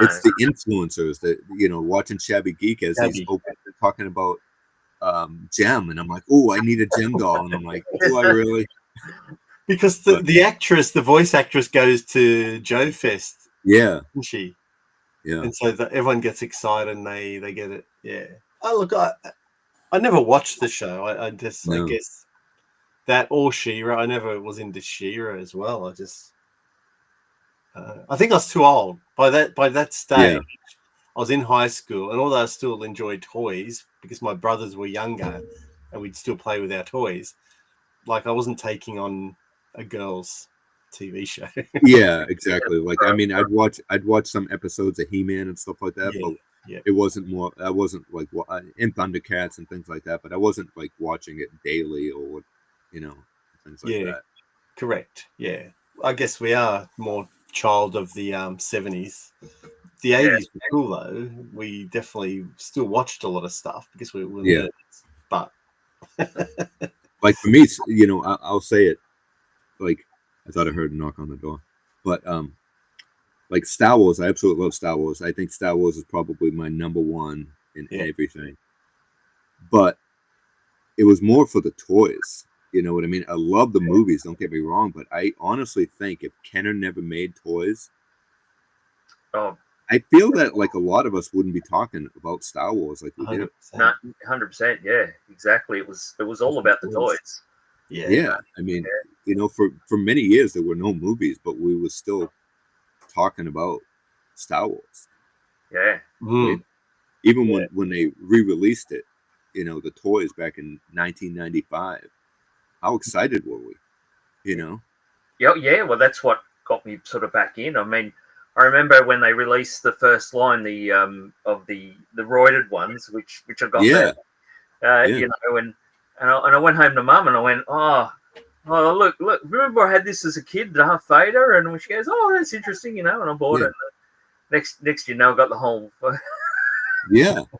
it's the influencers that watching Shabby Geek as he's talking about Gem, and I'm like, oh, I need a Gem doll, and I'm like, do I really? Because the voice actress goes to Joe Fest, yeah, isn't she? Yeah, and so everyone gets excited and they get it. Yeah. I never watched the show. I guess that or She-Ra. I never was into She-Ra as well. I think I was too old by that stage. Yeah. I was in high school, and although I still enjoyed toys because my brothers were younger and we'd still play with our toys, like I wasn't taking on a girl's TV show. Yeah, exactly. Like, I mean, I'd watch some episodes of He-Man and stuff like that, but it wasn't more. I wasn't like in Thundercats and things like that, but I wasn't like watching it daily or, things like that. Correct. Yeah, I guess we are more child of the 70s. The 80s were cool though. We definitely still watched a lot of stuff because we were nerds. But like for me, I'll say it. Like, I thought I heard a knock on the door, but like Star Wars, I absolutely love Star Wars. I think Star Wars is probably my number one in everything. But it was more for the toys. You know what I mean? I love the movies, don't get me wrong, but I honestly think if Kenner never made toys, I feel that like a lot of us wouldn't be talking about Star Wars like we did. 100%, yeah, exactly. It was all about the toys. Yeah. I mean, for many years there were no movies, but we were still talking about Star Wars. Yeah. Right? Even when they re-released it, the toys back in 1995, how excited were we? Yeah, well, that's what got me sort of back in. I mean, I remember when they released the first line, of the roided ones, which I got there. And I went home to Mum and I went, oh, look, remember I had this as a kid, Darth Vader? And she goes, oh, that's interesting, and I bought it. Next, I got the whole. And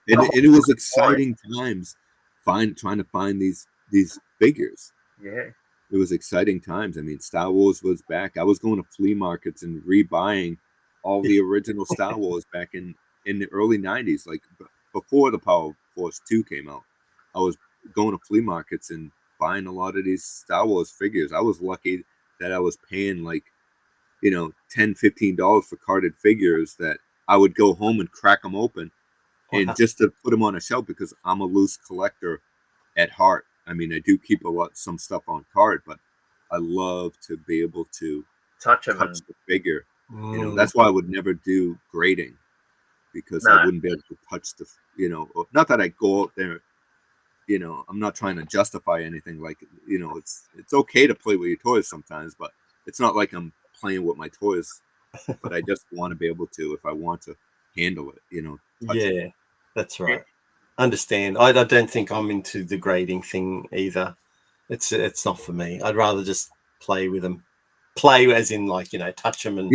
it was exciting times, trying to find these figures. Yeah. It was exciting times. I mean, Star Wars was back. I was going to flea markets and rebuying all the original Star Wars back in the early 90s, like before the Power Force 2 came out. I was going to flea markets and buying a lot of these Star Wars figures. I was lucky that I was paying like, $10-15 for carded figures that I would go home and crack them open and just to put them on a shelf, because I'm a loose collector at heart. I mean, I do keep some stuff on card, but I love to be able to touch the figure. That's why I would never do grading, because I wouldn't be able to touch the, not that I go out there, I'm not trying to justify anything. Like, it's okay to play with your toys sometimes, but it's not like I'm playing with my toys, but I just want to be able to, if I want to handle it, touch it. That's right. Understand. I don't think I'm into the grading thing either. It's not for me. I'd rather just play with them. Play as in like, touch them and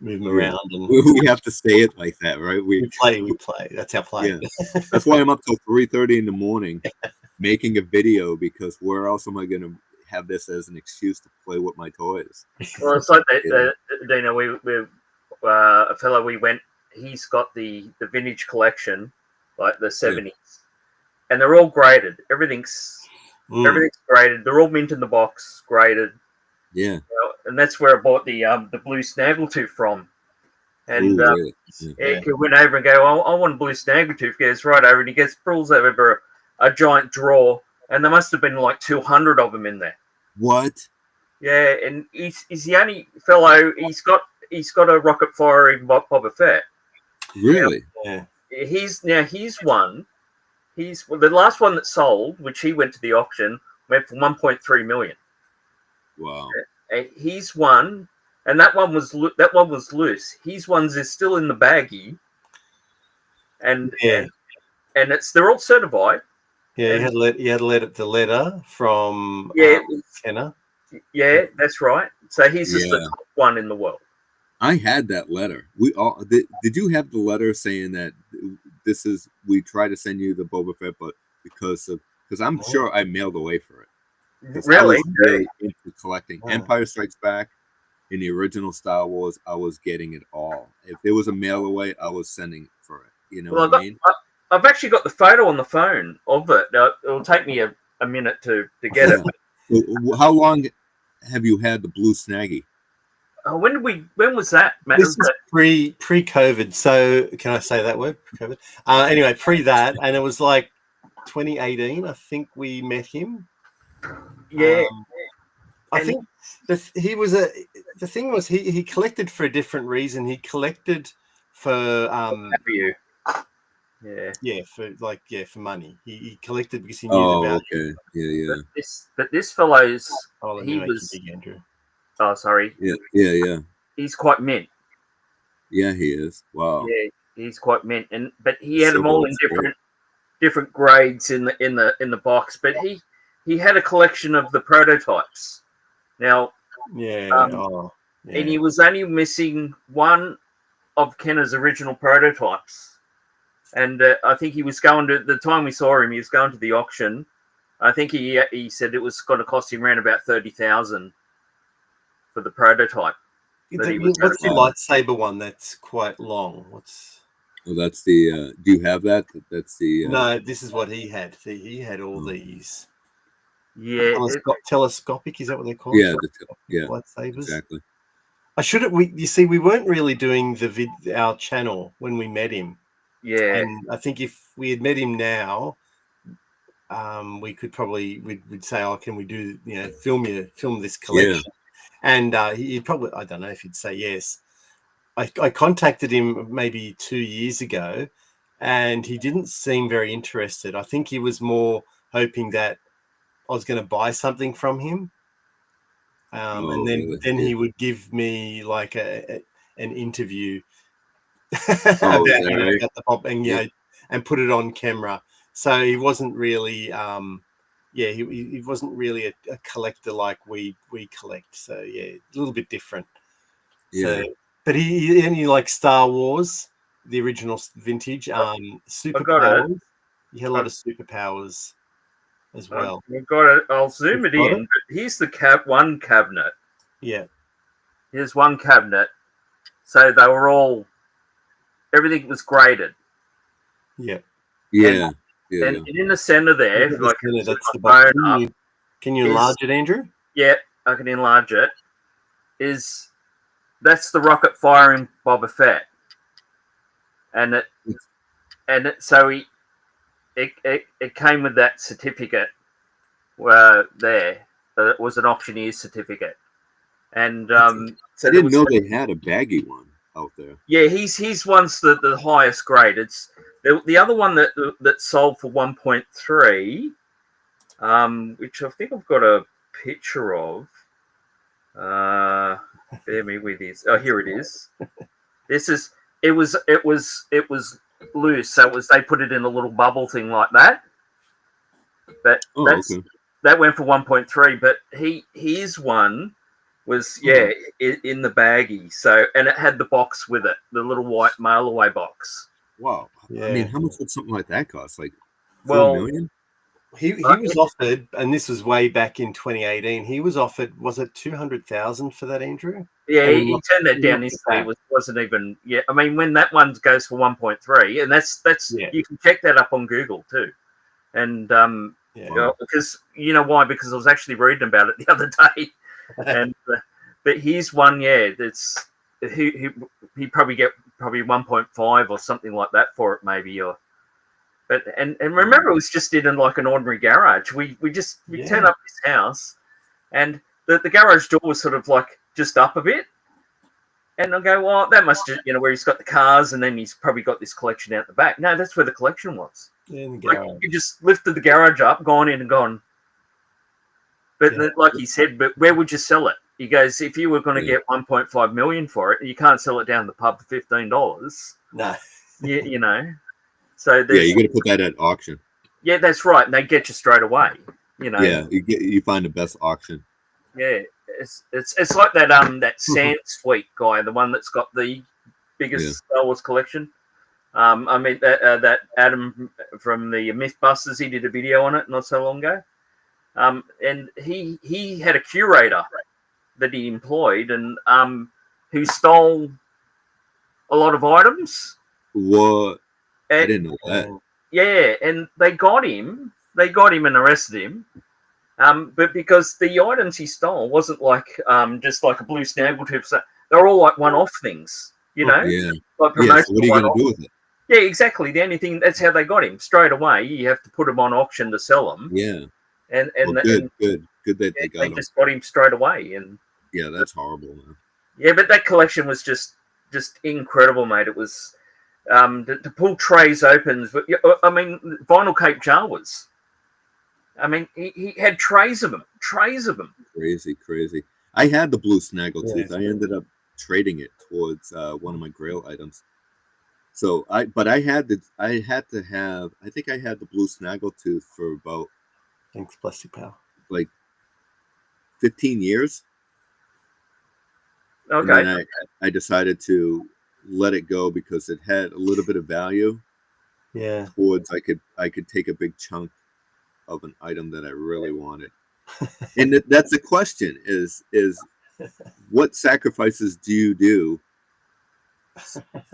move them around. And we have to say it like that, right? We play. That's our play. Yeah. That's why I'm up till 3:30 in the morning making a video, because where else am I going to have this as an excuse to play with my toys? Well, it's like that, Deano, we a fellow we went, he's got the vintage collection, like the 70s, and they're all graded. Everything's graded. They're all mint in the box, graded. Yeah. And that's where I bought the blue snaggletooth from. And he went over and go, I want a blue snaggletooth. He goes right over and he pulls over a giant drawer, and there must have been like 200 of them in there. What? Yeah, and he's the only fellow. He's got a rocket firing Boba Fett. Really? Yeah. He's one. He's the last one that sold, which he went to the auction, went for 1.3 million. Wow. He's one, and that one was loose. His ones is still in the baggie, and they're all certified. Yeah, you had the letter from Kenner. Yeah, that's right. So he's just the top one in the world. I had that letter. We all did. You have the letter saying that we try to send you the Boba Fett, but because I'm sure I mailed away for it. Really? I was really into collecting Empire Strikes Back in the original Star Wars. I was getting it all. If there was a mail away, I was sending for it. You know what I mean? I've actually got the photo on the phone of it. It'll take me a minute to get it. How long have you had the blue snaggy? When was that, Matt? This is pre-COVID. So can I say that word? Pre-COVID. Anyway, pre that, and it was like 2018. I think we met him. Yeah. I think the thing was he collected for a different reason. He collected for Yeah. For money. He collected because he knew the value. Okay. Yeah. But this fellow's Let me he make was. you big, Andrew. Oh, sorry. Yeah. He's quite mint. Yeah, he is. Wow. Yeah, he's quite mint, but he It's had so them all good in sport. different grades in the box. But he had a collection of the prototypes. Now, and he was only missing one of Kenner's original prototypes. And I think he was going to the time we saw him. He was going to the auction. I think he said it was going to cost him around about 30,000 for the prototype. What's the lightsaber one that's quite long? Oh, that's the. Do you have that? That's the. No, this is what he had. He had all these. Yeah, telescopic. Is that what they call it? Yeah, lightsabers. Exactly. I should have. We weren't really doing our channel when we met him. Yeah, and I think if we had met him now, we could probably we'd say, "Oh, can we do film this collection?" Yeah. And he'd probably, I don't know if he'd say yes. I contacted him maybe 2 years ago, and he didn't seem very interested. I think he was more hoping that I was going to buy something from him, and then he would give me like an interview about the pop and put it on camera. So he wasn't really, he wasn't really a collector like we collect. So yeah, a little bit different. Yeah. So, but he liked Star Wars, the original vintage, superpowers. He had a lot of superpowers as well. We've got it. I'll zoom it in. But here's the one cabinet. Yeah. Here's one cabinet. So they were all. Everything was graded. Yeah. Yeah. And in the center there, that's the bone. Can you enlarge it, Andrew? Yeah, I can enlarge it. That's the rocket firing Boba Fett, and it came with that certificate. There, it was an auctioneer's certificate, and so I didn't know they had a baggy one out there. Yeah, he's one's the highest grade. It's the other one that sold for 1.3, which I think I've got a picture of. Bear me with this. Oh, here it is. It was loose. So they put it in a little bubble thing like that. But that went for 1.3. But his one was in the baggie. So and it had the box with it, the little white mail away box. Wow. Yeah. I mean, how much would something like that cost? Like $4 million? He was offered, and this was way back in 2018. He was offered, was it 200,000 for that, Andrew? Yeah, he turned that down instantly. Wasn't even. Yeah, I mean, when that one goes for 1.3, and that's you can check that up on Google too, and because you know why? Because I was actually reading about it the other day, and but here's one. Yeah, that's he probably get 1.5 or something like that for it, maybe or. But and remember, it was just in like an ordinary garage. We turn up his house, and the garage door was sort of like just up a bit, and I go, well, that must just where he's got the cars, and then he's probably got this collection out the back. No, that's where the collection was. In the garage. Like, you just lifted the garage up, gone in and gone. But like he said, but where would you sell it? He goes, if you were going to get 1.5 million for it, you can't sell it down the pub for $15. No, you know. So you got to put that at auction. Yeah, that's right, and they get you straight away. Yeah, you find the best auction. Yeah, it's like that Sand Sweet guy, the one that's got the biggest Star Wars collection. I mean that Adam from the Mythbusters, he did a video on it not so long ago. And he had a curator that he employed, and who stole a lot of items. What? I didn't know that. Yeah, and they got him and arrested him. But because the items he stole wasn't like just like a blue snaggletooth, so they're all like one-off things, Yeah. Like so what are you going to do with it? Yeah, exactly. The only thing, that's how they got him straight away. You have to put them on auction to sell them. Yeah. And good that they just got him straight away. And yeah, that's horrible, man. Yeah, but that collection was just incredible, mate. It was to pull trays open. I mean, vinyl Cape Jawas. I mean, he had trays of them. Crazy. I had the blue snaggletooth. I ended up trading it towards one of my Grail items. So I had to have. I think I had the blue snaggletooth for about. Thanks, Plastic Power. Like 15 years. Okay. And then I decided to let it go because it had a little bit of value. Yeah. Towards I could take a big chunk of an item that I really wanted. And that's the question is what sacrifices do you do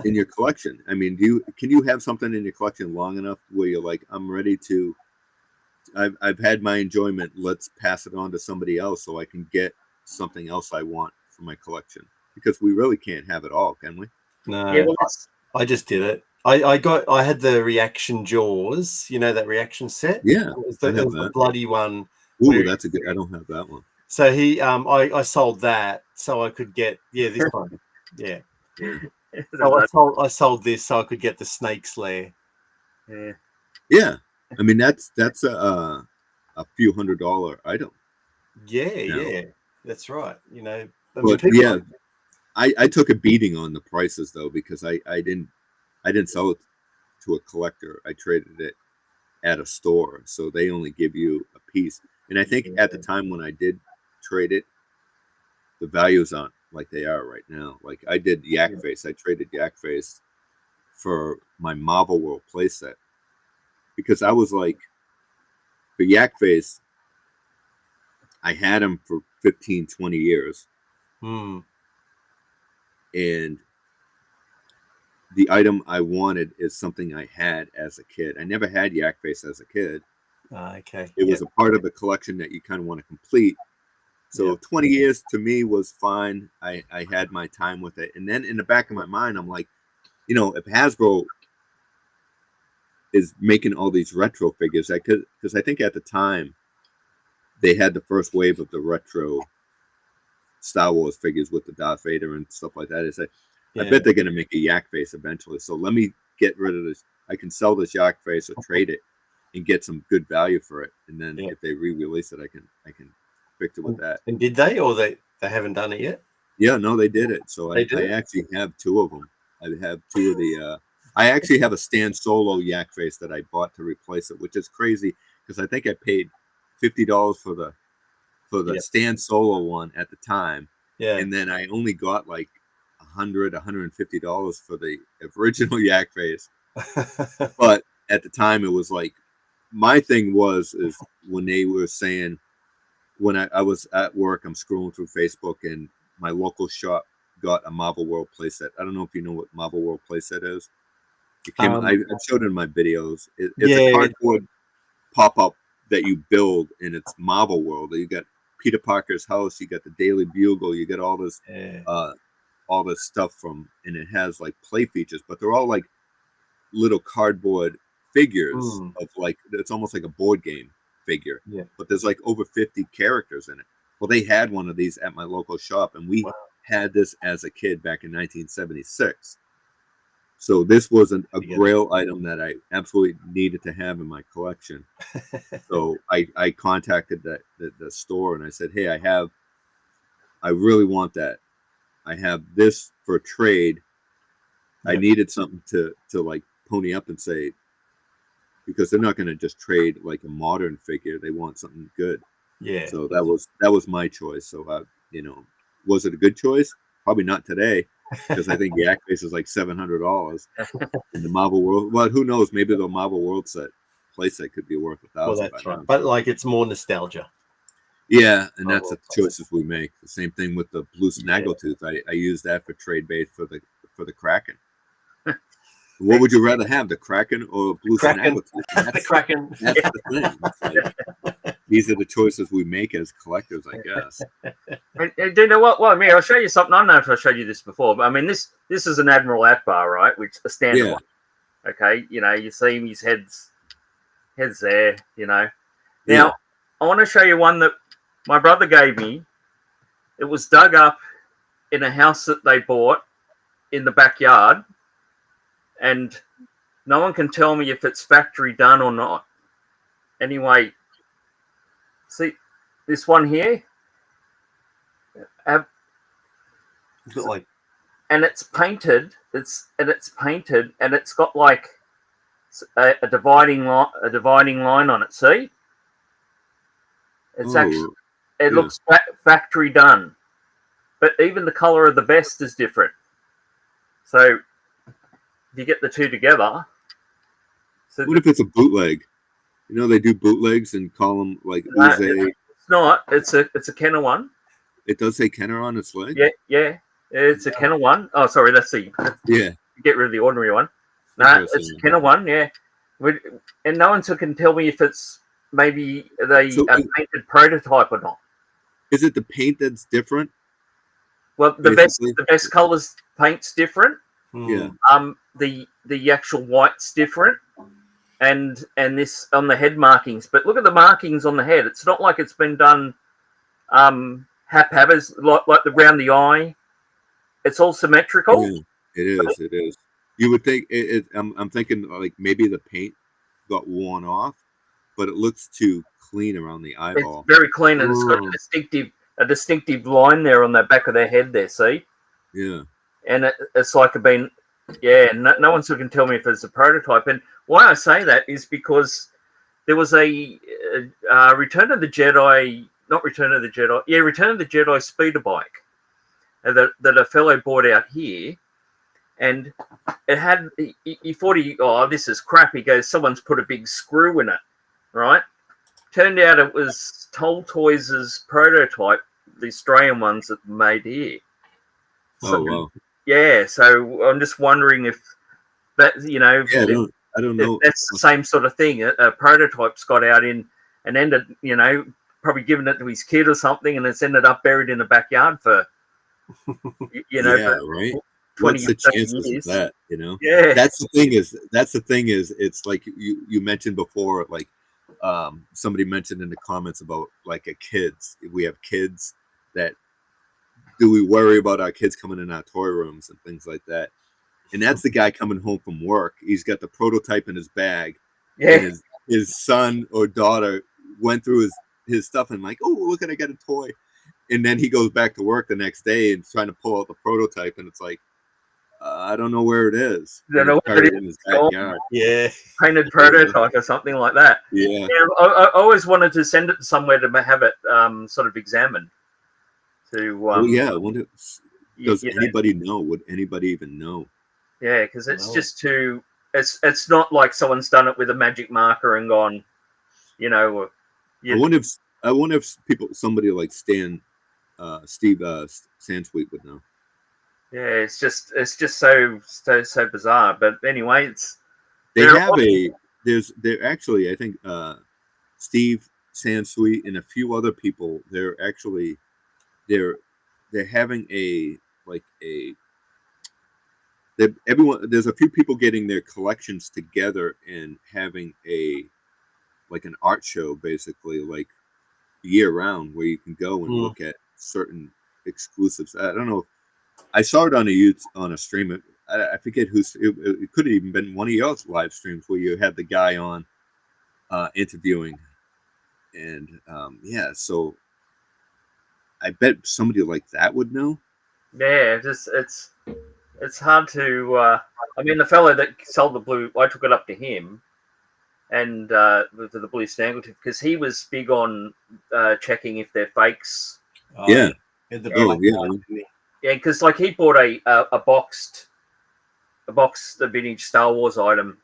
in your collection? I mean, can you have something in your collection long enough where you're like, I'm ready to I've had my enjoyment. Let's pass it on to somebody else so I can get something else I want for my collection. Because we really can't have it all, can we? No, yeah, well, I just did it. I had the reaction jaws. You know that reaction set. Yeah, it was the bloody one. Ooh, that's a good. I don't have that one. So I sold that so I could get this one. Yeah. So I sold this so I could get the snake's lair. Yeah. Yeah. I mean that's a few $100 item. Yeah, that's right. You know, but I took a beating on the prices though because I didn't sell it to a collector. I traded it at a store, so they only give you a piece. And I think at the time when I did trade it, the values aren't like they are right now. Like I did Yak Face. I traded Yak Face for my Marvel World playset because I was like, for Yak Face, I had him for 15, 20 years. And the item I wanted is something I had as a kid. I never had Yak Face as a kid. Okay. It was a part of the collection that you kind of want to complete. So 20 years to me was fine. I had my time with it. And then in the back of my mind, I'm like, you know, if Hasbro is making all these retro figures, because I think at the time they had the first wave of the retro Star Wars figures with the Darth Vader and stuff like that. It's like, I bet they're going to make a Yak Face eventually. So let me get rid of this. I can sell this Yak Face or trade it and get some good value for it. And then if they re-release it, I can fix it with that. And did they, or they haven't done it yet? Yeah, no, they did it. So I actually have two of them. I have two of the. I actually have a Stan Solo Yak Face that I bought to replace it, which is crazy because I think I paid $50 for the Stan Solo one at the time. Yeah, and then I only got like $150 for the original Yak Face. But at the time, it was like my thing is when they were saying. When I was at work, I'm scrolling through Facebook, and my local shop got a Marvel World playset. I don't know if you know what Marvel World playset is. It came. I showed it in my videos. It's a cardboard pop-up that you build, and it's Marvel World. You got Peter Parker's house. You got the Daily Bugle. You got all this stuff from, and it has like play features, but they're all like little cardboard figures of like it's almost like a board game figure, but there's like over 50 characters in it. Well, they had one of these at my local shop, and we had this as a kid back in 1976. So this wasn't a Grail item that I absolutely needed to have in my collection. So I contacted the store and I said, hey, I really want that. I have this for trade. I needed something to like pony up and say, because they're not going to just trade like a modern figure. They want something good. Yeah. So that was my choice. So was it a good choice? Probably not today, because I think Yak Face is like $700 in the Marvel World. Well, who knows? Maybe the Marvel World playset could be worth $1,000. Well, that's right. But like, it's more nostalgia. Yeah, and that's the choices we make. The same thing with the blue snaggletooth. I use that for trade bait for the Kraken. What would you rather have, the Kraken or blue snaggletooth? The Kraken. That's the thing. Like, these are the choices we make as collectors, I guess. Do you know what? Well, I mean, I'll show you something. I don't know if I showed you this before, but I mean, this is an Admiral Akbar, right? Which a standard one. Okay, you see him, his head's there. Now, I want to show you one that my brother gave me. It was dug up in a house that they bought in the backyard. and no one can tell me if it's factory done or not. Anyway, see this one here, Like, and it's painted. It's painted, and it's got like a dividing line on it. See, it's actually looks factory done, but even the color of the vest is different. So if you get the two together, so what if it's a bootleg? You know, they do bootlegs and call them like Uze. It's not. It's a Kenner one. It does say Kenner on its leg. Yeah. It's a Kenner one. Oh, sorry. Let's see. Yeah. Get rid of the ordinary one. No, it's a Kenner one. Yeah. And no one can tell me if it's maybe a painted prototype or not. Is it the paint that's different? Well, the best colors paint's different. Yeah. The actual white's different, and this on the head markings. But look at the markings on the head. It's not like it's been done haphazard, like around the eye. It's all symmetrical. Yeah, it is. It is. You would think I'm thinking like maybe the paint got worn off, but it looks too clean around the eyeball. It's very clean, and it's got a distinctive line there on the back of their head. There, see? Yeah. And it's like no one can tell me if it's a prototype. And why I say that is because there was a Return of the Jedi speeder bike that a fellow bought out here, and it had. He thought, this is crap. He goes, someone's put a big screw in it, right? Turned out it was Toll Toys' prototype, the Australian ones that were made here. So, wow. Yeah, so I'm just wondering if that, I don't know. That's the same sort of thing. A prototype's got out in and ended, probably giving it to his kid or something, and it's ended up buried in the backyard for, for right. 20 What's the chances years. of that? Yeah. That's the thing is it's like you mentioned before, like somebody mentioned in the comments about like we have kids that. Do we worry about our kids coming in our toy rooms and things like that? And that's the guy coming home from work. He's got the prototype in his bag. Yeah. And his son or daughter went through his stuff and like, oh, look, I got a toy. And then he goes back to work the next day and trying to pull out the prototype. And it's like, I don't know where it is. I don't know where it is. In his backyard. Yeah. Painted prototype or something like that. Yeah. I always wanted to send it somewhere to have it sort of examined. I wonder, does anybody know? Would anybody even know? Yeah, because it's just too. It's not like someone's done it with a magic marker and gone, I wonder if somebody like Steve Sansweet would know. Yeah, it's just so bizarre. But anyway, there's actually, I think Steve Sansweet and a few other people. They're actually. They're having there's a few people getting their collections together and having an art show basically like year round where you can go and look at certain exclusives. I don't know. I saw it on a stream. I forget who's. It could have even been one of your live streams where you had the guy on interviewing, and so. I bet somebody like that would know. Yeah, it's hard to. I mean, the fellow that sold the blue, I took it up to him, and with the blue Snaggletooth because he was big on checking if they're fakes. Yeah. Because like he bought a boxed vintage Star Wars item,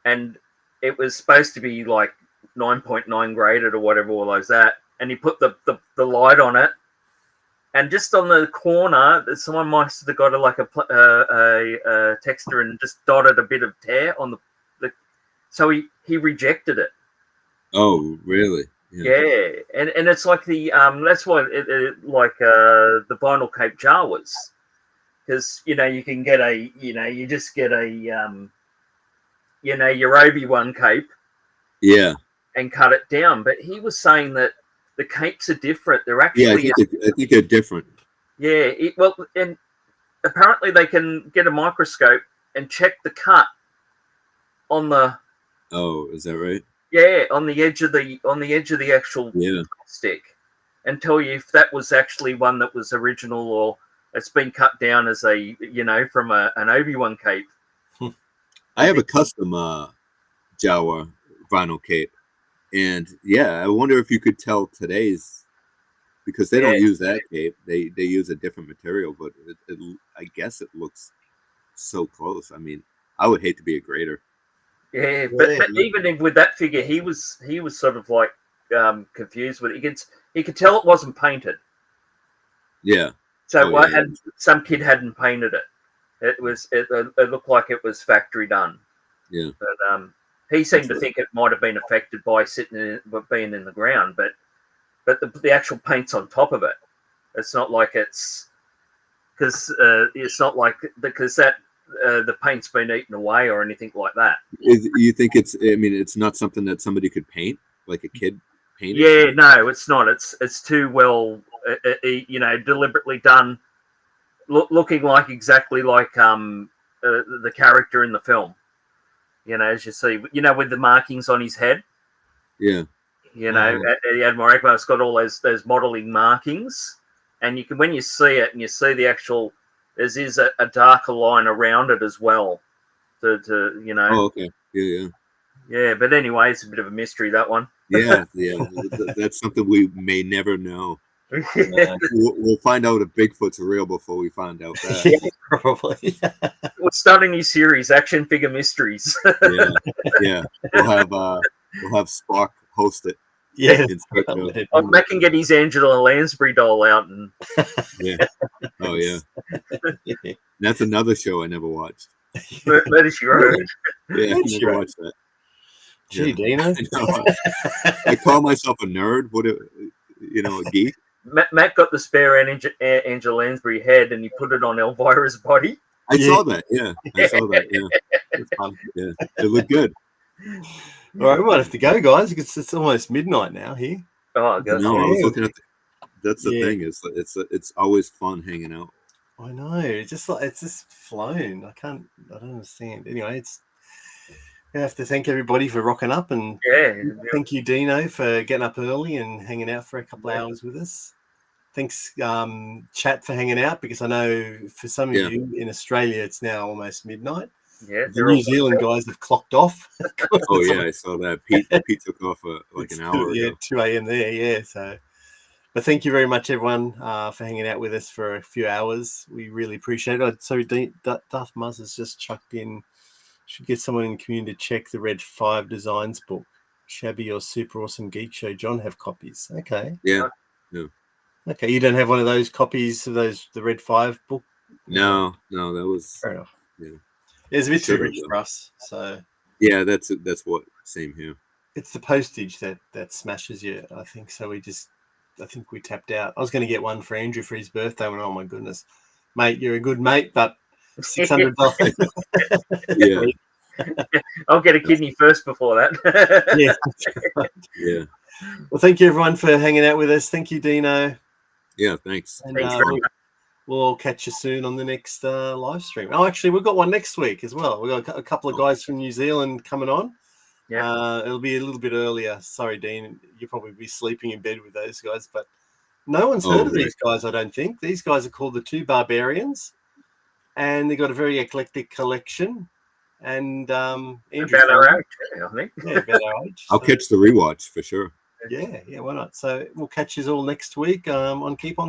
and it was supposed to be like 9.9 graded or whatever all those that. And he put the light on it, and just on the corner, someone must have got a texture and just dotted a bit of tear on the so he rejected it. Oh, really? Yeah. And it's like the that's why the vinyl cape Jawas, because you can get you just get a your Obi-Wan cape, and cut it down. But he was saying that the capes are different. They're actually I think they're different. Yeah, and apparently they can get a microscope and check the cut on the. Oh, is that right? Yeah, on the edge of the actual stick, and tell you if that was actually one that was original or it's been cut down as a from an Obi-Wan cape. I have a custom Jawa vinyl cape, and I wonder if you could tell today's, because they don't use that cape. They use a different material, but I guess it looks so close. I mean, I would hate to be a grader. Yeah, but even with that figure, he was sort of like confused with it. He could tell it wasn't painted. Yeah. So and some kid hadn't painted it. It looked like it was factory done. Yeah. But he seemed to think it might have been affected by being in the ground, but the actual paint's on top of it. It's not like it's that the paint's been eaten away or anything like that. You think it's? I mean, it's not something that somebody could paint, like a kid painted. Yeah, no, it's not. It's too well, deliberately done, looking like exactly like the character in the film. As you see, with the markings on his head. Yeah. The Admiral Akbar's got all those modeling markings, and you can, when you see it and you see the actual. There's a darker line around it as well. Oh, okay. Yeah. Yeah, but anyway, it's a bit of a mystery, that one. Yeah. That's something we may never know. We'll find out if Bigfoot's real before we find out that. Yeah, probably. We're starting a new series, Action Figure Mysteries. Yeah. We'll have Spock host it. Yeah. Matt can get his Angela Lansbury doll out and. Yeah. Oh yeah. That's another show I never watched. That is your own. Yeah, I never watched that. Gee, Deano. I call myself a nerd. What a geek. Matt got the spare Angela Lansbury head and he put it on Elvira's body. I saw that. Yeah, I saw that. Yeah, it's fun. Yeah, it looked good. All right, we might have to go, guys, because it's almost midnight now here. Oh, God. No, I was looking at. That's the thing. It's always fun hanging out. I know. It's just flown. I don't understand. Anyway, I have to thank everybody for rocking up, and thank you, Deano, for getting up early and hanging out for a couple of hours with us. Thanks, chat, for hanging out, because I know for some of you in Australia it's now almost midnight. Yeah, the New Zealand guys have clocked off. Oh yeah, I saw that. Pete took off like an hour ago. 2 a.m. there. Yeah, so. But thank you very much, everyone, for hanging out with us for a few hours. We really appreciate it. Sorry, Duff Muzz has just chucked in. Should get someone in the community to check the Red 5 Designs book. Shabby or Super Awesome Geek Show. John have copies. Okay. Yeah. Okay, you don't have one of those copies of the Red 5 book? No, that was. Fair enough. Yeah. It's a bit too rich for us. So. Yeah, that's what. Same here. It's the postage that smashes you, I think. So I think we tapped out. I was going to get one for Andrew for his birthday. Oh my goodness, mate, you're a good mate, but $600. Yeah, I'll get a kidney first before that. Yeah. Well, thank you everyone for hanging out with us. Thank you, Deano. Yeah, thanks. And we'll catch you soon on the next live stream. Oh, actually, we've got one next week as well. We've got a couple of guys from New Zealand coming on. Yeah, it'll be a little bit earlier. Sorry, Dean, you'll probably be sleeping in bed with those guys, but no one's heard of these guys, I don't think. These guys are called the Two Barbarians, and they've got a very eclectic collection. And Andrew, about our age, I think. Yeah, about our age. I'll catch the rewatch for sure. Yeah, why not? So we'll catch you all next week on Keep On